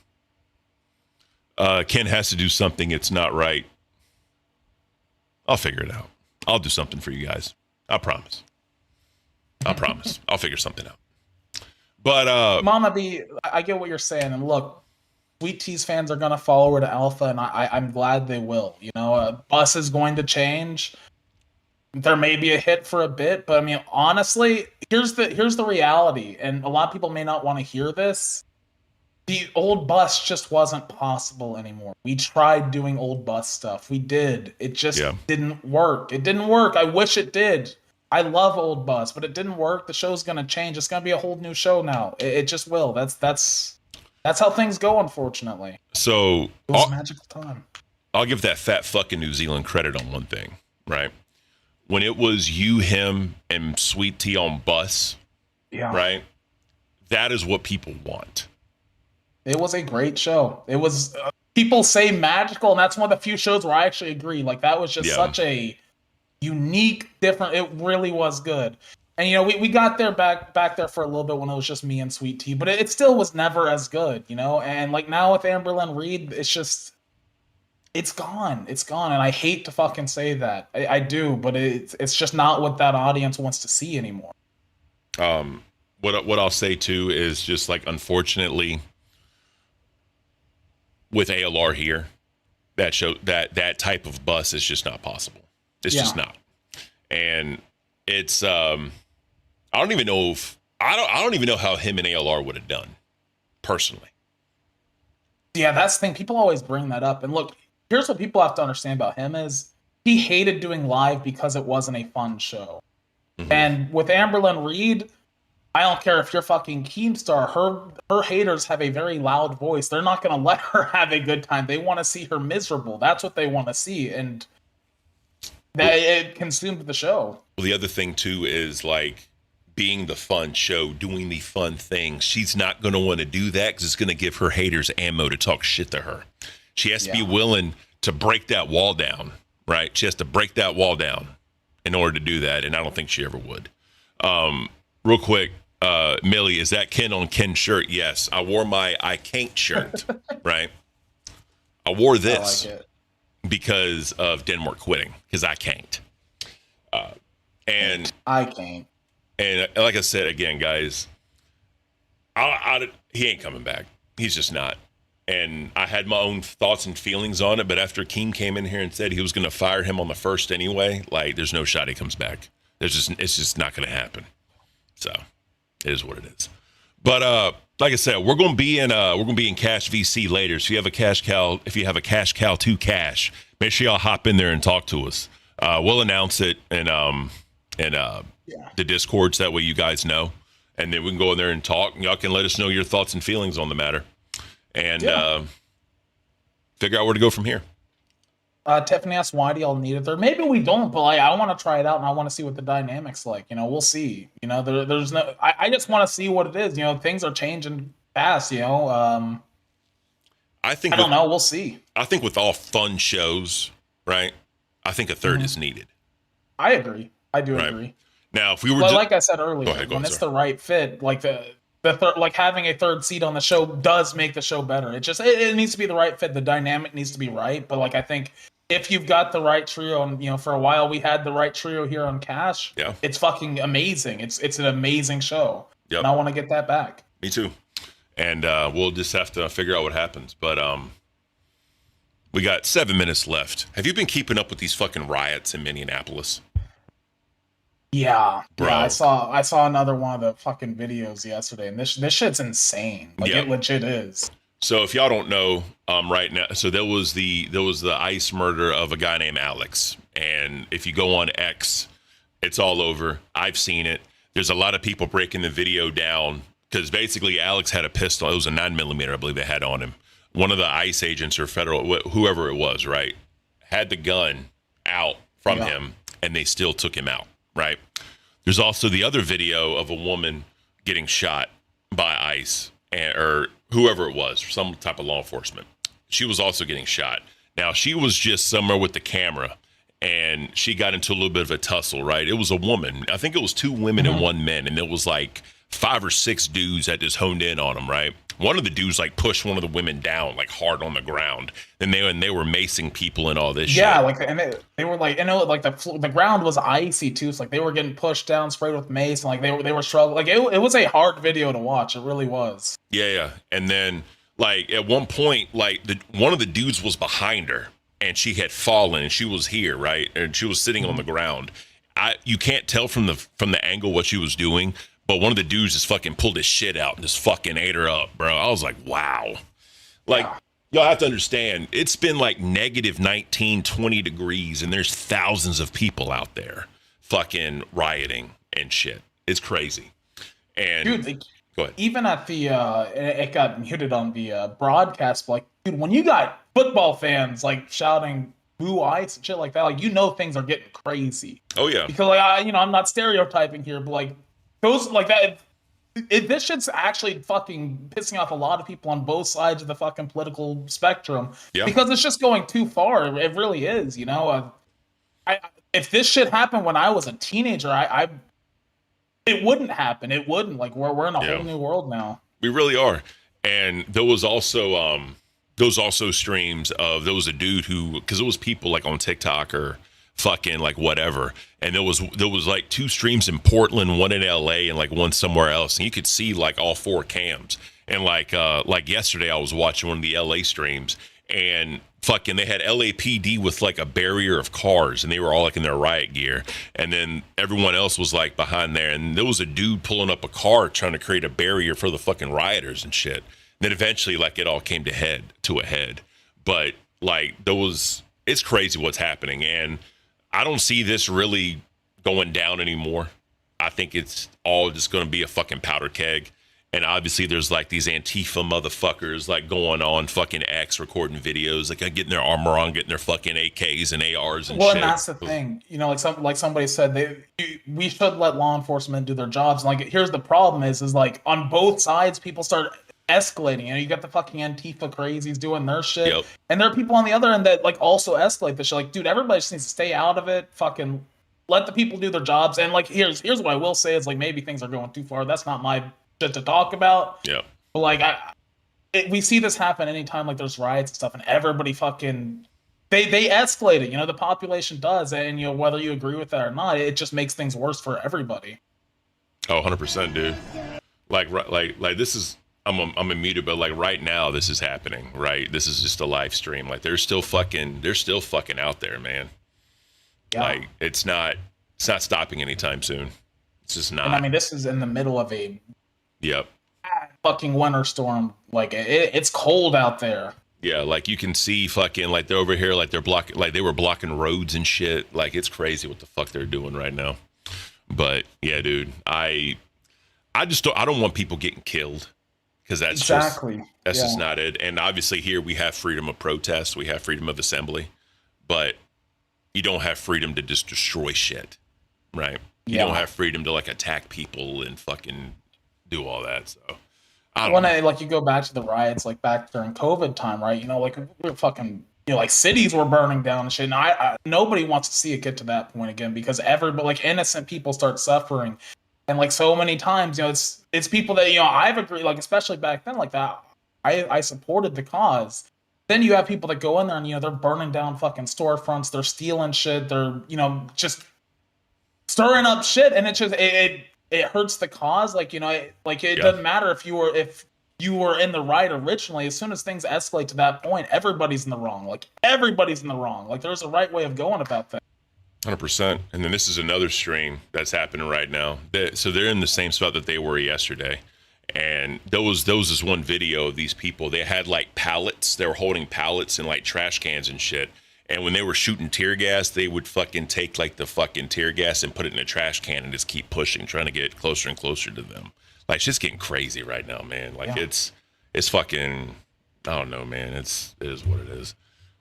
Ken has to do something. It's not right. I'll figure it out. I'll do something for you guys. I promise. I promise. I'll figure something out. But Mama B, I get what you're saying, and look, Sweet Tea's fans are gonna follow her to Alpha, and I'm glad they will. You know, Bus is going to change. There may be a hit for a bit, but I mean, honestly, here's the reality, and a lot of people may not want to hear this. The old Bus just wasn't possible anymore. We tried doing old Bus stuff. We did. It just didn't work. It didn't work. I wish it did. I love old Bus, but it didn't work. The show's gonna change. It's gonna be a whole new show now. It just will. That's how things go, unfortunately. So It was a magical time. I'll give that fat fucking New Zealand credit on one thing, right? When it was you, him, and Sweet Tea on Bus, right? That is what people want. It was a great show. It was people say magical, and that's one of the few shows where I actually agree. Like that was just such a unique, different. It really was good. And you know, we got there back there for a little bit when it was just me and Sweet Tea, but it still was never as good, you know. And like now with Amberlynn Reed, it's gone, and I hate to fucking say that. I do, but it's just not what that audience wants to see anymore. What I'll say too is just like, unfortunately, with ALR here, that show that type of Bus is just not possible. It's just not. And it's I don't even know how him and ALR would have done personally. Yeah, that's the thing. People always bring that up. And look, here's what people have to understand about him is he hated doing live because it wasn't a fun show. Mm-hmm. And with Amberlynn Reed, I don't care if you're fucking Keemstar, her haters have a very loud voice. They're not going to let her have a good time. They want to see her miserable. That's what they want to see. And it consumed the show. Well, the other thing too is like being the fun show, doing the fun things. She's not going to want to do that because it's going to give her haters ammo to talk shit to her. She has to be willing to break that wall down, right? She has to break that wall down in order to do that, and I don't think she ever would. Real quick, Millie, is that Ken on Ken shirt? Yes, I wore my I can't shirt, right? I wore this. I like it. Because of Denmark quitting, because I can't. And I can't. And like I said, again, guys, he ain't coming back. He's just not. And I had my own thoughts and feelings on it, but after Keem came in here and said he was going to fire him on the first anyway, like there's no shot he comes back. It's just not going to happen. So it is what it is. But like I said, we're going to be in Cash VC later. So if you have a Cash Cow 2 Cash, make sure y'all hop in there and talk to us. We'll announce it in the Discords, that way you guys know, and then we can go in there and talk. And y'all can let us know your thoughts and feelings on the matter, and figure out where to go from here. Tiffany asks, why do y'all need it there? Maybe we don't, but like, I want to try it out and I want to see what the dynamic's like. You know, we'll see. You know, there's no. I just want to see what it is. You know, things are changing fast. You know, I don't know. We'll see. I think with all fun shows, right? I think a third is needed. I agree. I do agree. Now, if we were, like I said earlier, when it's the right fit, like the third, like having a third seat on the show does make the show better. It needs to be the right fit. The dynamic needs to be right. But like, I think if you've got the right trio, and you know, for a while we had the right trio here on Cash, it's fucking amazing. It's an amazing show. Yep. And I want to get that back. Me too. And we'll just have to figure out what happens. But we got 7 minutes left. Have you been keeping up with these fucking riots in Minneapolis? Yeah, bro. Yeah, I saw another one of the fucking videos yesterday, and this shit's insane. Like it legit is. So if y'all don't know, right now, so there was the ICE murder of a guy named Alex, and if you go on X, it's all over. I've seen it. There's a lot of people breaking the video down because basically Alex had a pistol. It was a 9mm, I believe they had on him. One of the ICE agents or federal, whoever it was, right, had the gun out from him, and they still took him out. Right. There's also the other video of a woman getting shot by ICE or whoever it was, some type of law enforcement. She was also getting shot. Now, she was just somewhere with the camera and she got into a little bit of a tussle. Right. It was a woman. I think it was 2 women and 1 man. And there was like 5 or 6 dudes that just honed in on them. Right. one of the dudes like pushed one of the women down like hard on the ground. And they were macing people and all this Yeah, shit. like, and they were like, like the ground was icy too, so like they were getting pushed down, sprayed with mace, and like they were struggling. Like it was a hard video to watch. It really was. Yeah. And then like at one point, like one of the dudes was behind her and she had fallen and she was here, right? And she was sitting on the ground. You can't tell from the angle what she was doing, but one of the dudes just fucking pulled his shit out and just fucking ate her up, bro. I was like, wow. Like, y'all have to understand, it's been like negative 19, 20 degrees, and there's thousands of people out there fucking rioting and shit. It's crazy. And Dude, like, go ahead. even at the it got muted on the broadcast, but like, dude, when you got football fans like shouting blue ice and shit like that, like, you know things are getting crazy. Oh yeah. Because like I'm not stereotyping here, but like those like that. This shit's actually fucking pissing off a lot of people on both sides of the fucking political spectrum. Yeah. Because it's just going too far. It really is, you know. If this shit happened when I was a teenager, it wouldn't happen. It wouldn't. Like we're in a whole new world now. We really are. And there was also streams of, there was a dude who, because it was people like on TikTok or fucking like whatever, and there was like 2 streams in Portland, one in LA and like one somewhere else, and you could see like all 4 cams. And like yesterday I was watching one of the LA streams, and fucking they had LAPD with like a barrier of cars, and they were all like in their riot gear, and then everyone else was like behind there, and there was a dude pulling up a car trying to create a barrier for the fucking rioters and shit. Then eventually like it all came to a head. But like it's crazy what's happening, and I don't see this really going down anymore. I think it's all just going to be a fucking powder keg. And obviously there's like these Antifa motherfuckers like going on fucking X recording videos, like getting their armor on, getting their fucking AKs and ARs and shit. Well, and that's the thing, you know, like somebody said, we should let law enforcement do their jobs. And like, here's the problem is like on both sides, people start escalating. You know, you got the fucking Antifa crazies doing their shit, Yep. and there are people on the other end that like also escalate this shit. Like, dude, everybody just needs to stay out of it. Fucking let the people do their jobs. And like, here's what I will say is like, maybe things are going too far. That's not my shit to talk about. Yeah. But like, we see this happen anytime like there's riots and stuff, and everybody fucking they escalate it. You know, the population does, and you know whether you agree with that or not, it just makes things worse for everybody. Oh, 100%, dude. Like this is. I'm muted, but like right now this is happening, right? This is just a live stream. Like they're still fucking out there, man. Yeah. Like it's not stopping anytime soon. It's just not. And I mean, this is in the middle of a Yep. fucking winter storm. Like it's cold out there. Yeah, like you can see fucking like they're over here, like they're blocking, like they were blocking roads and shit. Like it's crazy what the fuck they're doing right now. But yeah, dude, I don't want people getting killed. Because that's just not it. And obviously here we have freedom of protest, we have freedom of assembly, but you don't have freedom to just destroy shit, right? You don't have freedom to like attack people and fucking do all that. So I don't know. Like you go back to the riots, like back during COVID time, right? You know, like we're fucking, you know, like cities were burning down and shit. And I nobody wants to see it get to that point again, because everybody, like innocent people start suffering. And like so many times, you know, it's people that, you know, I've agreed, like especially back then, like that, I supported the cause. Then you have people that go in there and, you know, they're burning down fucking storefronts, they're stealing shit, they're, you know, just stirring up shit, and it just it hurts the cause. Like, you know, it doesn't matter if you were in the right originally. As soon as things escalate to that point, everybody's in the wrong. Like everybody's in the wrong. Like there's a right way of going about things. 100%. And then this is another stream that's happening right now. So they're in the same spot that they were yesterday. And those is one video of these people. They had like pallets. They were holding pallets and like trash cans and shit. And when they were shooting tear gas, they would fucking take like the fucking tear gas and put it in a trash can and just keep pushing, trying to get closer and closer to them. Like it's just getting crazy right now, man. Like it's fucking, I don't know, man. It is what it is.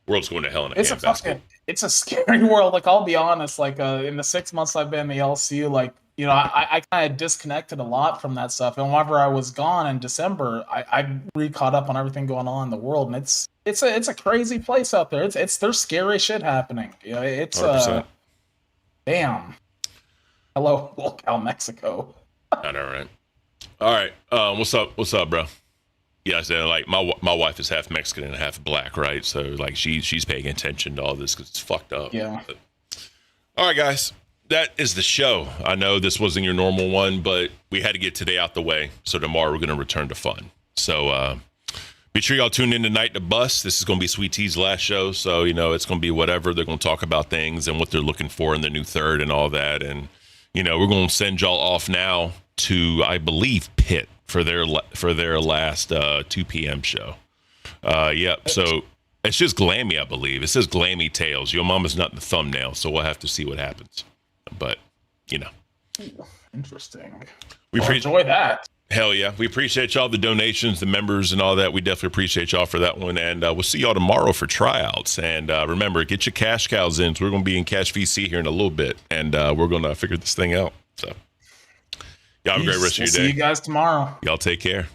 World's going to hell in a handbasket. It's a scary world. Like I'll be honest, like in the 6 months I've been in the LCU, like, you know, I kind of disconnected a lot from that stuff. And whenever I was gone in December, I re-caught up on everything going on in the world, and it's a crazy place out there. There's scary shit happening. You know, it's 100%. Damn. Hello, locale Mexico. All right. All right. What's up, bro? Yeah, I said like my wife is half Mexican and half black, right? So like she's paying attention to all this because it's fucked up. Yeah. But, all right, guys, that is the show. I know this wasn't your normal one, but we had to get today out the way. So tomorrow we're going to return to fun. So be sure y'all tune in tonight to Bus. This is going to be Sweet T's last show. So, you know, it's going to be whatever. They're going to talk about things and what they're looking for in the new third and all that. And, you know, we're going to send y'all off now to, I believe, Pitt for their last 2 p.m. show. Yep. So it's just Glammy, I believe. It says Glammy Tales. Your mama's not in the thumbnail, so we'll have to see what happens. But, you know. Interesting. We enjoy that. Hell yeah. We appreciate y'all, the donations, the members, and all that. We definitely appreciate y'all for that one. And we'll see y'all tomorrow for tryouts. And remember, get your cash cows in. So we're going to be in Cash VC here in a little bit. And we're going to figure this thing out. So y'all have a great rest of your day. See you guys tomorrow. Y'all take care.